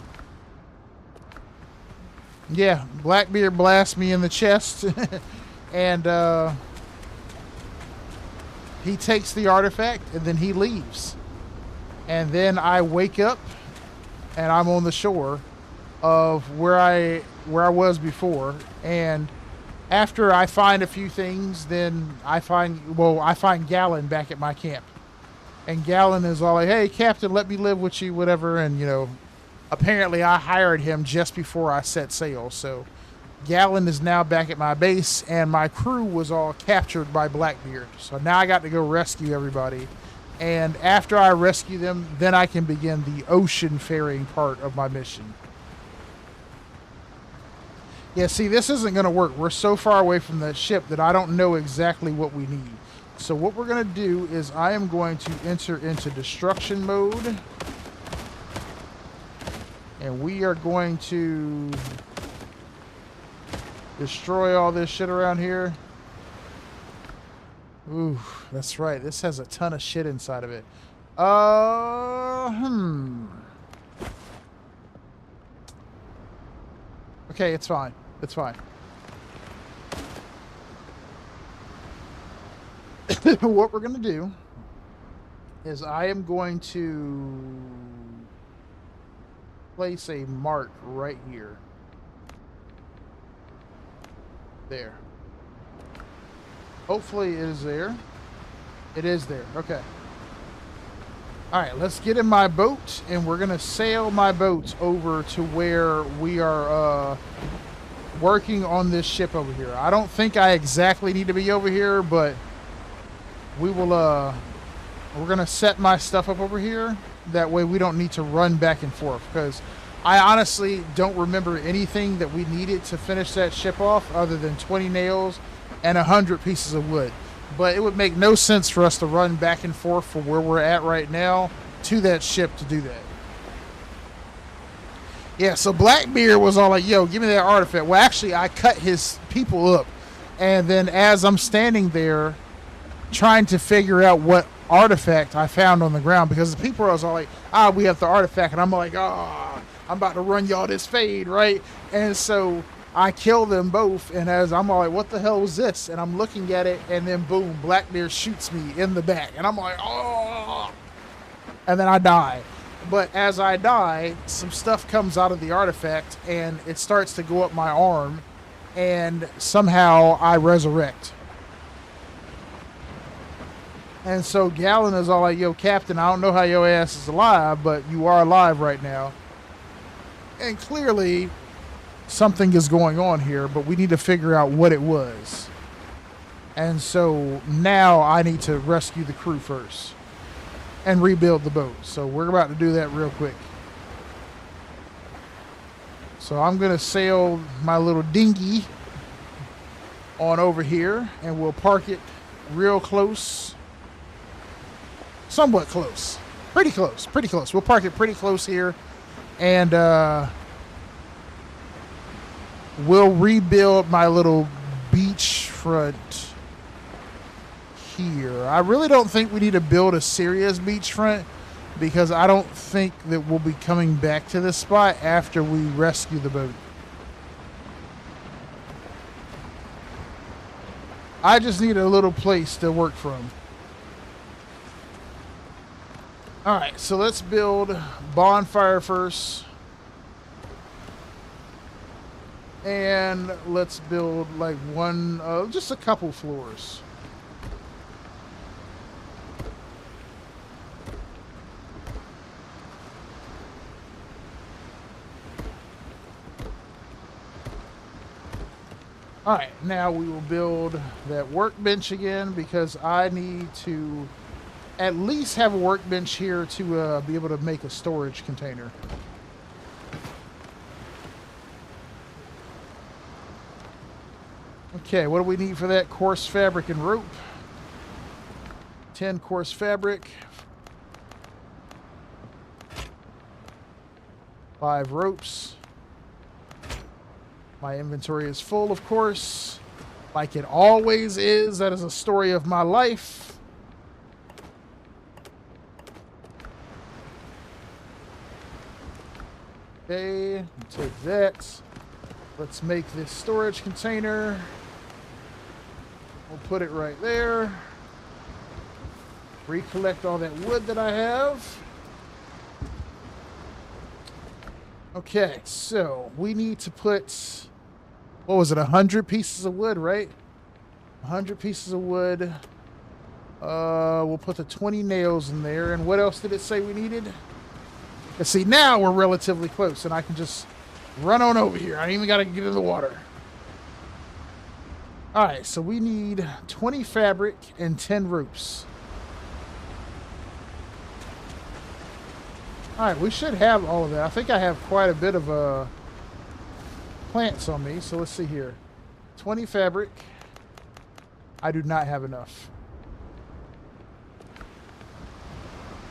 Blackbeard blasts me in the chest. And he takes the artifact and then he leaves. And then I wake up and I'm on the shore of where I was before. And after I find a few things, then I find Gallon back at my camp. And Gallon is all like, "Hey, Captain, let me live with you, whatever." And, apparently I hired him just before I set sail. So Gallon is now back at my base, and my crew was all captured by Blackbeard. So now I got to go rescue everybody. And after I rescue them, then I can begin the ocean faring part of my mission. Yeah, see, this isn't going to work. We're so far away from the ship that I don't know exactly what we need. So what we're going to do is I am going to enter into destruction mode. And we are going to destroy all this shit around here. Ooh, that's right. This has a ton of shit inside of it. Okay, it's fine. It's fine. What we're going to do is I am going to place a mark right here. There. Hopefully it is there. It is there. Okay. Alright, let's get in my boat, and we're going to sail my boat over to where we are working on this ship over here. I don't think I exactly need to be over here, but we will, we're going to set my stuff up over here. That way we don't need to run back and forth, because I honestly don't remember anything that we needed to finish that ship off other than 20 nails and 100 pieces of wood. But it would make no sense for us to run back and forth from where we're at right now to that ship to do that. Yeah, so Blackbeard was all like, "Yo, give me that artifact." Well, actually, I cut his people up. And then as I'm standing there trying to figure out what artifact I found on the ground, because the people was all like, "We have the artifact." And I'm like, I'm about to run y'all this fade, right? And so I kill them both, and as I'm all like, "What the hell was this?" And I'm looking at it, and then boom, Blackbeard shoots me in the back. And I'm like, "Oh!" And then I die. But as I die, some stuff comes out of the artifact, and it starts to go up my arm, and somehow I resurrect. And so Gallon is all like, "Yo, Captain, I don't know how your ass is alive, but you are alive right now." And clearly something is going on here, but we need to figure out what it was. And so now I need to rescue the crew first and rebuild the boat. So we're about to do that real quick. So I'm going to sail my little dinghy on over here, and we'll park it real close. Somewhat close. Pretty close. Pretty close. We'll park it pretty close here. And we'll rebuild my little beachfront here. I really don't think we need to build a serious beachfront, because I don't think that we'll be coming back to this spot after we rescue the boat. I just need a little place to work from. Alright, so let's build bonfire first. And let's build like just a couple floors. Alright, now we will build that workbench again, because I need to at least have a workbench here to be able to make a storage container. Okay, what do we need for that? Coarse fabric and rope. 10 coarse fabric. 5 ropes. My inventory is full, of course, like it always is. That is a story of my life. Okay, take that. Let's make this storage container. We'll put it right there. Recollect all that wood that I have. Okay, so we need to put, what was it, 100 pieces of wood, right? 100 pieces of wood. We'll put the 20 nails in there. And what else did it say we needed? Let's see, now we're relatively close, and I can just run on over here. I ain't even got to get in the water. All right, so we need 20 fabric and 10 ropes. All right, we should have all of that. I think I have quite a bit of plants on me, so let's see here. 20 fabric. I do not have enough.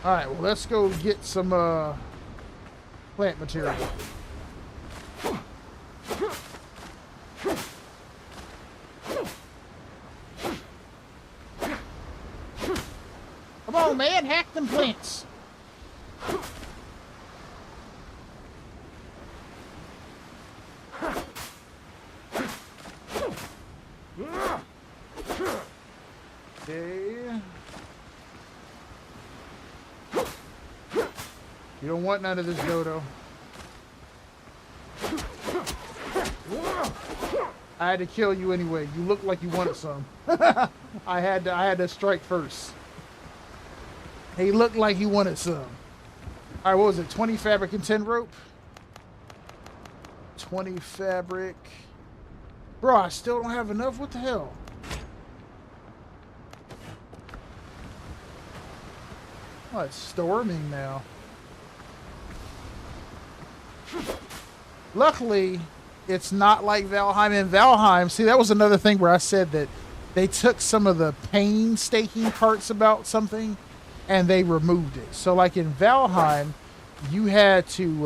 All right, well, let's go get some plant material. Come on, man, hack them plants. Okay. You don't want none of this, Dodo. I had to kill you anyway. You look like you wanted some. I had to strike first. He looked like he wanted some. All right, what was it? 20 fabric and 10 rope? 20 fabric. Bro, I still don't have enough. What the hell? Oh, it's storming now. Luckily, it's not like Valheim. In Valheim, see, that was another thing where I said that they took some of the painstaking parts about something and they removed it. So, like in Valheim, you had to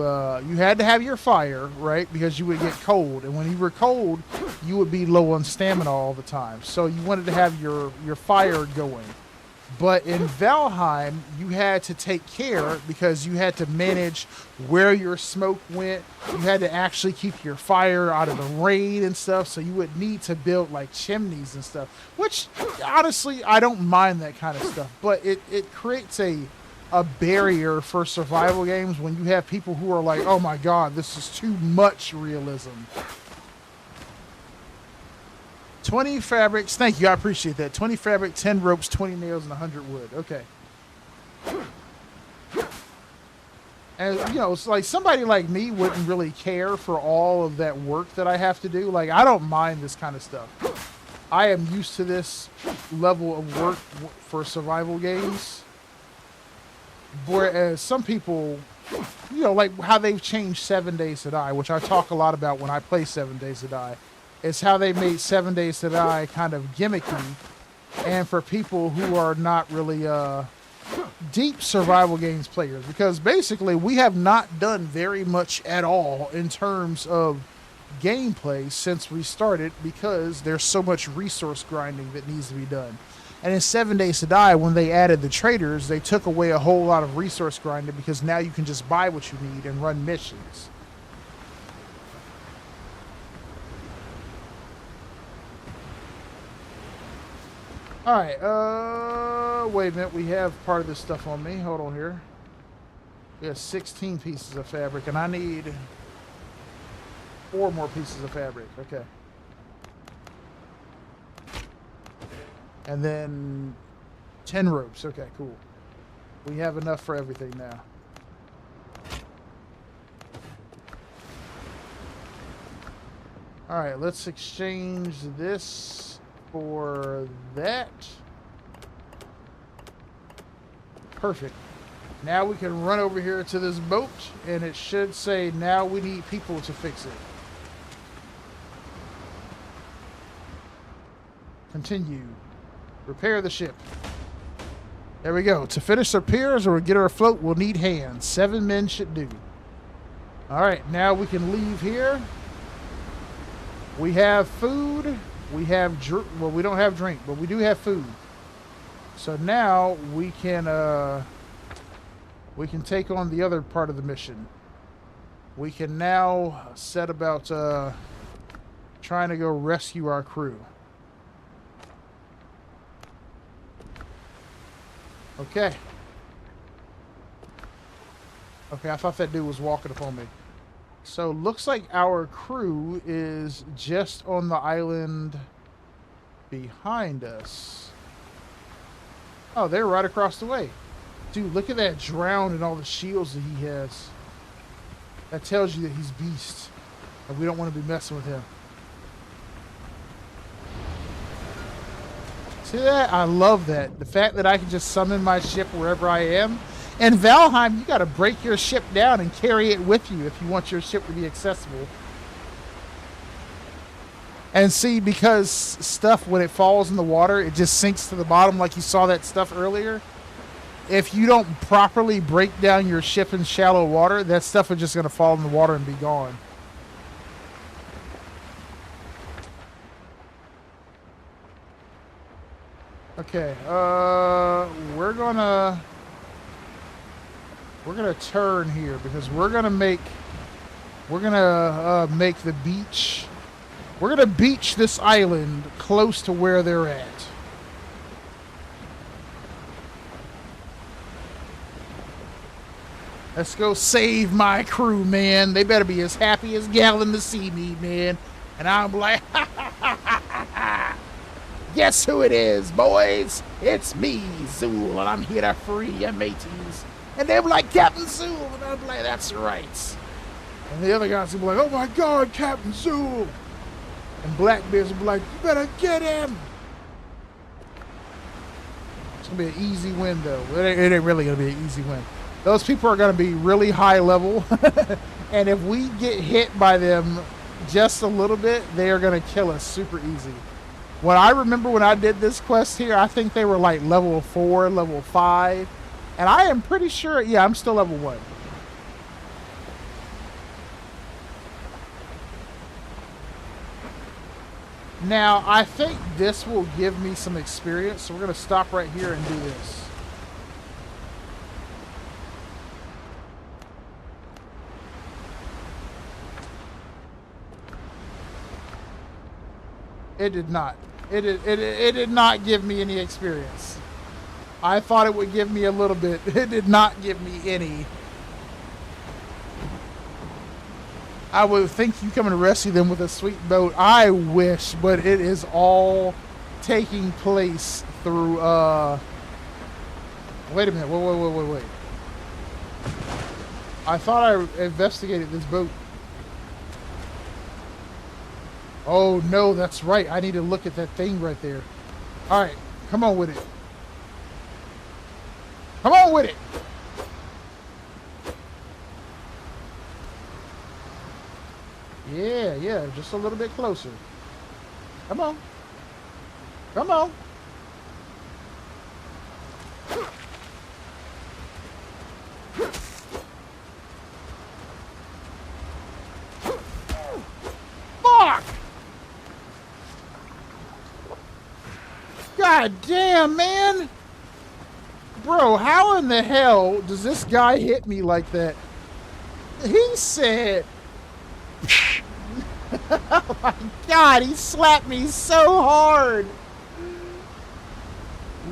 have your fire, right? Because you would get cold, and when you were cold, you would be low on stamina all the time. So you wanted to have your fire going. But in Valheim, you had to take care because you had to manage where your smoke went. You had to actually keep your fire out of the rain and stuff. So you would need to build like chimneys and stuff, which honestly, I don't mind that kind of stuff. But it creates a barrier for survival games when you have people who are like, oh my God, this is too much realism. 20 fabrics. Thank you. I appreciate that. 20 fabric, 10 ropes, 20 nails, and 100 wood. Okay. And, you know, it's like somebody like me wouldn't really care for all of that work that I have to do. Like, I don't mind this kind of stuff. I am used to this level of work for survival games. Whereas some people, you know, like how they've changed 7 Days to Die, which I talk a lot about when I play 7 Days to Die. It's how they made 7 Days to Die kind of gimmicky, and for people who are not really deep survival games players, because basically we have not done very much at all in terms of gameplay since we started, because there's so much resource grinding that needs to be done. And in 7 Days to Die, when they added the traders, they took away a whole lot of resource grinding, because now you can just buy what you need and run missions. All right, wait a minute. We have part of this stuff on me. Hold on here. We have 16 pieces of fabric, and I need 4 more pieces of fabric. Okay. And then 10 ropes. Okay, cool. We have enough for everything now. All right, let's exchange this for that. Perfect. Now we can run over here to this boat, and it should say now we need people to fix it. Continue. Repair the ship. There we go. To finish the piers or get her afloat, we'll need hands. 7 men should do. All right, now we can leave here. We have food. We have well, we don't have drink, but we do have food. So now we can take on the other part of the mission. We can now set about trying to go rescue our crew. Okay. Okay, I thought that dude was walking up on me. So looks like our crew is just on the island behind us. Oh, they're right across the way. Dude, look at that drown and all the shields that he has. That tells you that he's beast. And we don't want to be messing with him. See that? I love that. The fact that I can just summon my ship wherever I am. And Valheim, you got to break your ship down and carry it with you if you want your ship to be accessible. And see, because stuff, when it falls in the water, it just sinks to the bottom like you saw that stuff earlier. If you don't properly break down your ship in shallow water, that stuff is just going to fall in the water and be gone. Okay, we're gonna turn here because we're gonna make the beach. We're gonna beach this island close to where they're at. Let's go save my crew, man. They better be as happy as Gallon to see me, man. And I'm like, ha ha ha ha ha ha. Guess who it is, boys? It's me, Zool, and I'm here to free your mateys. And they're like, Captain Zool, and I'm like, that's right. And the other guys will be like, oh my God, Captain Zool. And Blackbeard's will be like, you better get him. It's going to be an easy win, though. It ain't really going to be an easy win. Those people are going to be really high level. And if we get hit by them just a little bit, they are going to kill us super easy. What I remember when I did this quest here, I think they were like level 4, level 5. And I am pretty sure, yeah, I'm still level 1. Now, I think this will give me some experience, so we're going to stop right here and do this. It did not. It did not give me any experience. I thought it would give me a little bit. It did not give me any. I would think you come and rescue them with a sweet boat. I wish, but it is all taking place through, wait a minute. Wait. I thought I investigated this boat. Oh, no, that's right. I need to look at that thing right there. All right, come on with it. Come on with it. Yeah, just a little bit closer. Come on. Come on. Fuck! God damn, man! Bro, how in the hell does this guy hit me like that? He said... Oh my God, he slapped me so hard!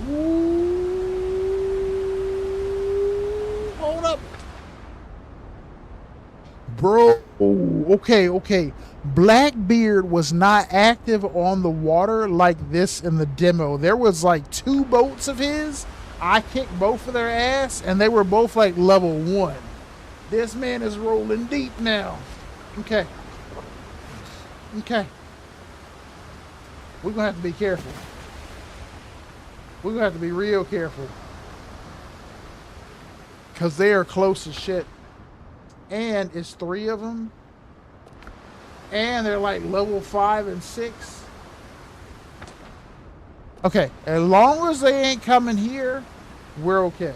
Ooh, hold up. Bro, okay. Blackbeard was not active on the water like this in the demo. There was like 2 boats of his. I kicked both of their ass, and they were both like level 1. This man is rolling deep now. Okay. We're going to have to be careful. We're going to have to be real careful. Because they are close as shit. And it's 3 of them. And they're like level 5 and 6. Okay, as long as they ain't coming here, we're okay.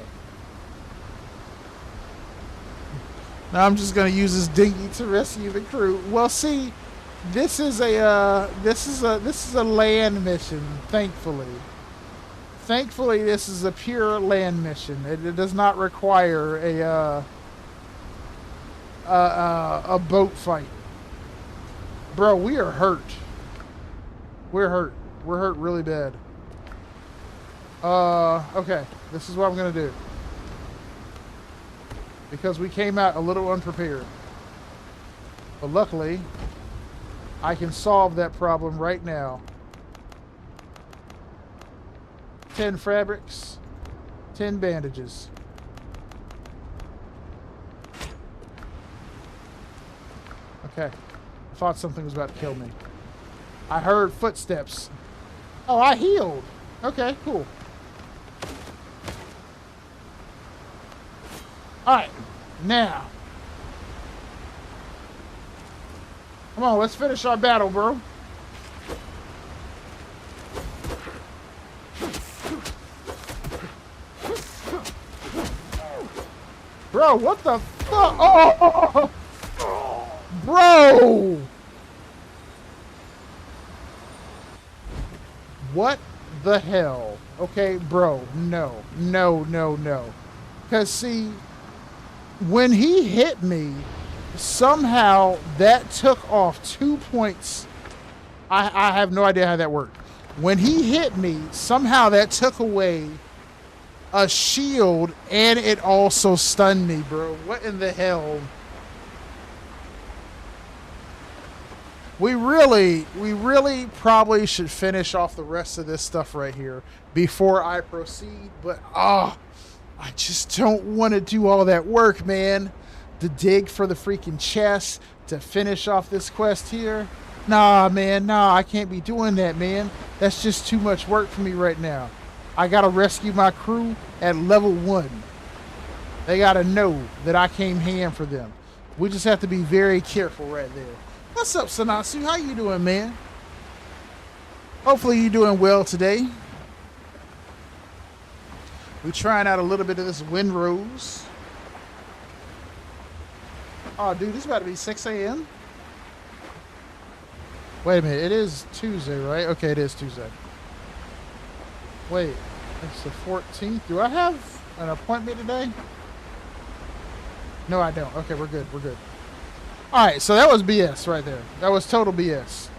Now I'm just gonna use this dinghy to rescue the crew. Well, see, this is a land mission. Thankfully, this is a pure land mission. It does not require a boat fight. Bro, we are hurt. We're hurt. We're hurt really bad. Okay. This is what I'm going to do. Because we came out a little unprepared. But luckily, I can solve that problem right now. 10 fabrics, 10 bandages. Okay. I thought something was about to kill me. I heard footsteps. Oh, I healed. Okay, cool. Alright, now. Come on, let's finish our battle, bro. Bro, what the fuck? Oh! Bro! What the hell? Okay, bro, no. No, no, no. Because, see, when he hit me, somehow that took off 2 points. I have no idea how that worked. When he hit me, somehow that took away a shield and it also stunned me, bro. What in the hell? We really probably should finish off the rest of this stuff right here before I proceed. But, I just don't want to do all that work, man. To dig for the freaking chest, to finish off this quest here. Nah, man, nah, I can't be doing that, man. That's just too much work for me right now. I gotta rescue my crew at level 1. They gotta know that I came hand for them. We just have to be very careful right there. What's up, Sanasu? How you doing, man? Hopefully you're doing well today. We're trying out a little bit of this Windrose. Oh, dude, this is about to be 6 a.m.? Wait a minute, it is Tuesday, right? Okay, it is Tuesday. Wait, it's the 14th. Do I have an appointment today? No, I don't. Okay, we're good, we're good. Alright, so that was BS right there. That was total BS.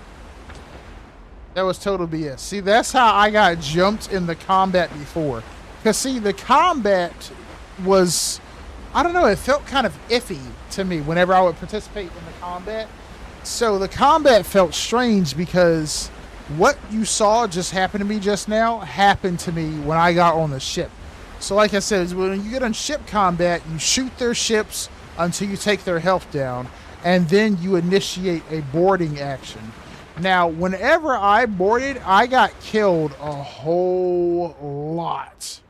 That was total BS. See, that's how I got jumped in the combat before. Because, see, the combat was, I don't know, it felt kind of iffy to me whenever I would participate in the combat. So the combat felt strange because what you saw just happen to me just now happened to me when I got on the ship. So like I said, when you get on ship combat, you shoot their ships until you take their health down, and then you initiate a boarding action. Now, whenever I boarded, I got killed a whole lot.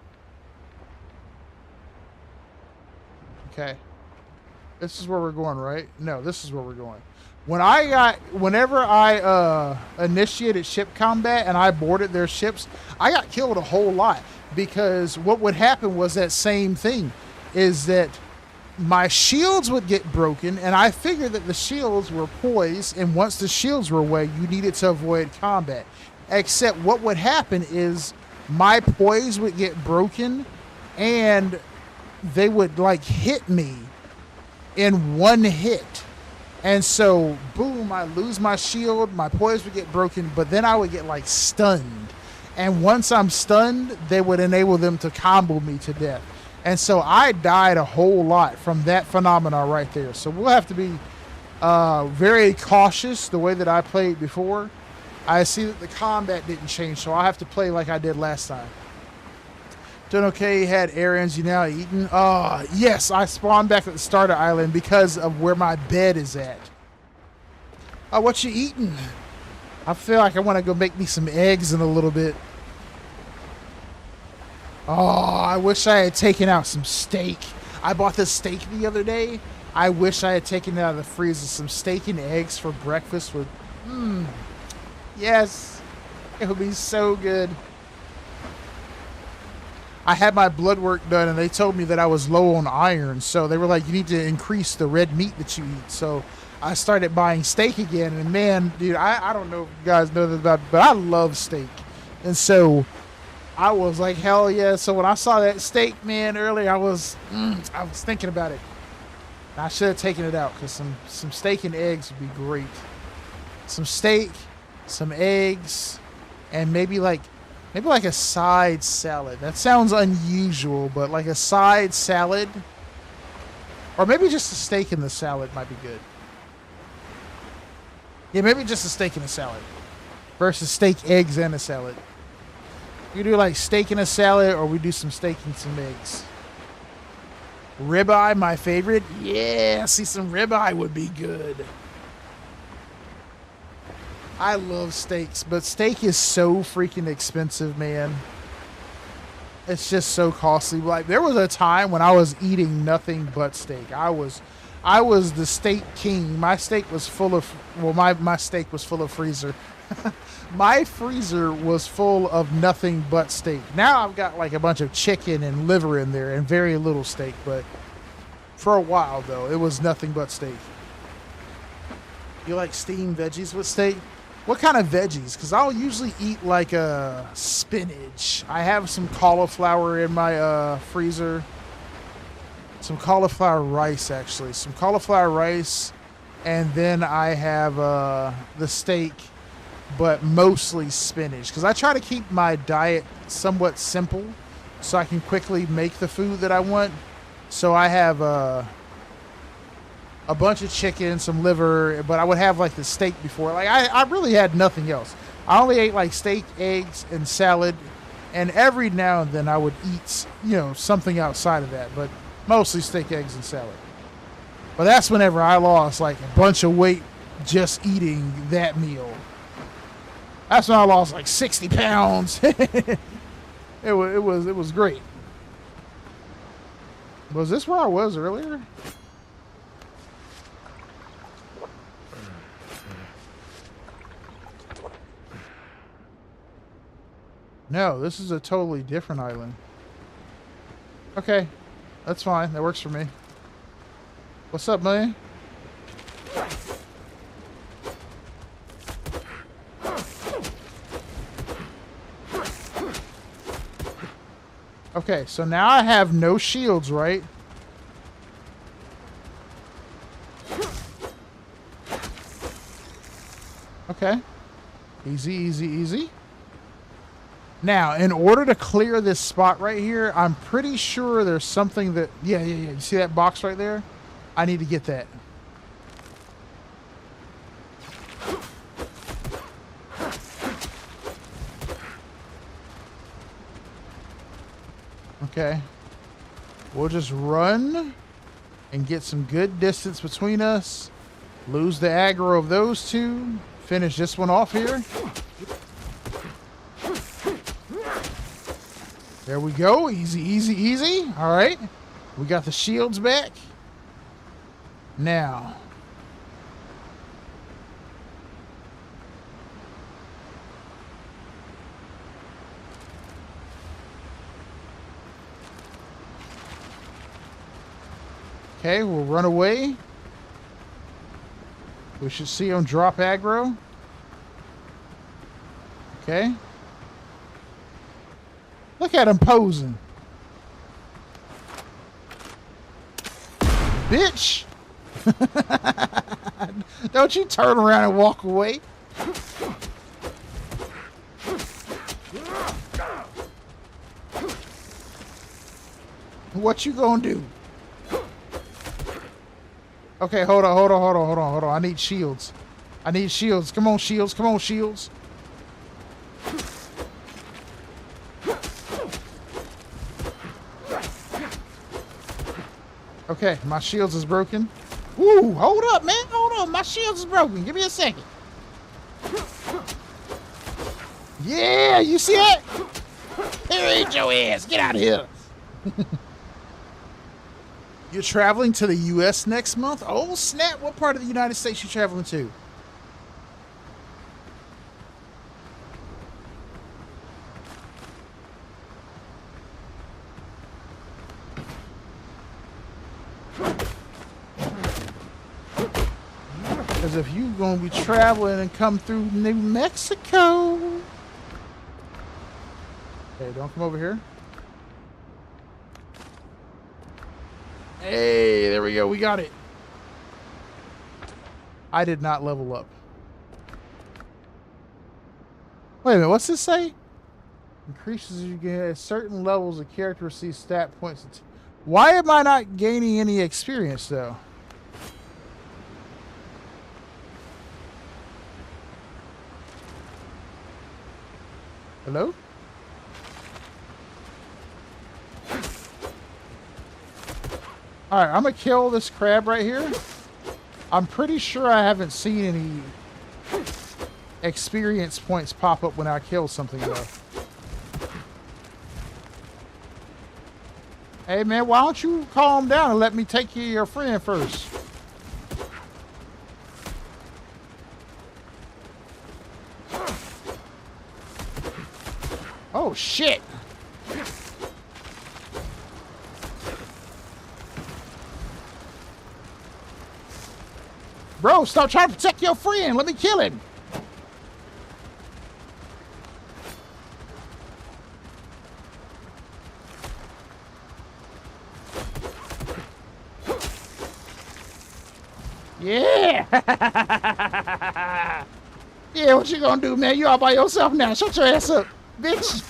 Okay. This is where we're going, right? No, this is where we're going. Whenever I initiated ship combat and I boarded their ships, I got killed a whole lot because what would happen was that same thing, is that my shields would get broken, and I figured that the shields were poised, and once the shields were away, you needed to avoid combat. Except what would happen is my poise would get broken, and they would like hit me in one hit. And so, boom, I lose my shield, my poise would get broken, but then I would get like stunned. And once I'm stunned, they would enable them to combo me to death. And so I died a whole lot from that phenomena right there. So we'll have to be very cautious the way that I played before. I see that the combat didn't change, so I'll have to play like I did last time. Doing okay, had errands, you now eaten? Yes, I spawned back at the starter island because of where my bed is at. What you eating? I feel like I want to go make me some eggs in a little bit. Oh, I wish I had taken out some steak. I bought this steak the other day. I wish I had taken it out of the freezer. Some steak and eggs for breakfast would... Yes. It would be so good. I had my blood work done, and they told me that I was low on iron. So they were like, you need to increase the red meat that you eat. So I started buying steak again. And man, dude, I don't know if you guys know this about, but I love steak. And so I was like, hell yeah. So when I saw that steak, man, earlier, I was thinking about it. I should have taken it out because some steak and eggs would be great. Some steak, some eggs, and maybe like a side salad. That sounds unusual, but like a side salad, or maybe just a steak in the salad might be good. Yeah, maybe just a steak and a salad versus steak, eggs, and a salad. You do like steak and a salad, or we do some steak and some eggs. Ribeye, my favorite. Yeah, see, some ribeye would be good. I love steaks, but steak is so freaking expensive, man. It's just so costly. Like, there was a time when I was eating nothing but steak. I was the steak king. My steak was full of, well, my steak was full of freezer. My freezer was full of nothing but steak. Now I've got like a bunch of chicken and liver in there and very little steak, but for a while though, it was nothing but steak. You like steamed veggies with steak? What kind of veggies? Because I'll usually eat like spinach. I have some cauliflower in my freezer. Some cauliflower rice, actually. Some cauliflower rice. And then I have the steak, but mostly spinach. Because I try to keep my diet somewhat simple so I can quickly make the food that I want. So I have a bunch of chicken, some liver, but I would have like the steak before. Like I really had nothing else. I only ate like steak, eggs, and salad, and every now and then I would eat, something outside of that, but mostly steak, eggs, and salad. But that's whenever I lost like a bunch of weight just eating that meal. That's when I lost like 60 pounds. It was great. Was this where I was earlier? No, this is a totally different island. Okay, that's fine. That works for me. What's up, man? Okay, so now I have no shields, right? Okay. Easy, easy, easy. Now, in order to clear this spot right here, I'm pretty sure there's something that... Yeah. You see that box right there? I need to get that. Okay. We'll just run and get some good distance between us. Lose the aggro of those two. Finish this one off here. There we go. Easy, easy, easy. All right. We got the shields back. Now. Okay, we'll run away. We should see him drop aggro. Okay. Look at him posing. Bitch! Don't you turn around and walk away. What you gonna do? Okay, hold on. I need shields. Come on, shields. Okay, my shields is broken. Ooh, hold up, man. Hold on. My shields is broken. Give me a second. Yeah, you see that? Parade your ass. Get out of here. You're traveling to the U.S. next month? Oh, snap. What part of the United States you traveling to? Because if you're going to be traveling and come through New Mexico... Hey, don't come over here. Hey, there we go. We got it. I did not level up. Wait a minute. What's this say? Increases you get at certain levels of character receive stat points. Why am I not gaining any experience, though? Hello? Alright, I'm gonna kill this crab right here. I'm pretty sure I haven't seen any experience points pop up when I kill something, though. Hey, man, why don't you calm down and let me take you to your friend first? Oh, shit. Bro, stop trying to protect your friend. Let me kill him. Yeah. Yeah, what you gonna do, man? You all by yourself now. Shut your ass up, bitch.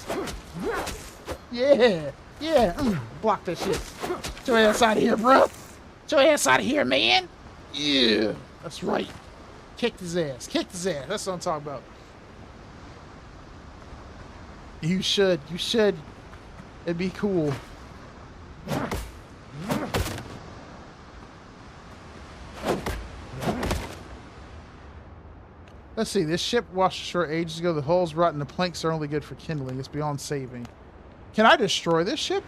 Yeah. Yeah. Block that shit. Get your ass out of here, bro. Get your ass out of here, man. Yeah. That's right. Kicked his ass. Kicked his ass. That's what I'm talking about. You should. You should. It'd be cool. Let's see. This ship washed ashore ages ago. The hulls rotten. The planks are only good for kindling. It's beyond saving. Can I destroy this ship?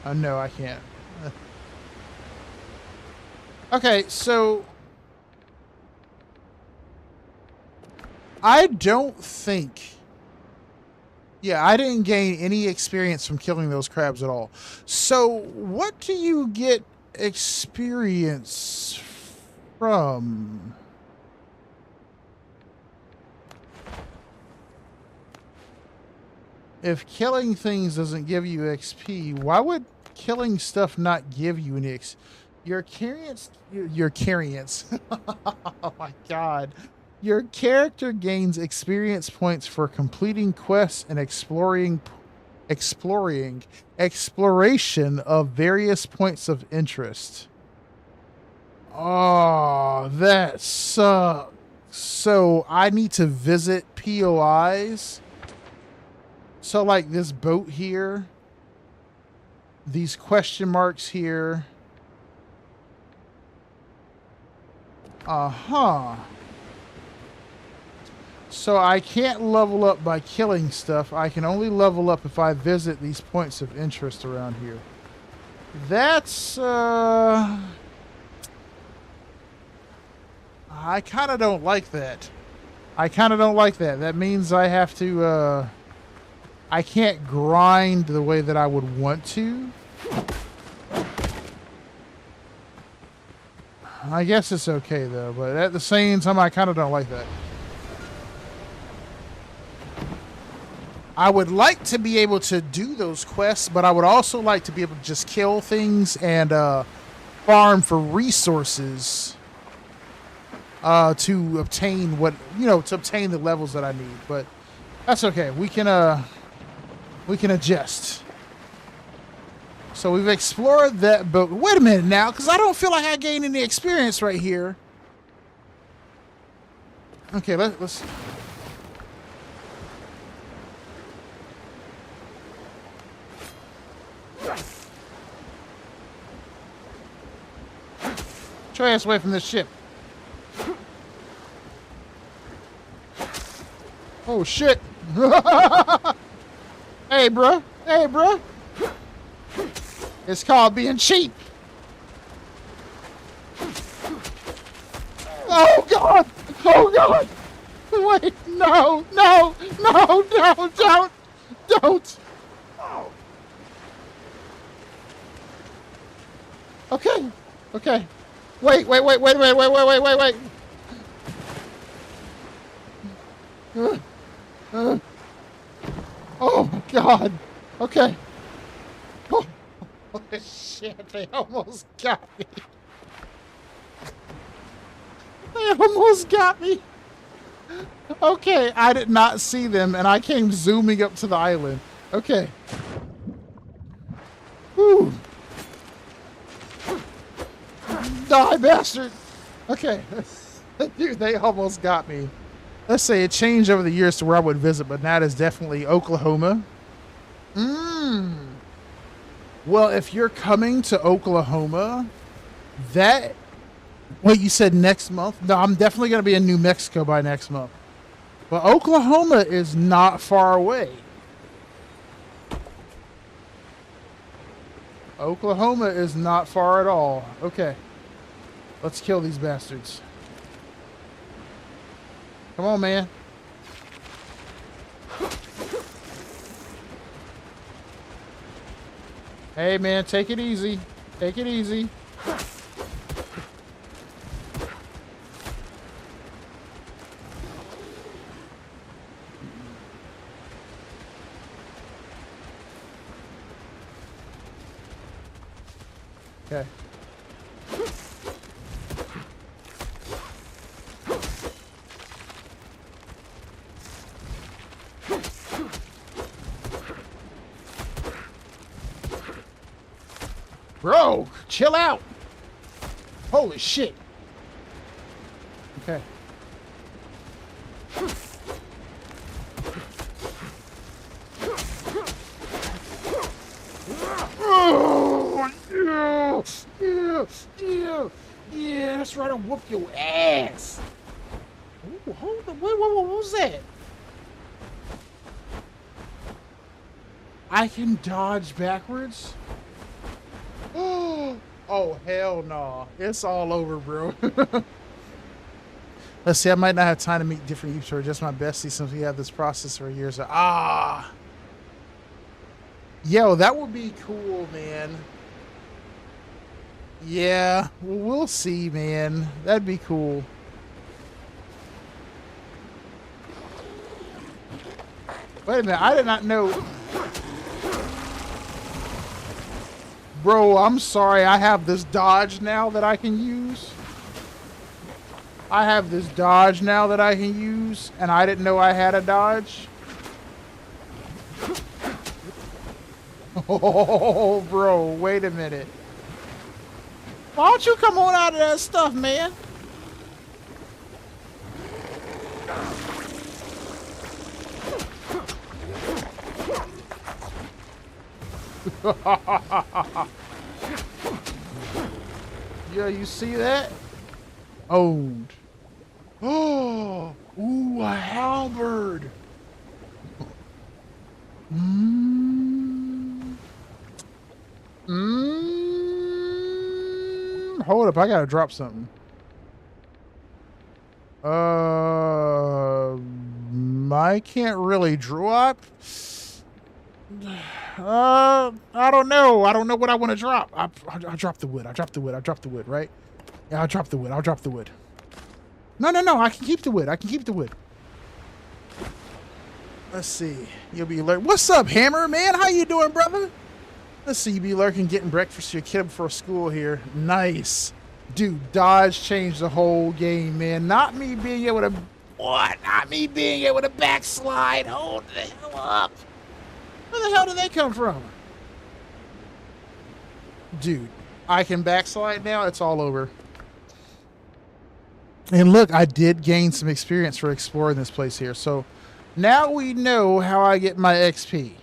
Oh, no, I can't. Okay, so I don't think... Yeah, I didn't gain any experience from killing those crabs at all. So what do you get experience from? If killing things doesn't give you XP, why would killing stuff not give you an XP? Your cariance. Oh my god. Your character gains experience points for completing quests and exploration of various points of interest. Oh, that sucks. So I need to visit POIs. So like this boat here, these question marks here. Uh-huh. So I can't level up by killing stuff. I can only level up if I visit these points of interest around here. That's, I kind of don't like that. I kind of don't like that. That means I have to, I can't grind the way that I would want to. I guess it's okay, though, but at the same time, I kind of don't like that. I would like to be able to do those quests, but I would also like to be able to just kill things and farm for resources to obtain what, to obtain the levels that I need. But that's okay. We can adjust. So we've explored that boat. Wait a minute now, because I don't feel like I gained any experience right here. Okay, let's... Get your ass away from this ship. Oh, shit. Hey, bruh. Hey, bruh. It's called being cheap. Oh, God. Oh, God. Wait, no, no, no, no, don't. Okay, okay. Wait. Oh, my God. Okay. Oh, shit, they almost got me. They almost got me. Okay, I did not see them, and I came zooming up to the island. Okay. Whew. Die, bastard. Okay. Dude, they almost got me. let's say it changed over the years to where I would visit, but that is definitely Oklahoma. Well, if you're coming to Oklahoma, that what you said next month? No, I'm definitely going to be in New Mexico by next month. But Oklahoma is not far away. Oklahoma is not far at all. Okay. Let's kill these bastards. Come on, man. Hey, man, take it easy. Take it easy. Okay. Bro, chill out. Holy shit. Okay. Oh, yeah, yeah, yeah, yeah, that's right, I'll whoop your ass. Ooh, hold on, what was that? I can dodge backwards? Oh, hell no. It's all over, bro. Let's see, I might not have time to meet different YouTubers, just my bestie since we have this process for years. Yo, that would be cool, man. Yeah, we'll see, man. That'd be cool. Wait a minute, I did not know. Bro, I'm sorry, I have this dodge now that I can use. I have this dodge now that I can use, and I didn't know I had a dodge. Oh, bro, wait a minute. Why don't you come on out of that stuff, man? Yeah, you see that? Owned. Oh, ooh, a halberd. Hold up, I gotta drop something. I can't really drop. I don't know. I don't know what I want to drop. I dropped the wood. I dropped the wood. I dropped the wood, right? Yeah, I'll drop the wood. I'll drop the wood. No. I can keep the wood. I can keep the wood. Let's see. You'll be lurking. What's up, Hammer, man? How you doing, brother? Let's see. You be lurking, getting breakfast for your kid before school here. Nice. Dude, dodge changed the whole game, man. Not me being able to... What? Not me being able to backslide. Hold the hell up. Where the hell did they come from? Dude, I can backslide now. It's all over. And look, I did gain some experience for exploring this place here. So now we know how I get my XP.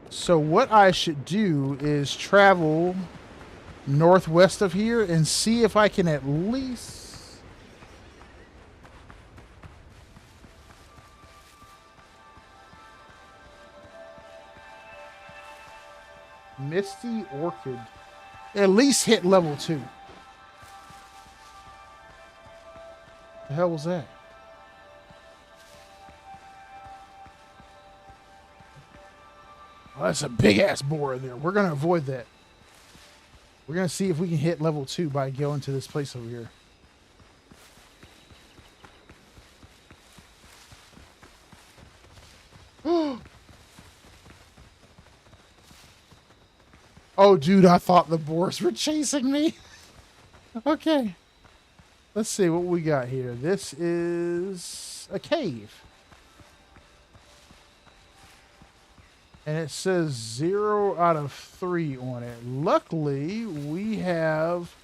So what I should do is travel northwest of here and see if I can at least... Misty Orchid. At least hit level 2. The hell was that? Oh, that's a big ass boar in there. We're going to avoid that. We're going to see if we can hit level 2 by going to this place over here. Oh, dude, I thought the boars were chasing me. Okay. Let's see what we got here. This is a cave. And it says 0 out of 3 on it. Luckily, we have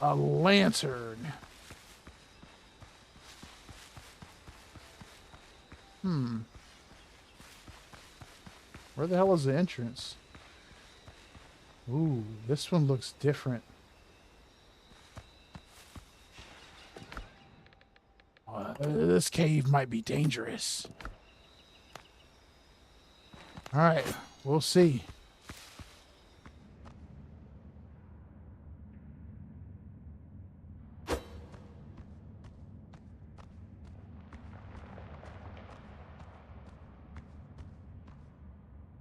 a lantern. Where the hell is the entrance? Ooh, this one looks different. This cave might be dangerous. All right, we'll see.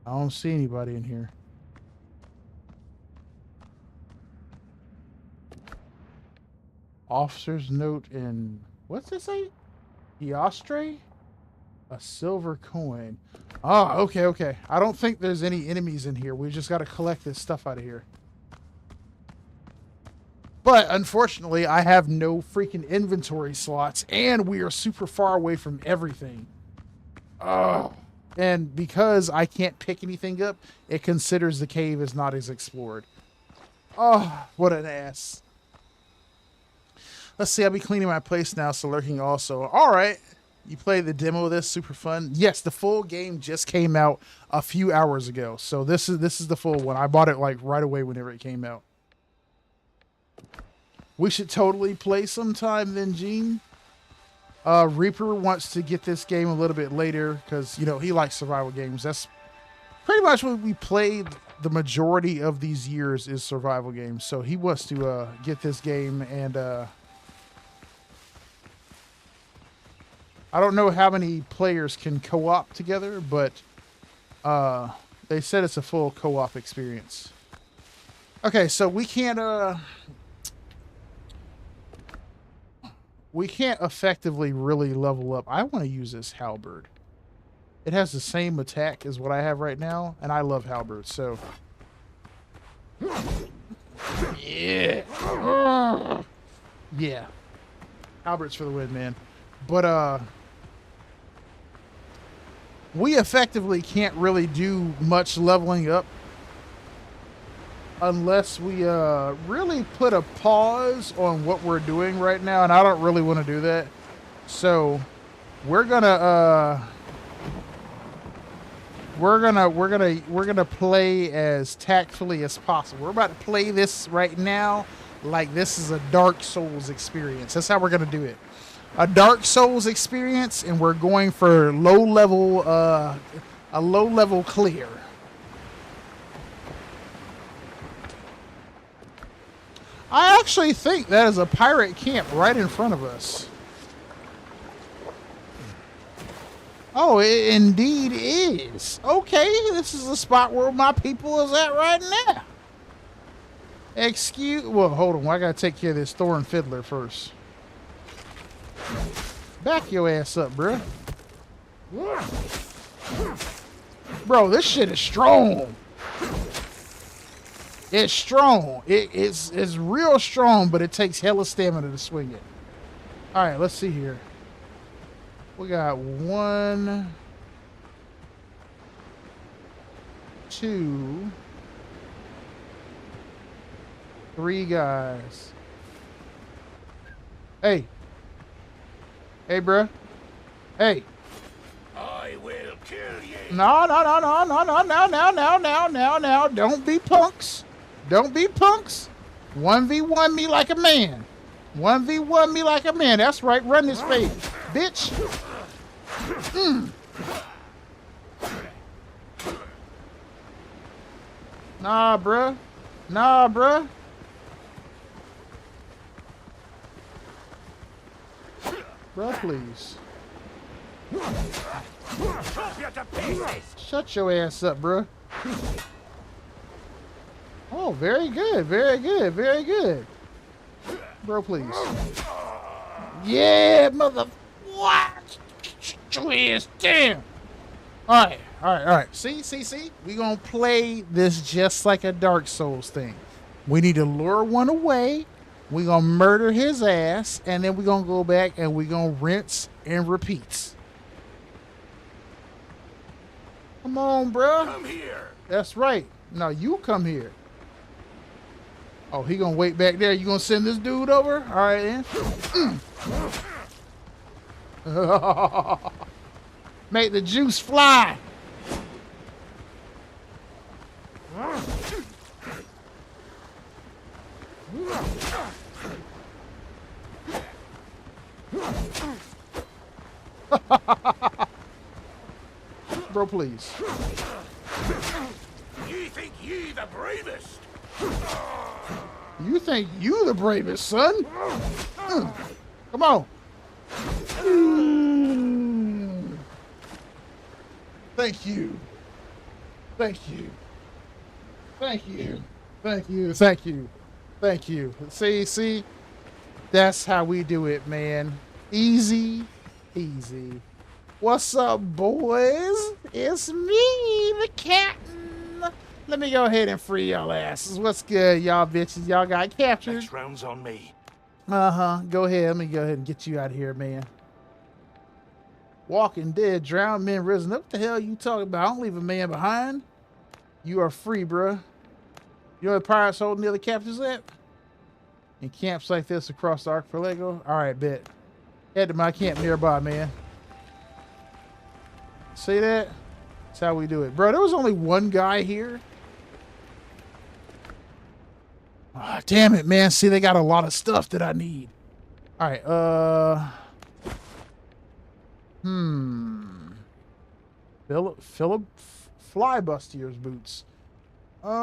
I don't see anybody in here. Officer's note in... What's this say? Eostre? A silver coin. Oh, okay, okay. I don't think there's any enemies in here. We just got to collect this stuff out of here. But, unfortunately, I have no freaking inventory slots, and we are super far away from everything. Oh. And because I can't pick anything up, it considers the cave as not as explored. Oh, what an ass. Let's see, I'll be cleaning my place now, so lurking also. All right. You played the demo of this, super fun. Yes, the full game just came out a few hours ago. So this is the full one. I bought it like right away whenever it came out. We should totally play sometime then, Gene. Reaper wants to get this game a little bit later because, you know, he likes survival games. That's pretty much what we played the majority of these years is survival games. So he wants to get this game, and I don't know how many players can co-op together, but they said it's a full co-op experience. Okay, so we can't effectively really level up. I want to use this halberd. It has the same attack as what I have right now, and I love halberds, so... Yeah. Yeah. Halberds for the win, man. But, we effectively can't really do much leveling up unless we really put a pause on what we're doing right now, and I don't really want to do that. So we're gonna play as tactfully as possible. We're about to play this right now like this is a Dark Souls experience. That's how we're gonna do it. A Dark Souls experience, and we're going for a low level clear. I actually think that is a pirate camp right in front of us. Oh, it indeed is. Okay, this is the spot where my people is at right now. Well, hold on. I gotta take care of this thorn fiddler first. Back your ass up, bruh. Bro, this shit is strong. It's strong. It's real strong, but it takes hella stamina to swing it. All right, let's see here. We got 1, 2, 3 guys. Hey. Hey, bruh. Hey. I will kill you. No. Don't be punks. Don't be punks. 1v1 me like a man. 1v1 me like a man. That's right. Run this fade, bitch. Nah, bruh. Bruh, please. Shut your ass up, bruh. Oh, very good. Bro, please. Yeah, mother... What? Shut your ass down. All right. See? We gonna play this just like a Dark Souls thing. We need to lure one away. We gonna murder his ass, and then we gonna go back and we gonna rinse and repeat. Come on, bro. Come here. That's right. Now you come here. Oh, he gonna wait back there. You gonna send this dude over? All right, then. Make the juice fly. Bro, please. You think you the bravest? You think you the bravest, son? Come on. Thank you. Thank you. Thank you. Thank you. Thank you. Thank you. See? That's how we do it, man. Easy, easy. What's up, boys? It's me, the captain. Let me go ahead and free y'all asses. What's good, y'all bitches? Y'all got captured. Next round's on me. Go ahead. Let me go ahead and get you out of here, man. Walking dead, drowned men risen. What the hell you talking about? I don't leave a man behind. You are free, bruh. You know the pirates holding the other captives at? In camps like this across the archipelago? Alright, bet. Head to my camp nearby, man. See that? That's how we do it. Bro, there was only one guy here. Oh, damn it, man. See, they got a lot of stuff that I need. Alright, Philip Flybustier's boots. Can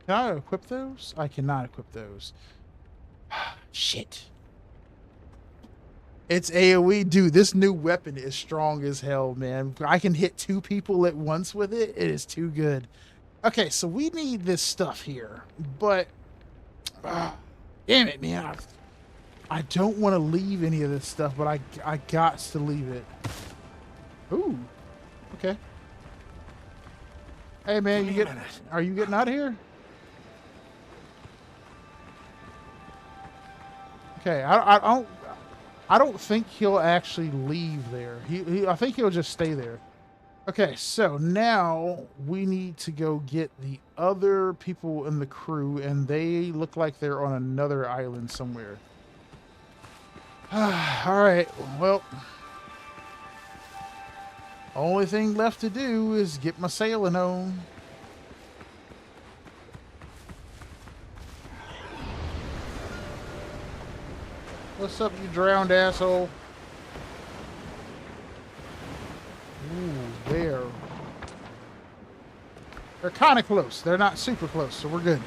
I equip those? I cannot equip those. Shit. It's AoE. Dude, this new weapon is strong as hell, man. I can hit 2 people at once with it. It is too good. Okay, so we need this stuff here. But, damn it, man. I don't want to leave any of this stuff, but I got to leave it. Ooh. Okay. Hey, man, are you getting out of here? Okay, I don't think he'll actually leave there. I think he'll just stay there. Okay, so now we need to go get the other people in the crew, and they look like they're on another island somewhere. All right, well, only thing left to do is get my sailing on. What's up, you drowned asshole? Ooh, they're kind of close. They're not super close, so we're good.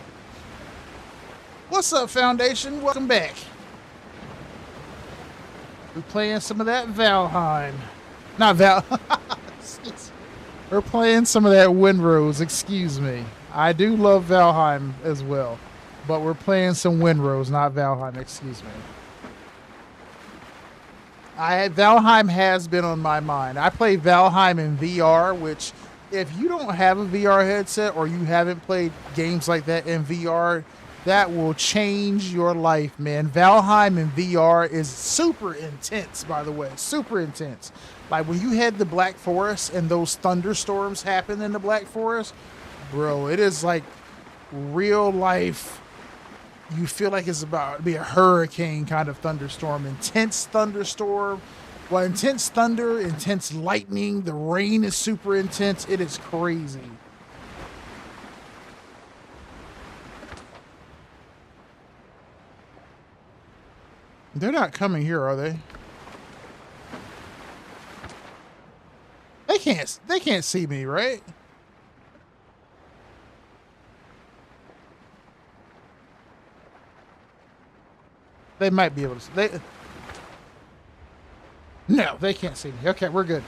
What's up, Foundation? Welcome back. We're playing some of that Valheim. Not Val. We're playing some of that Windrose, excuse me. I do love Valheim as well, but we're playing some Windrose, not Valheim, excuse me. Valheim has been on my mind. I play Valheim in VR, which if you don't have a VR headset or you haven't played games like that in VR, that will change your life, man. Valheim in VR is super intense, by the way. Super intense. Like when you head to Black Forest and those thunderstorms happen in the Black Forest, bro, it is like real life. You feel like it's about to be a hurricane kind of thunderstorm. Intense thunderstorm. Well, intense thunder, intense lightning. The rain is super intense. It is crazy. They're not coming here, are they? They can't see me, right? They might be able to. No, they can't see me. Okay, we're good.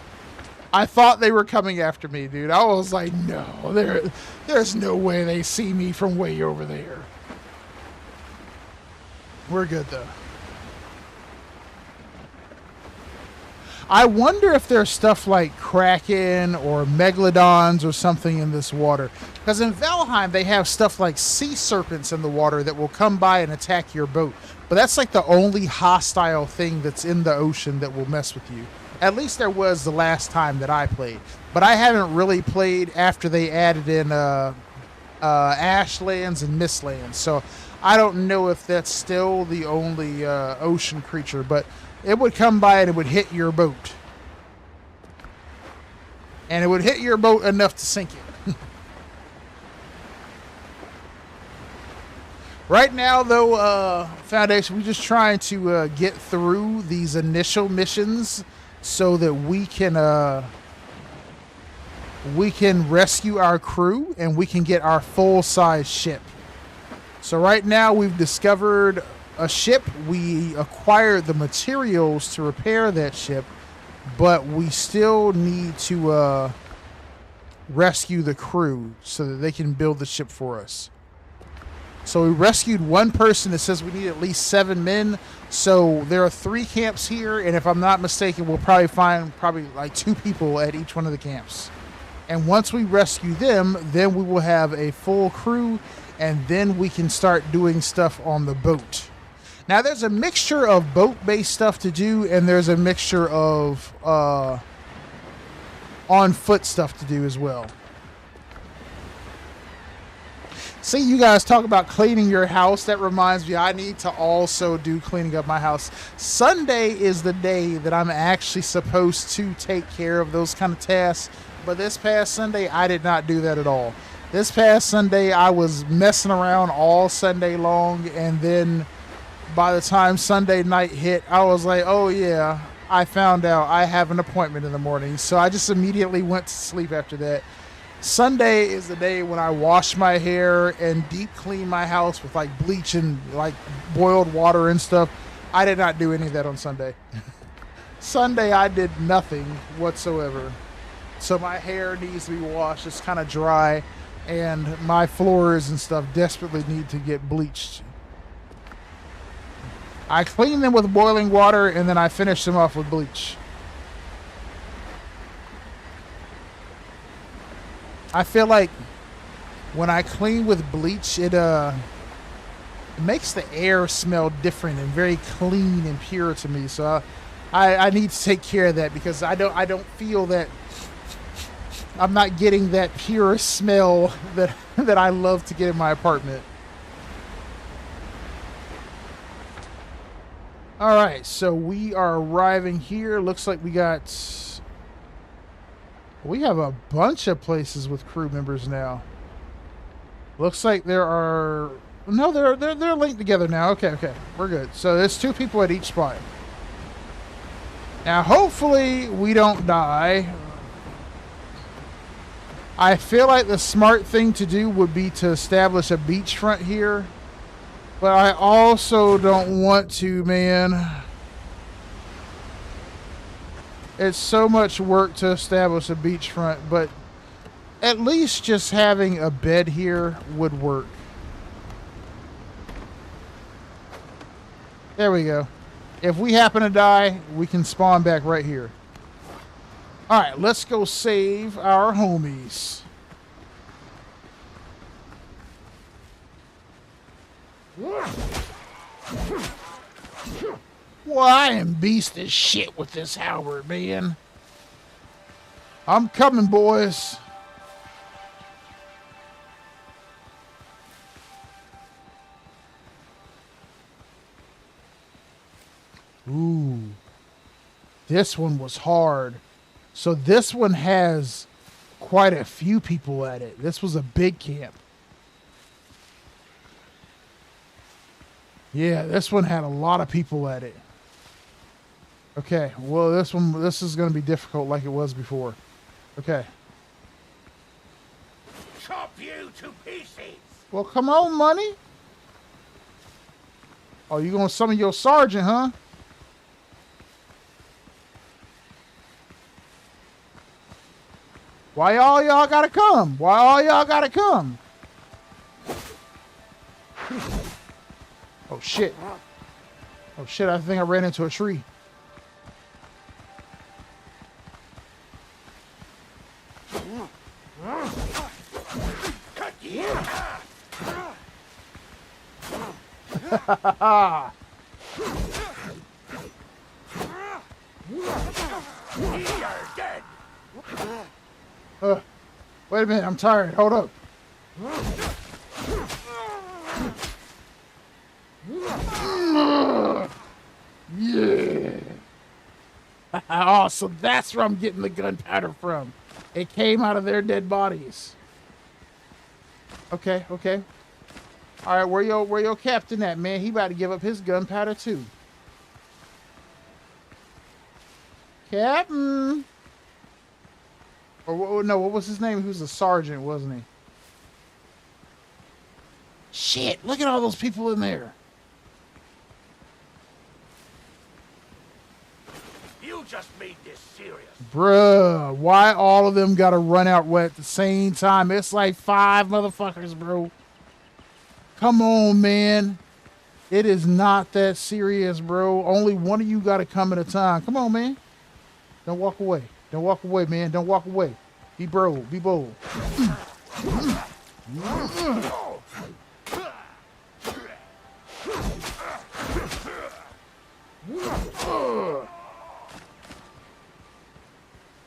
I thought they were coming after me, dude. I was like, no, there's no way they see me from way over there. We're good, though. I wonder if there's stuff like Kraken or Megalodons or something in this water. Because in Valheim, they have stuff like sea serpents in the water that will come by and attack your boat. But that's like the only hostile thing that's in the ocean that will mess with you. At least there was the last time that I played. But I haven't really played after they added in Ashlands and Mistlands. So I don't know if that's still the only ocean creature. But it would come by and it would hit your boat. And it would hit your boat enough to sink it. Right now, though, Foundation, we're just trying to get through these initial missions so that we can rescue our crew and we can get our full-size ship. So right now, we've discovered a ship. We acquired the materials to repair that ship, but we still need to rescue the crew so that they can build the ship for us. So we rescued one person that says we need at least 7 men. So there are 3 camps here, and if I'm not mistaken, we'll probably find like 2 people at each one of the camps. And once we rescue them, then we will have a full crew, and then we can start doing stuff on the boat. Now, there's a mixture of boat-based stuff to do, and there's a mixture of on-foot stuff to do as well. See, you guys talk about cleaning your house. That reminds me, I need to also do cleaning up my house. Sunday is the day that I'm actually supposed to take care of those kind of tasks. But this past Sunday, I did not do that at all. This past Sunday, I was messing around all Sunday long. And then by the time Sunday night hit, I was like, oh yeah, I found out I have an appointment in the morning. So I just immediately went to sleep after that. Sunday is the day when I wash my hair and deep clean my house with like bleach and like boiled water and stuff. I did not do any of that on Sunday. Sunday I did nothing whatsoever. So my hair needs to be washed. It's kind of dry, and my floors and stuff desperately need to get bleached. I clean them with boiling water, and then I finish them off with bleach. I feel like when I clean with bleach, it makes the air smell different and very clean and pure to me. So I need to take care of that, because I don't feel that I'm not getting that pure smell that I love to get in my apartment. All right, so we are arriving here. Looks like we have a bunch of places with crew members now. Looks like there are... No, they're linked together now. Okay, we're good. So there's 2 people at each spot. Now, hopefully we don't die. I feel like the smart thing to do would be to establish a beachfront here. But I also don't want to, man. It's so much work to establish a beachfront, but at least just having a bed here would work. There we go. If we happen to die, we can spawn back right here. All right, let's go save our homies. Well, I am beast as shit with this halberd, man. I'm coming, boys. Ooh. This one was hard. So this one has quite a few people at it. This was a big camp. Yeah, this one had a lot of people at it. Okay, well, this is going to be difficult like it was before. Okay. Chop you to pieces. Well, come on, money. Oh, you going to summon your sergeant, huh? Why all y'all gotta come? Why all y'all gotta come? Oh, shit. Oh, shit, I think I ran into a tree. Cut you. You're dead. Wait a minute, I'm tired. Hold up. Yeah. Oh, so that's where I'm getting the gunpowder from. It came out of their dead bodies. Okay, okay. All right, where your captain at, man? He about to give up his gunpowder too. Captain. Or no, what was his name? He was a sergeant, wasn't he? Shit, look at all those people in there. You just made this serious. Bruh, why all of them gotta run out wet at the same time? It's like 5 motherfuckers, bro. Come on, man. It is not that serious, bro. Only one of you gotta come at a time. Come on, man. Don't walk away. Don't walk away, man. Don't walk away. Be bold. Be bold.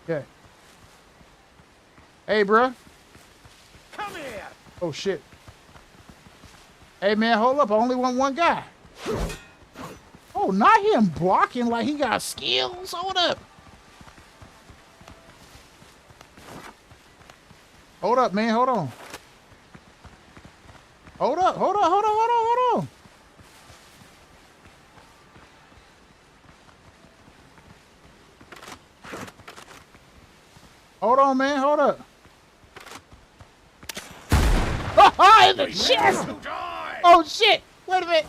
Okay. Hey, bruh. Come here. Oh, shit. Hey, man, hold up. I only want one guy. Oh, not him blocking like he got skills. Hold up. Hold up, man. Hold on. Hold up. Hold on. Hold on. Hold on. Hold on. Hold on, man. Hold up. Oh, in the chest! Oh, shit! Wait a minute.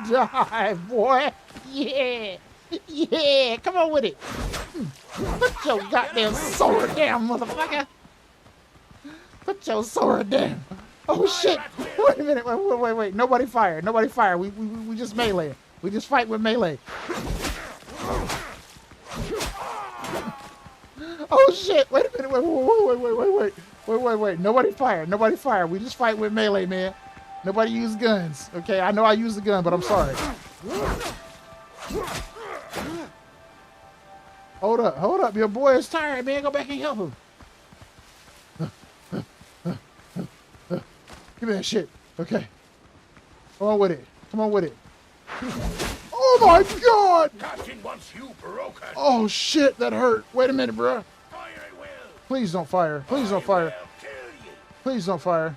Die, boy. Yeah. Yeah. Come on with it. Put your goddamn sword down, motherfucker. Put your sword down. Oh, shit. Wait a minute. Wait. Nobody fire. Nobody fire. We just melee. We just fight with melee. Oh shit! Wait a minute! Wait! Nobody fire! Nobody fire! We just fight with melee, man. Nobody use guns. Okay, I know I use a gun, but I'm sorry. Hold up! Your boy is tired, man. Go back and help him. Give me that shit. Okay. Come on with it. Oh my God! Captain wants you broken. Oh shit! That hurt. Wait a minute, bro. Fire at will. Please don't fire. Please don't fire. Kill you. Please don't fire.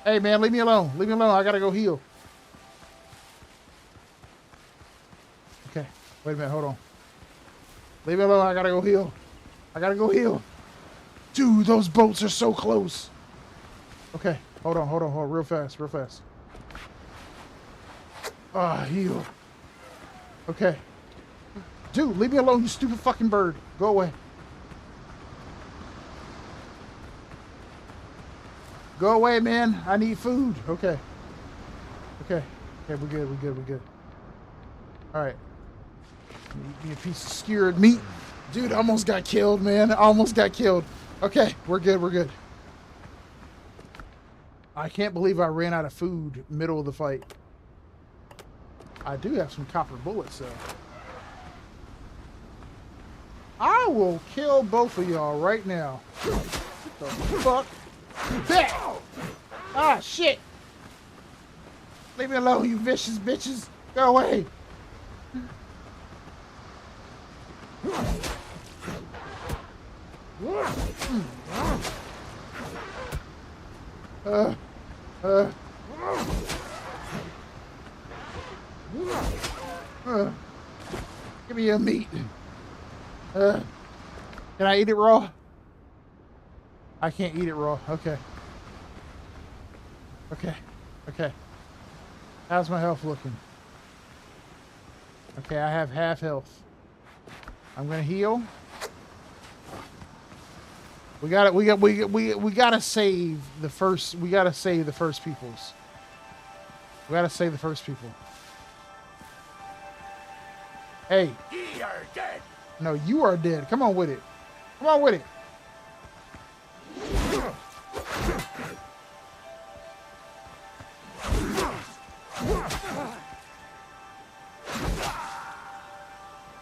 Hey, man, leave me alone. Leave me alone. I gotta go heal. Okay. Wait a minute. Hold on. Leave me alone. I gotta go heal. Dude, those boats are so close. Okay. Hold on. Real fast. Heal. Okay. Dude, leave me alone, you stupid fucking bird. Go away. Go away, man. I need food. Okay, we're good. All right. Eat me a piece of skewered meat. Dude, I almost got killed, man. Okay, we're good. I can't believe I ran out of food middle of the fight. I do have some copper bullets, though. I will kill both of y'all right now. What the fuck? Back! Ah, shit! Leave me alone, you vicious bitches! Go away! Give me your meat. Can I eat it raw? I can't eat it raw. Okay. How's my health looking? Okay, I have half health. I'm gonna heal. We gotta save the first. We gotta save the first peoples. We gotta save the first people. Hey. Ye are dead. No, you are dead. Come on with it. Come on with it.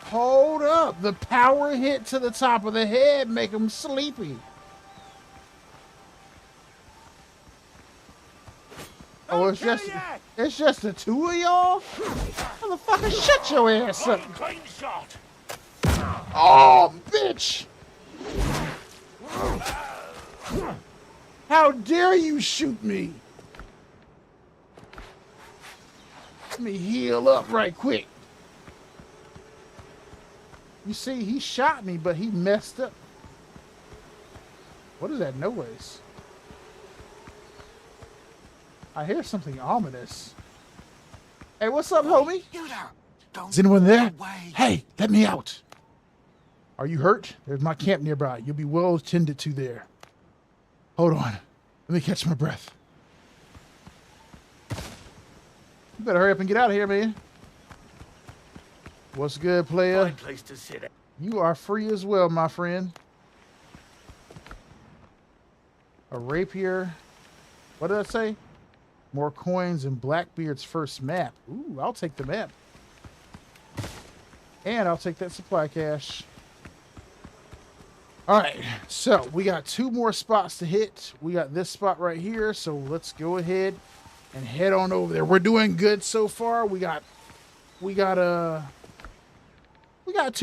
Hold up. The power hit to the top of the head make him sleepy. Oh, it's just the two of y'all? Motherfucker, shut your ass up. One clean shot. Oh, bitch! How dare you shoot me? Let me heal up right quick. You see, he shot me, but he messed up. What is that noise? I hear something ominous. Hey, what's up, homie? Is anyone there? Hey, let me out. Are you hurt? There's my camp nearby. You'll be well attended to there. Hold on. Let me catch my breath. You better hurry up and get out of here, man. What's good, player? Fine place to sit. You are free as well, my friend. A rapier. What did I say? More coins in Blackbeard's first map. Ooh, I'll take the map. And I'll take that supply cache. Alright, so we got 2 more spots to hit. We got this spot right here, so let's go ahead and head on over there. We're doing good so far. We got 2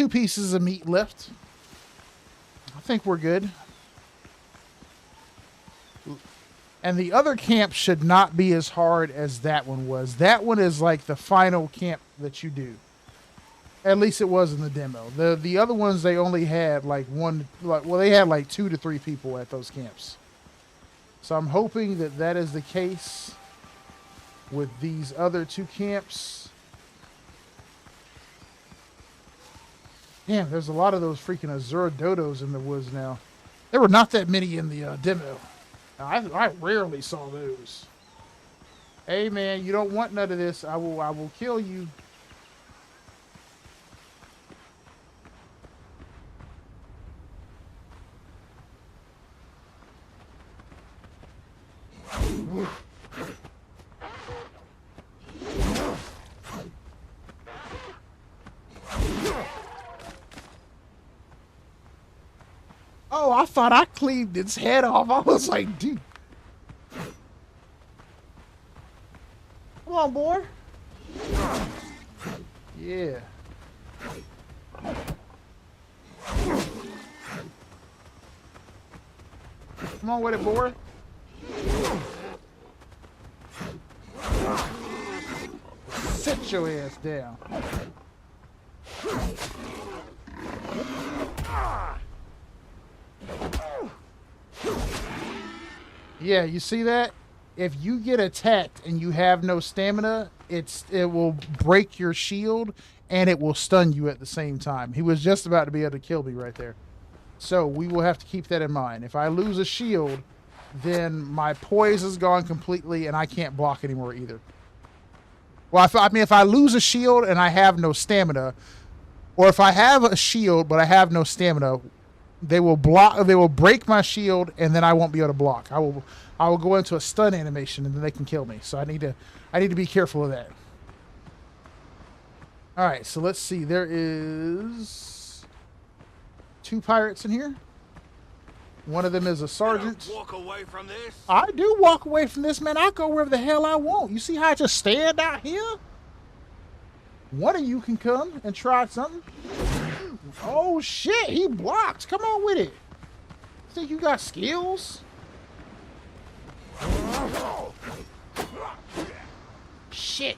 pieces of meat left. I think we're good. And the other camp should not be as hard as that one was. That one is like the final camp that you do. At least it was in the demo. The other ones, they only had like they had like 2 to 3 people at those camps. So I'm hoping that that is the case with these other 2 camps. Damn, there's a lot of those freaking Azure dodos in the woods now. There were not that many in the demo. I rarely saw those. Hey man, you don't want none of this. I will kill you. Oh, I thought I cleaved its head off. I was like, dude. Come on, boy. Yeah. Come on with it, boy. Sit your ass down. Yeah, you see that? If you get attacked and you have no stamina, it will break your shield and it will stun you at the same time. He was just about to be able to kill me right there. So we will have to keep that in mind. If I lose a shield, then my poise is gone completely and I can't block anymore either. Well, if I lose a shield and I have no stamina, or if I have a shield but I have no stamina, they will break my shield and then I won't be able to block. I will go into a stun animation and then they can kill me. So I need to be careful of that. All right, so let's see. There is 2 pirates in here. One of them is a sergeant. Walk away from this. I do walk away from this, man. I go wherever the hell I want. You see how I just stand out here? One of you can come and try something. Oh shit, he blocked. Come on with it. Think you got skills? Shit.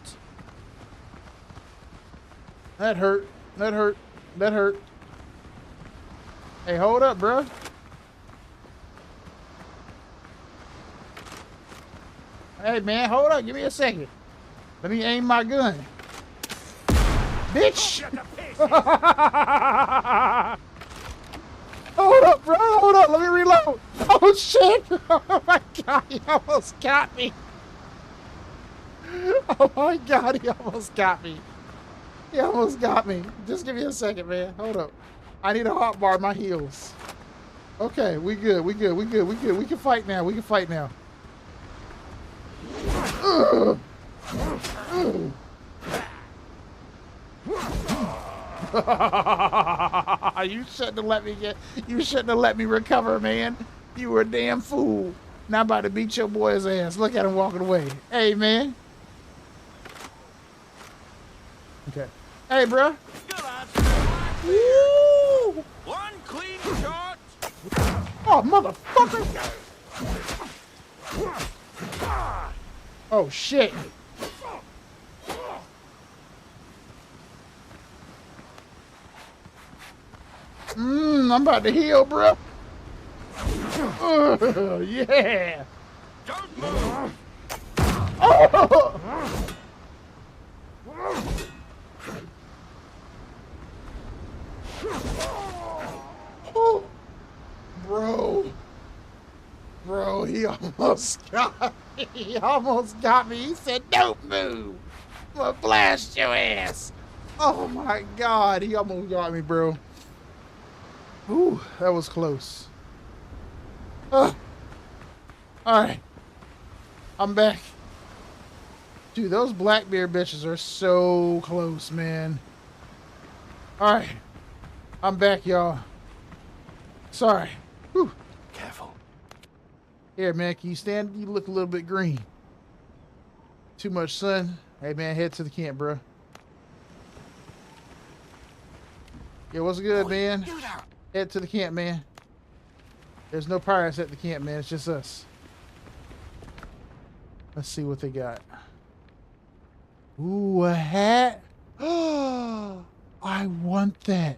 That hurt. That hurt. That hurt. Hey, hold up, bro. Hey, man, hold up. Give me a second. Let me aim my gun. Bitch! Hold up, bro. Hold up. Let me reload. Oh, shit. Oh, my God. He almost got me. Oh, my God. He almost got me. He almost got me. Just give me a second, man. Hold up. I need a hotbar my heels. Okay, we good. We good. We good. We good. We can fight now. We can fight now. You shouldn't have let me recover, man. You were a damn fool. Now I'm about to beat your boy's ass. Look at him walking away. Hey, man. Okay. Hey, bro. Woo! One clean shot. Oh, motherfucker. Oh, shit. I'm about to heal, bro. Yeah. Don't move. Oh. Oh. Bro, he almost got me. He almost got me. He said, don't move. I'm gonna blast your ass. Oh my God, he almost got me, bro. Ooh, that was close. All right, I'm back. Dude, those Blackbeard bitches are so close, man. All right, I'm back, y'all. Sorry. Whew. Careful. Here, man, can you stand? You look a little bit green. Too much sun. Hey, man, head to the camp, bro. Yeah, what's good, man? Head to the camp, man. There's no pirates at the camp, man. It's just us. Let's see what they got. Ooh, a hat. Oh, I want that.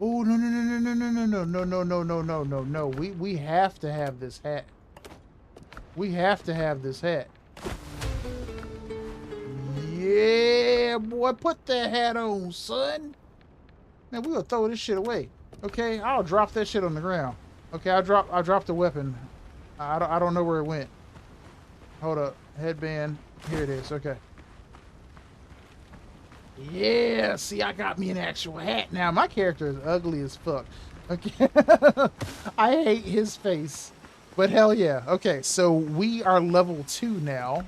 Oh, no, no, no, no, no, no, no, no, no, no, no, no, no, no. We have to have this hat. We have to have this hat. Yeah, boy, put that hat on, son. Man, we'll throw this shit away. Okay, I'll drop that shit on the ground. Okay, I dropped the weapon. I don't know where it went. Hold up, headband. Here it is. Okay. Yeah, see, I got me an actual hat now. My character is ugly as fuck. Okay, I hate his face, but hell yeah. Okay, so we are level 2 now,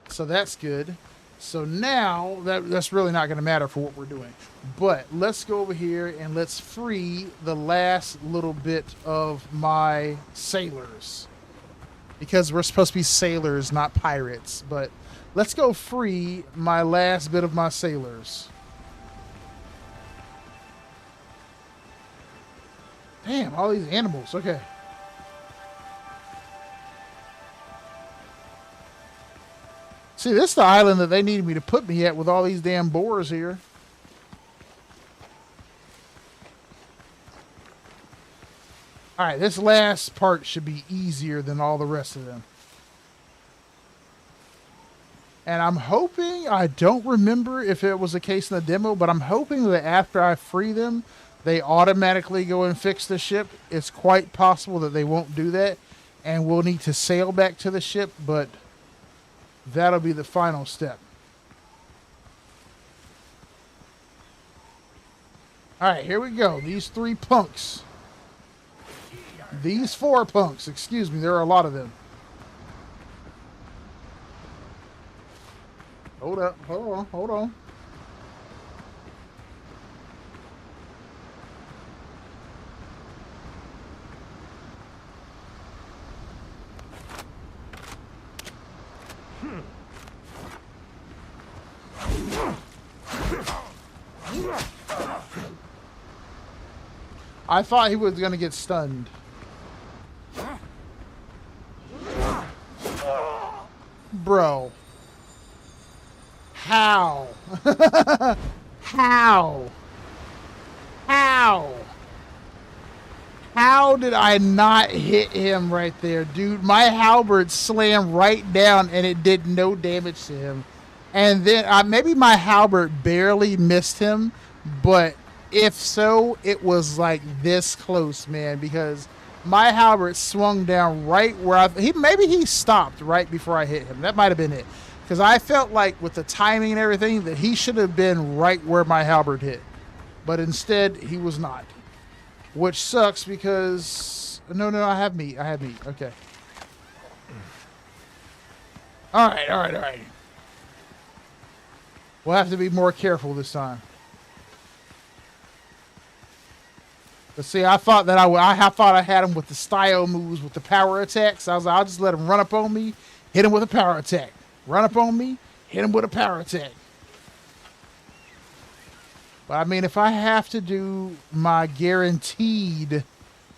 so that's good. So now that's really not going to matter for what we're doing. But let's go over here and let's free the last little bit of my sailors, because we're supposed to be sailors, not pirates. But let's go free my last bit of my sailors. Damn, all these animals. Okay. See, this is the island that they needed me to put me at with all these damn boars here. Alright, this last part should be easier than all the rest of them. And I'm hoping, I don't remember if it was a case in the demo, but I'm hoping that after I free them, they automatically go and fix the ship. It's quite possible that they won't do that, and we'll need to sail back to the ship, but that'll be the final step. Alright, here we go. These 3 punks. These 4 punks, excuse me, there are a lot of them. Hold up, hold on, hold on. I thought he was going to get stunned. Bro. How? How? How? How did I not hit him right there, dude? My halberd slammed right down and it did no damage to him. And then maybe my halberd barely missed him, but if so, it was like this close, man, because my halberd swung down right where maybe he stopped right before I hit him. That might have been it. Because I felt like with the timing and everything that he should have been right where my halberd hit. But instead, he was not. Which sucks because... No, I have meat. I have meat. Okay. Alright, alright, alright. We'll have to be more careful this time. But see, I thought that I thought I had him with the style moves with the power attacks. I was like, I'll just let him run up on me, hit him with a power attack. Run up on me, hit him with a power attack. But I mean, if I have to do my guaranteed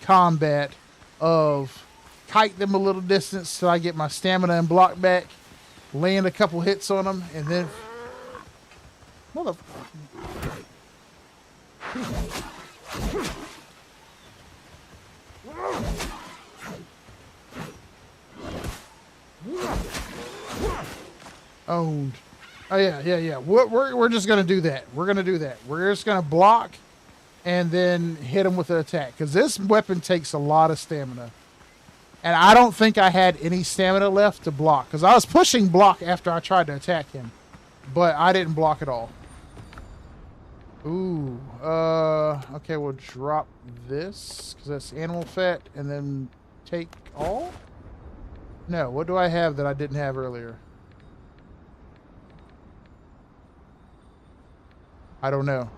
combat of kite them a little distance till I get my stamina and block back, land a couple hits on them, and then... Mother... Owned. Oh yeah. We're just gonna do that. We're gonna do that. We're just gonna block and then hit him with an attack, because this weapon takes a lot of stamina, and I don't think I had any stamina left to block, because I was pushing block after I tried to attack him, but I didn't block at all. Ooh. Okay, we'll drop this because that's animal fat, and then take all. No, what do I have that I didn't have earlier? I don't know.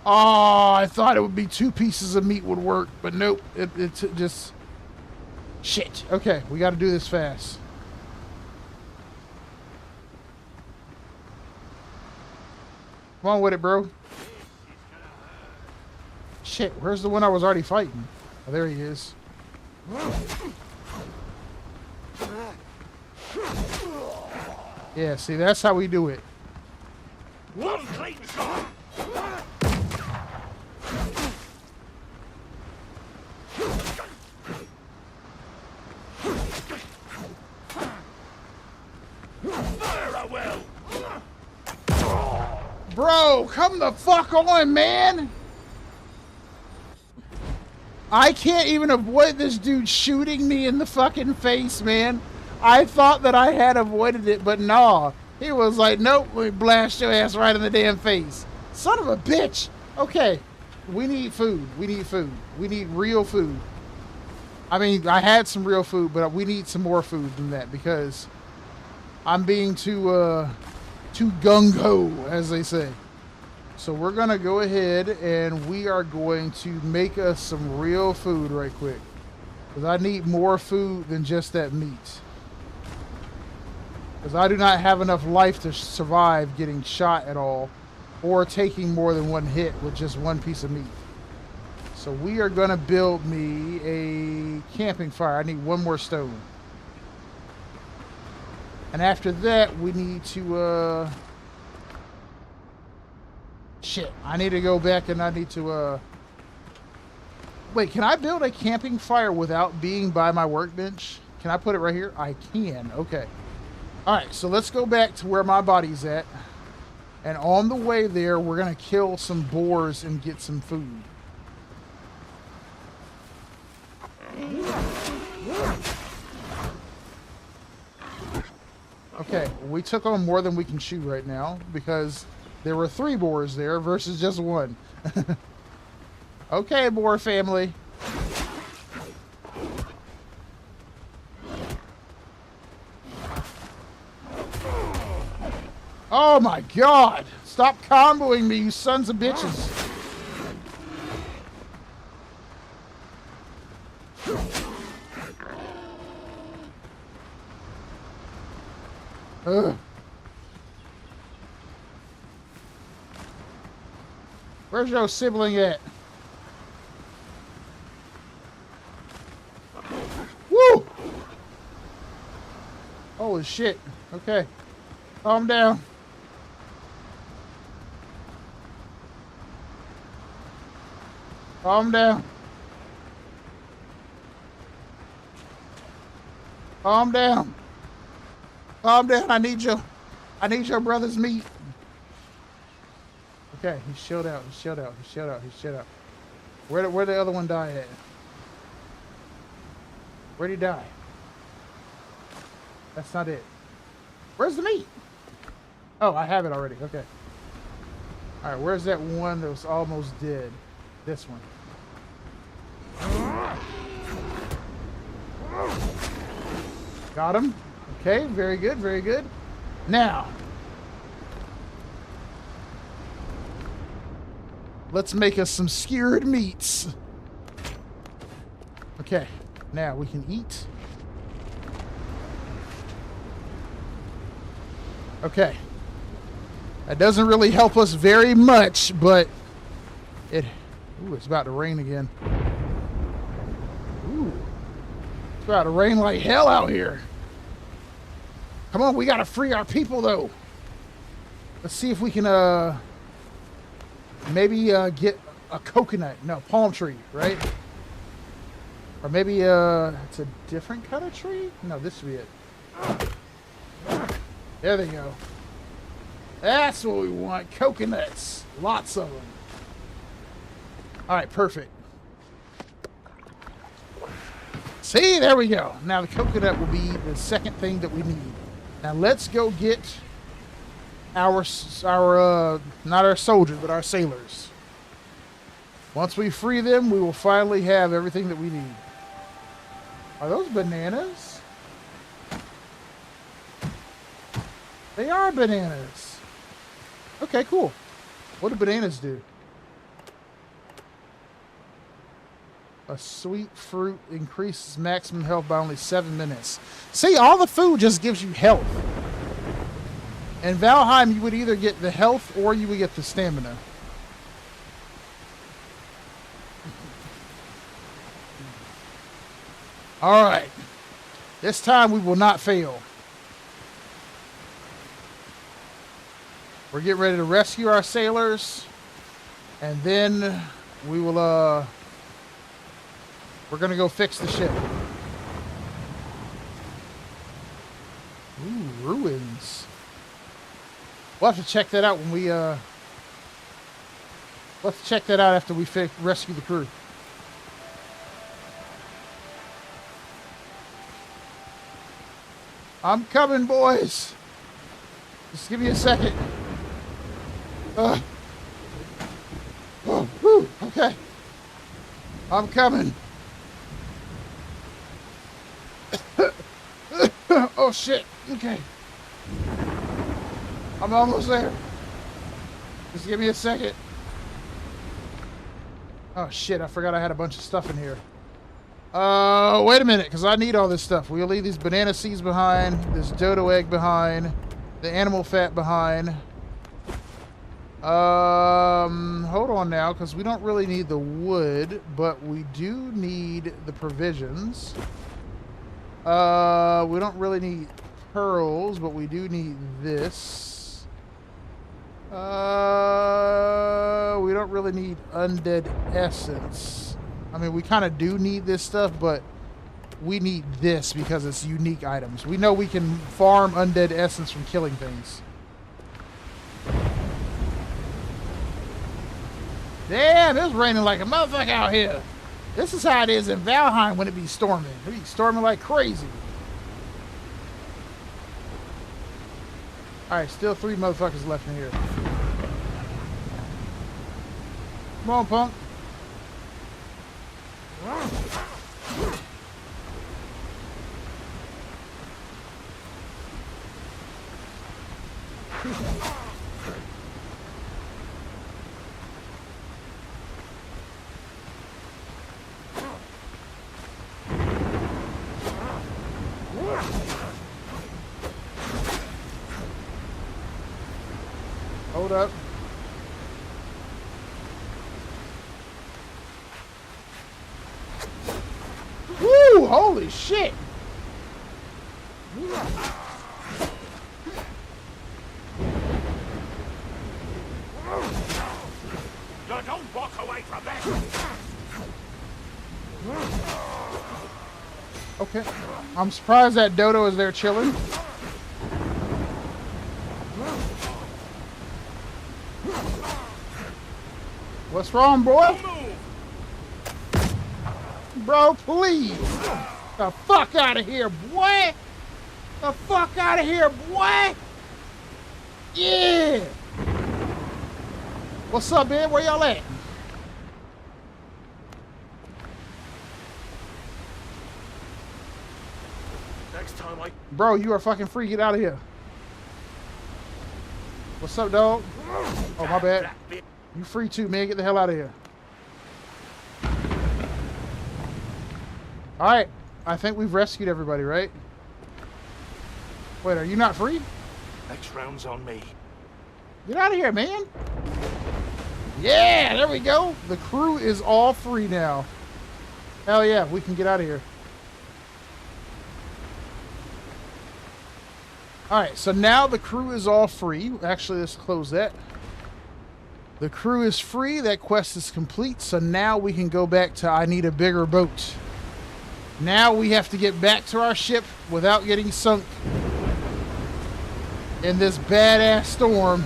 Oh, I thought it would be 2 pieces of meat would work, but nope. It's just... Shit. Okay, we got to do this fast. Come on with it, bro. Shit, where's the one I was already fighting? Oh, there he is. Yeah, see, that's how we do it. One clean shot. Fire I will. Bro, come the fuck on, man! I can't even avoid this dude shooting me in the fucking face, man. I thought that I had avoided it, but nah. He was like, nope, we blast your ass right in the damn face. Son of a bitch! Okay, we need food. We need food. We need real food. I mean, I had some real food, but we need some more food than that, because I'm being too gung-ho, as they say. So we're going to go ahead and we are going to make us some real food right quick. Because I need more food than just that meat. Because I do not have enough life to survive getting shot at all, or taking more than one hit with just one piece of meat. So we are going to build me a camping fire. I need one more stone. And after that, we need to, shit, I need to go back and I need to, wait, can I build a camping fire without being by my workbench? Can I put it right here? I can, okay. All right, so let's go back to where my body's at. And on the way there, we're going to kill some boars and get some food. Okay, we took on more than we can chew right now because there were 3 boars there versus just 1. Okay, boar family. Oh my god! Stop comboing me, you sons of bitches! Ugh. Where's your sibling at? Woo! Holy shit. Okay. Calm down. Calm down. Calm down. Calm down. I need your brother's meat. Okay, he's chilled out. He's chilled out. He's chilled out. He's chilled out. Where the other one die at? Where'd he die? That's not it. Where's the meat? Oh, I have it already. Okay. All right, where's that one that was almost dead? This one. Got him. Okay, very good, very good. Now, Let's make us some skewered meats. Okay, now we can eat. Okay. That doesn't really help us very much, but it... Ooh, it's about to rain again. Ooh. It's about to rain like hell out here. Come on, we gotta free our people, though. Let's see if we can, maybe, get a coconut. No, palm tree, right? Or maybe, it's a different kind of tree? No, this should be it. There they go. That's what we want. Coconuts. Lots of them. All right, perfect. See, there we go. Now the coconut will be the second thing that we need. Now let's go get our not our soldiers, but our sailors. Once we free them, we will finally have everything that we need. Are those bananas? They are bananas. Okay, cool. What do bananas do? A sweet fruit increases maximum health by only 7 minutes. See, all the food just gives you health. In Valheim, you would either get the health or you would get the stamina. All right. This time we will not fail. We're getting ready to rescue our sailors. And then we will, we're going to go fix the ship. Ooh, ruins. We'll have to check that out when we, we'll have to check that out after we rescue the crew. I'm coming, boys. Just give me a second. Oh, whew, okay. I'm coming. Oh, shit. Okay. I'm almost there. Just give me a second. Oh, shit. I forgot I had a bunch of stuff in here. Wait a minute, because I need all this stuff. We'll leave these banana seeds behind, this dodo egg behind, the animal fat behind. Hold on now, because we don't really need the wood, but we do need the provisions. We don't really need pearls, but we do need this. We don't really need undead essence. I mean, we kind of do need this stuff, but we need this because it's unique items. We know we can farm undead essence from killing things. Damn, it's raining like a motherfucker out here. This is how it is in Valheim when it be storming. It be storming like crazy. Alright, still 3 motherfuckers left in here. Come on, punk. Hold up. Woo! Holy shit! Don't walk away from that. Okay. I'm surprised that dodo is there chilling. What's wrong, boy? Bro, please. The fuck out of here, boy. The fuck out of here, boy. Yeah. What's up, man? Where y'all at? Next time I... Bro, you are fucking free. Get out of here. What's up, dog? Oh, my bad. You free too, man. Get the hell out of here. Alright. I think we've rescued everybody, right? Wait, are you not free? Next round's on me. Get out of here, man. Yeah, there we go. The crew is all free now. Hell yeah, we can get out of here. Alright, so now the crew is all free. Actually, let's close that. The crew is free. That quest is complete. So now we can go back to I need a bigger boat. Now we have to get back to our ship without getting sunk in this badass storm.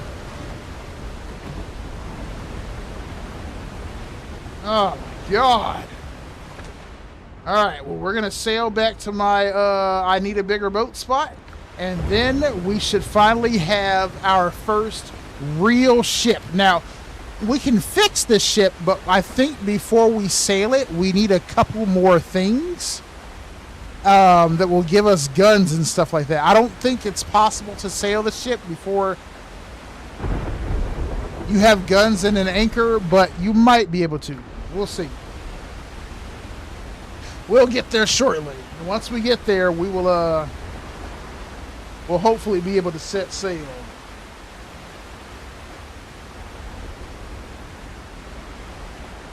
Oh my God. Alright, well, we're going to sail back to my I need a bigger boat spot. And then we should finally have our first real ship. Now, we can fix this ship, but I think before we sail it, we need a couple more things that will give us guns and stuff like that. I don't think it's possible to sail the ship before you have guns and an anchor, but you might be able to. We'll see. We'll get there shortly. And once we get there, we will we'll hopefully be able to set sail.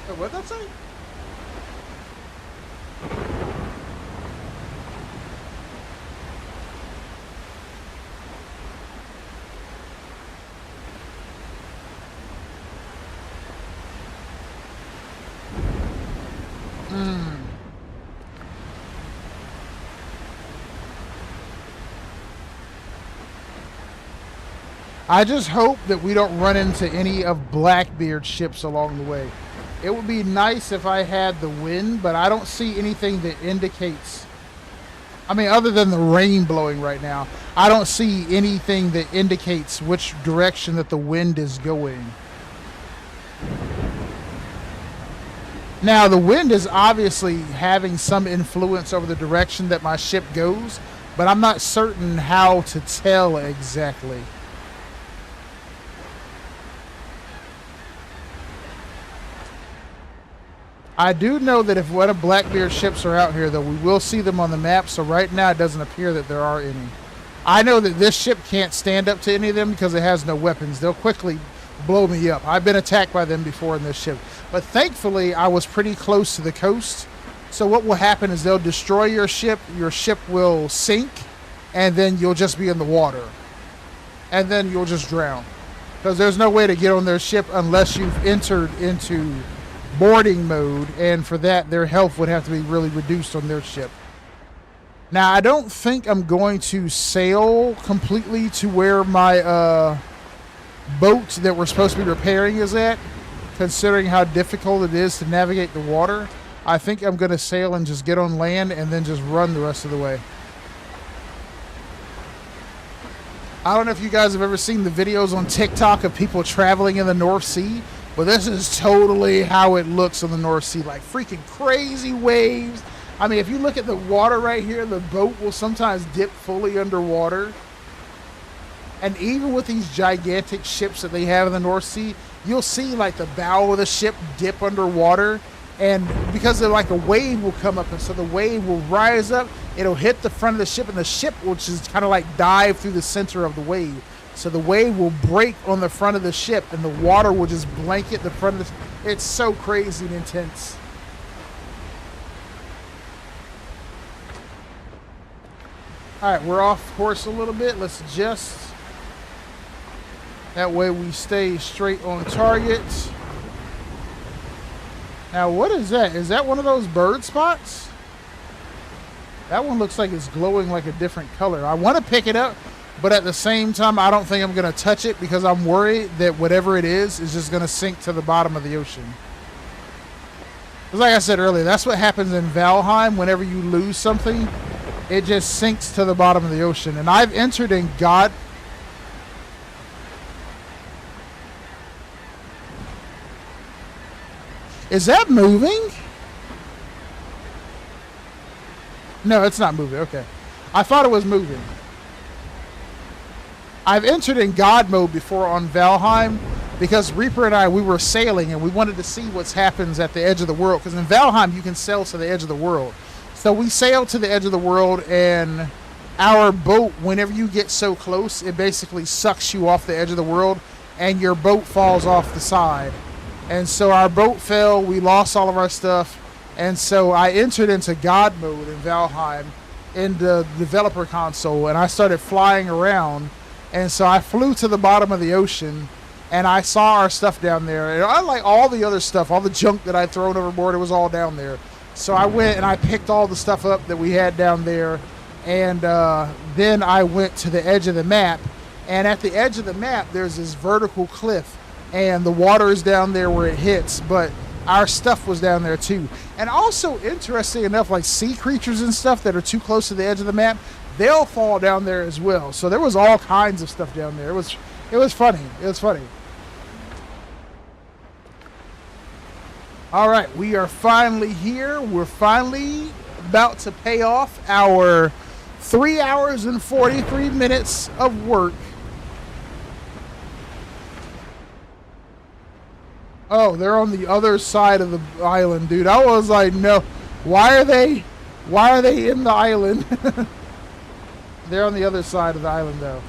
Wait, what'd that say? I just hope that we don't run into any of Blackbeard's ships along the way. It would be nice if I had the wind, but I don't see anything that indicates... I mean, other than the rain blowing right now, I don't see anything that indicates which direction that the wind is going. Now, the wind is obviously having some influence over the direction that my ship goes, but I'm not certain how to tell exactly. I do know that if one of Blackbeard's ships are out here, though, we will see them on the map, so right now it doesn't appear that there are any. I know that this ship can't stand up to any of them because it has no weapons. They'll quickly blow me up. I've been attacked by them before in this ship. But thankfully, I was pretty close to the coast, so what will happen is they'll destroy your ship will sink, and then you'll just be in the water. And then you'll just drown. Because there's no way to get on their ship unless you've entered into boarding mode, and for that their health would have to be really reduced on their ship. Now, I don't think I'm going to sail completely to where my boat that we're supposed to be repairing is at, considering how difficult it is to navigate the water. I think I'm going to sail and just get on land and then just run the rest of the way. I don't know if you guys have ever seen the videos on TikTok of people traveling in the North Sea, but this is totally how it looks on the North Sea. Like freaking crazy waves. I mean, if you look at the water right here, the boat will sometimes dip fully underwater. And even with these gigantic ships that they have in the North Sea, you'll see like the bow of the ship dip underwater. And because of like a wave will come up, and so the wave will rise up, it'll hit the front of the ship, and the ship will just kind of like dive through the center of the wave. So the wave will break on the front of the ship, and the water will just blanket the front of the... It's so crazy and intense. Alright, we're off course a little bit. Let's adjust. That way we stay straight on target. Now, what is that? Is that one of those bird spots? That one looks like it's glowing like a different color. I want to pick it up, but at the same time, I don't think I'm going to touch it because I'm worried that whatever it is just going to sink to the bottom of the ocean. Because like I said earlier, that's what happens in Valheim. Whenever you lose something, it just sinks to the bottom of the ocean. And I've entered in God... Is that moving? No, it's not moving. Okay. I thought it was moving. I've entered in God mode before on Valheim, because Reaper and I, we were sailing and we wanted to see what happens at the edge of the world. Because in Valheim, you can sail to the edge of the world. So we sailed to the edge of the world, and our boat, whenever you get so close, it basically sucks you off the edge of the world, and your boat falls off the side. And so our boat fell, we lost all of our stuff, and so I entered into God mode in Valheim in the developer console, and I started flying around. And so I flew to the bottom of the ocean, and I saw our stuff down there. And I like all the other stuff, all the junk that I'd thrown overboard, it was all down there. So I went and I picked all the stuff up that we had down there, and then I went to the edge of the map. And at the edge of the map, there's this vertical cliff, and the water is down there where it hits, but our stuff was down there too. And also, interesting enough, like sea creatures and stuff that are too close to the edge of the map, they'll fall down there as well. So there was all kinds of stuff down there. It was funny. It was funny. All right, we are finally here. We're finally about to pay off our 3 hours and 43 minutes of work. Oh, they're on the other side of the island, dude. I was like, no. Why are they in the island? They're on the other side of the island, though.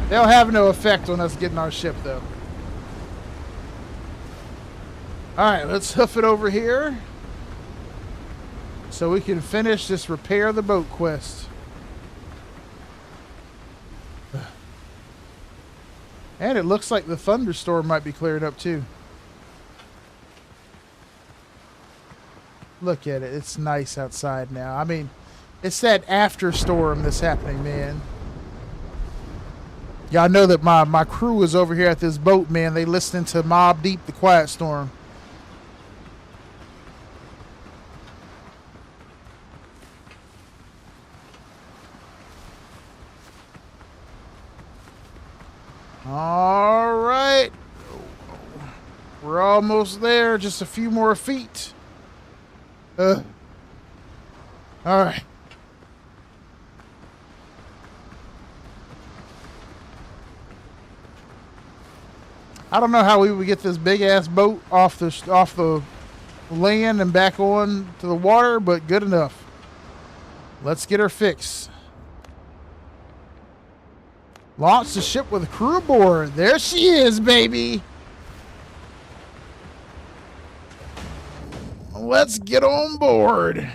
They'll have no effect on us getting our ship, though. Alright, let's hoof it over here so we can finish this repair the boat quest. And it looks like the thunderstorm might be clearing up too. Look at it. It's nice outside now. I mean, it's that after storm that's happening, man. Y'all know that my crew is over here at this boat, man. They listening to Mobb Deep, The Quiet Storm. All right. We're almost there. Just a few more feet. All right. I don't know how we would get this big ass boat off the land and back on to the water, but good enough. Let's get her fixed. Launch the ship with a crew aboard. There she is, baby. Let's get on board.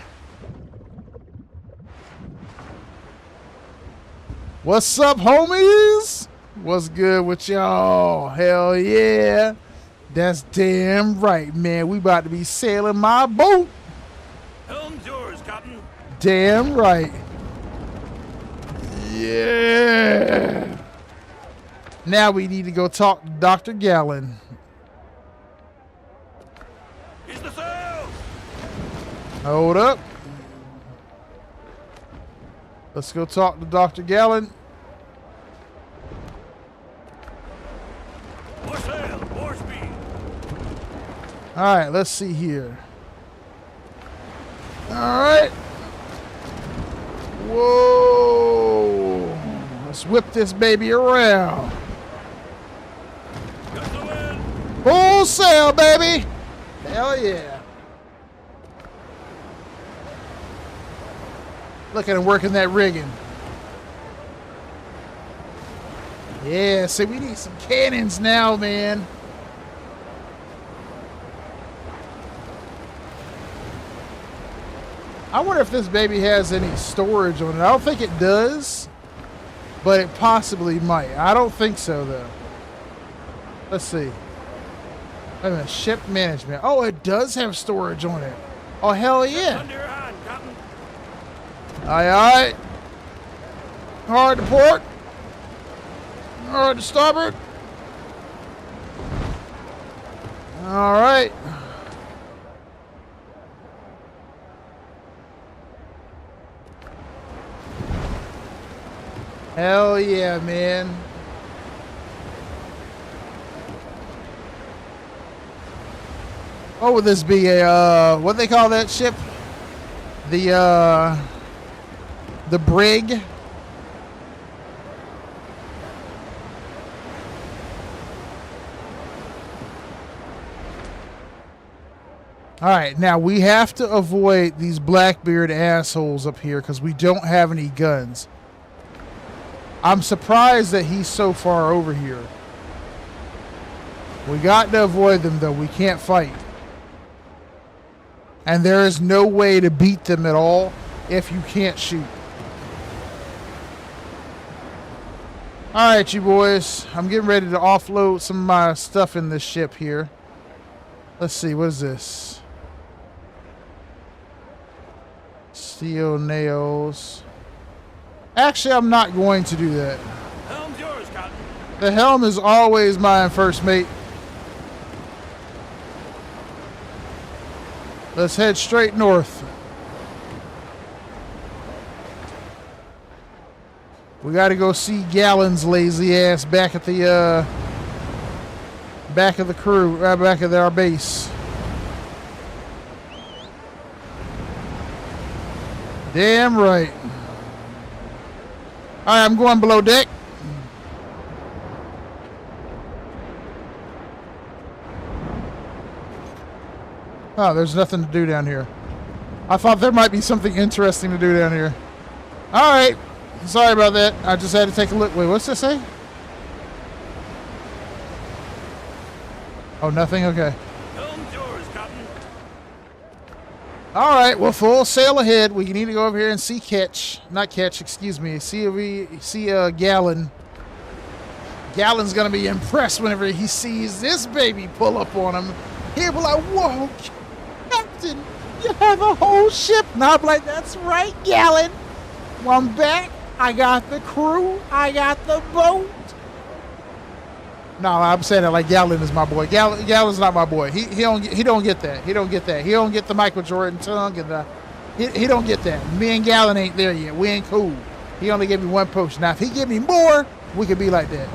What's up, homies? What's good with y'all? Hell yeah. That's damn right, man. We about to be sailing my boat. Helm's yours, Captain. Damn right. Yeah. Now we need to go talk to Dr. Gallon. He's the sail. Hold up. Let's go talk to Dr. Gallon. More sail, more speed. All right, let's see here. All right. Whoa. Let's whip this baby around. Got the wind. Full sail, baby. Hell yeah. Look at him working that rigging. Yeah, see, we need some cannons now, man. I wonder if this baby has any storage on it. I don't think it does, but it possibly might. I don't think so, though. Let's see. Wait a minute. Ship management. Oh, it does have storage on it. Oh, hell yeah. Under your hand, Captain. Aye, aye. Hard to port. Hard to starboard. All right. Hell yeah, man. What would this be? A what they call that ship? The brig. All right, now we have to avoid these Blackbeard assholes up here because we don't have any guns. I'm surprised that he's so far over here. We got to avoid them, though. We can't fight. And there is no way to beat them at all if you can't shoot. All right, you boys. I'm getting ready to offload some of my stuff in this ship here. Let's see. What is this? Steel nails. Actually, I'm not going to do that. Helm's yours, Captain. The helm is always mine, first mate. Let's head straight north. We got to go see Gallon's lazy ass back at the back of the crew, back of our base. Damn right. All right, I'm going below deck. Oh, there's nothing to do down here. I thought there might be something interesting to do down here. All right. Sorry about that. I just had to take a look. Wait, what's this say? Oh, nothing? Okay. Helm's yours, Captain. All right. Well, full sail ahead. We need to go over here and see Ketch. Not Ketch, excuse me. See Gallon. Gallon's going to be impressed whenever he sees this baby pull up on him. He'll be like, whoa, Captain, you have a whole ship. And I'll be like, that's right, Gallon. Well, I'm back. I got the crew. I got the boat. No, I'm saying that like Gallon is my boy. Gallon's not my boy. He don't get that. He don't get that. He don't get the Michael Jordan tongue and he don't get that. Me and Gallon ain't there yet. We ain't cool. He only gave me one potion. Now if he give me more, we could be like that.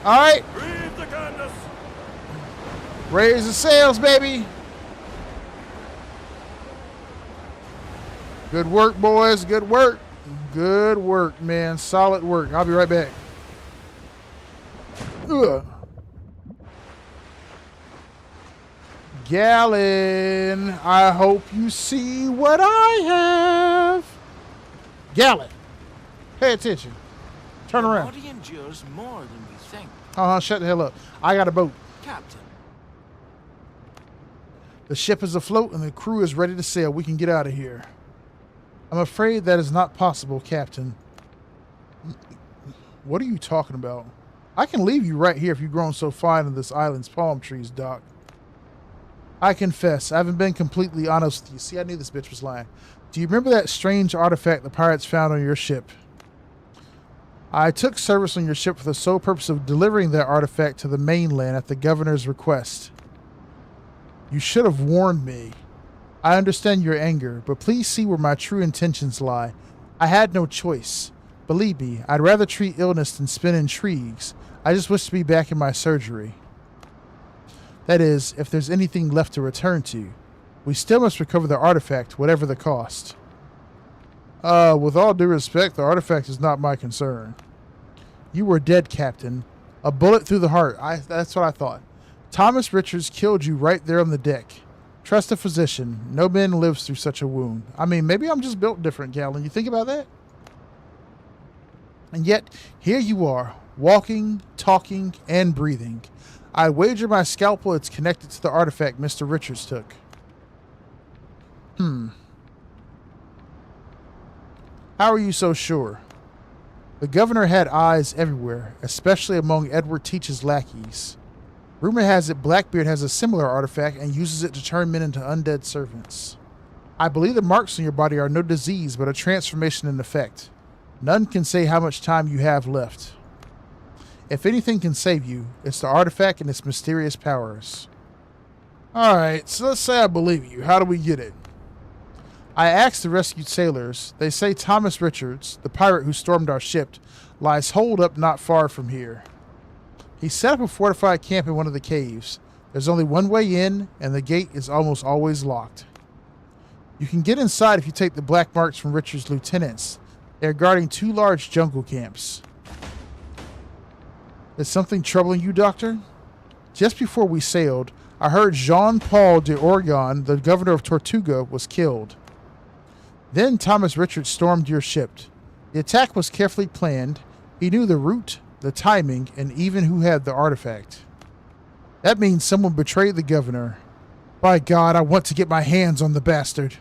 All right. Breathe the canvas. Raise the sails, baby. Good work, boys. Good work. Good work, man. Solid work. I'll be right back. Ugh. Gallon, I hope you see what I have. Gallon, pay attention. Turn around. The body endures more than we think. Shut the hell up. I got a boat. Captain. The ship is afloat and the crew is ready to sail. We can get out of here. I'm afraid that is not possible, Captain. What are you talking about? I can leave you right here if you've grown so fine in this island's palm trees, Doc. I confess, I haven't been completely honest with you. See, I knew this bitch was lying. Do you remember that strange artifact the pirates found on your ship? I took service on your ship for the sole purpose of delivering that artifact to the mainland at the governor's request. You should have warned me. I understand your anger, but please see where my true intentions lie. I had no choice. Believe me, I'd rather treat illness than spin intrigues. I just wish to be back in my surgery. That is, if there's anything left to return to. We still must recover the artifact, whatever the cost. With all due respect, the artifact is not my concern. You were dead, Captain. A bullet through the heart. That's what I thought. Thomas Richards killed you right there on the deck. Trust a physician. No man lives through such a wound. I mean, maybe I'm just built different, Gallon. You think about that? And yet, here you are, walking, talking, and breathing. I wager my scalpel it's connected to the artifact Mr. Richards took. How are you so sure? The governor had eyes everywhere, especially among Edward Teach's lackeys. Rumor has it Blackbeard has a similar artifact and uses it to turn men into undead servants. I believe the marks on your body are no disease, but a transformation in effect. None can say how much time you have left. If anything can save you, it's the artifact and its mysterious powers. Alright, so let's say I believe you. How do we get it? I asked the rescued sailors. They say Thomas Richards, the pirate who stormed our ship, lies holed up not far from here. He set up a fortified camp in one of the caves. There's only one way in, and the gate is almost always locked. You can get inside if you take the black marks from Richards' lieutenants. They're guarding 2 large jungle camps. Is something troubling you, Doctor? Just before we sailed, I heard Jean-Paul de Orgon, the governor of Tortuga, was killed. Then Thomas Richard stormed your ship. The attack was carefully planned. He knew the route, the timing, and even who had the artifact. That means someone betrayed the governor. By God, I want to get my hands on the bastard.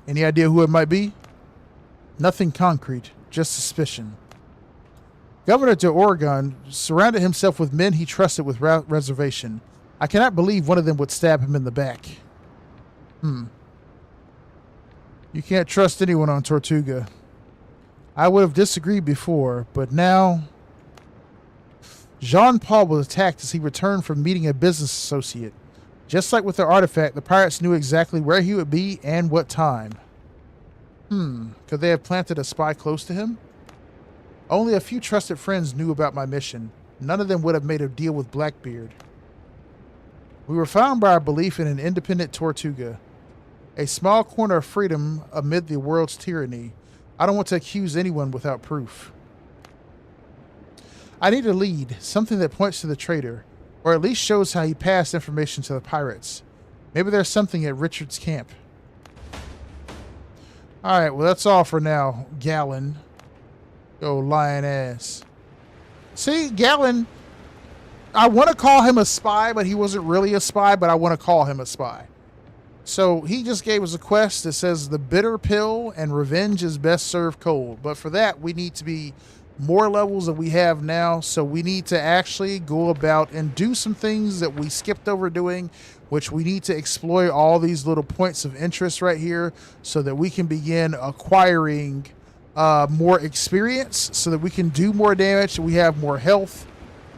Any idea who it might be? Nothing concrete, just suspicion. Governor de Oregon surrounded himself with men he trusted with reservation. I cannot believe one of them would stab him in the back. You can't trust anyone on Tortuga. I would have disagreed before, but now... Jean-Paul was attacked as he returned from meeting a business associate. Just like with the artifact, the pirates knew exactly where he would be and what time. Could they have planted a spy close to him? Only a few trusted friends knew about my mission. None of them would have made a deal with Blackbeard. We were found by our belief in an independent Tortuga. A small corner of freedom amid the world's tyranny. I don't want to accuse anyone without proof. I need a lead, something that points to the traitor, or at least shows how he passed information to the pirates. Maybe there's something at Richard's camp. Alright, well that's all for now, Gallon. Go lion ass. See, Gallon, I want to call him a spy, but he wasn't really a spy, but I want to call him a spy. So he just gave us a quest that says the bitter pill and revenge is best served cold. But for that, we need to be more levels than we have now. So we need to actually go about and do some things that we skipped over doing, which we need to exploit all these little points of interest right here so that we can begin acquiring more experience so that we can do more damage. We have more health.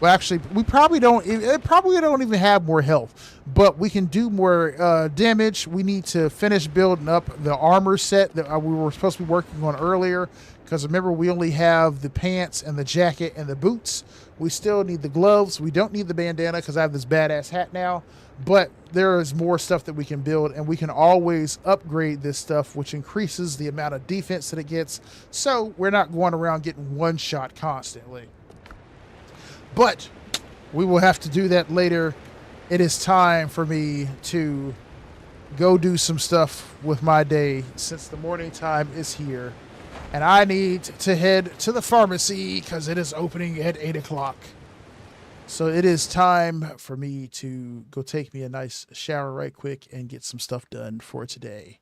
Well, actually, we probably don't even have more health, but we can do more damage. We need to finish building up the armor set that we were supposed to be working on earlier, because remember, we only have the pants and the jacket and the boots. We still need the gloves. We don't need the bandana because I have this badass hat now, but there is more stuff that we can build, and we can always upgrade this stuff, which increases the amount of defense that it gets, so we're not going around getting one shot constantly. But we will have to do that later. It is time for me to go do some stuff with my day since the morning time is here. And I need to head to the pharmacy because it is opening at 8 o'clock. So it is time for me to go take me a nice shower right quick and get some stuff done for today.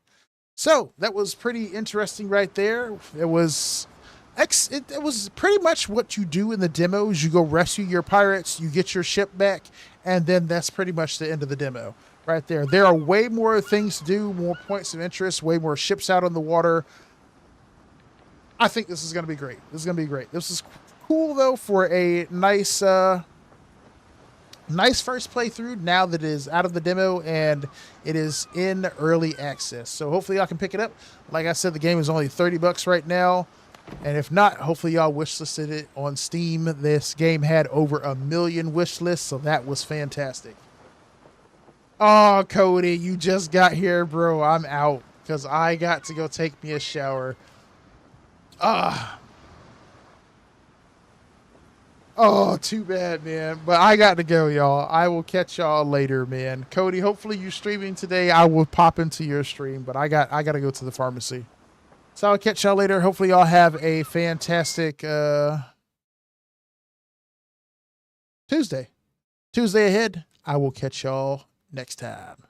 So that was pretty interesting right there. It was pretty much what you do in the demos. You go rescue your pirates, you get your ship back, and then that's pretty much the end of the demo right there. There are way more things to do, more points of interest, way more ships out on the water. I think this is going to be great. This is going to be great. This is cool, though, for a nice first playthrough now that it is out of the demo and it is in early access. So hopefully y'all can pick it up. Like I said, the game is only $30 right now. And if not, hopefully y'all wishlisted it on Steam. This game had over 1 million wish lists, so that was fantastic. Oh, Cody, you just got here, bro. I'm out because I got to go take me a shower. Oh, too bad, man. But I got to go, y'all. I will catch y'all later, man. Cody, hopefully you're streaming today. I will pop into your stream, but I got to go to the pharmacy. So I'll catch y'all later. Hopefully y'all have a fantastic Tuesday ahead. I will catch y'all next time.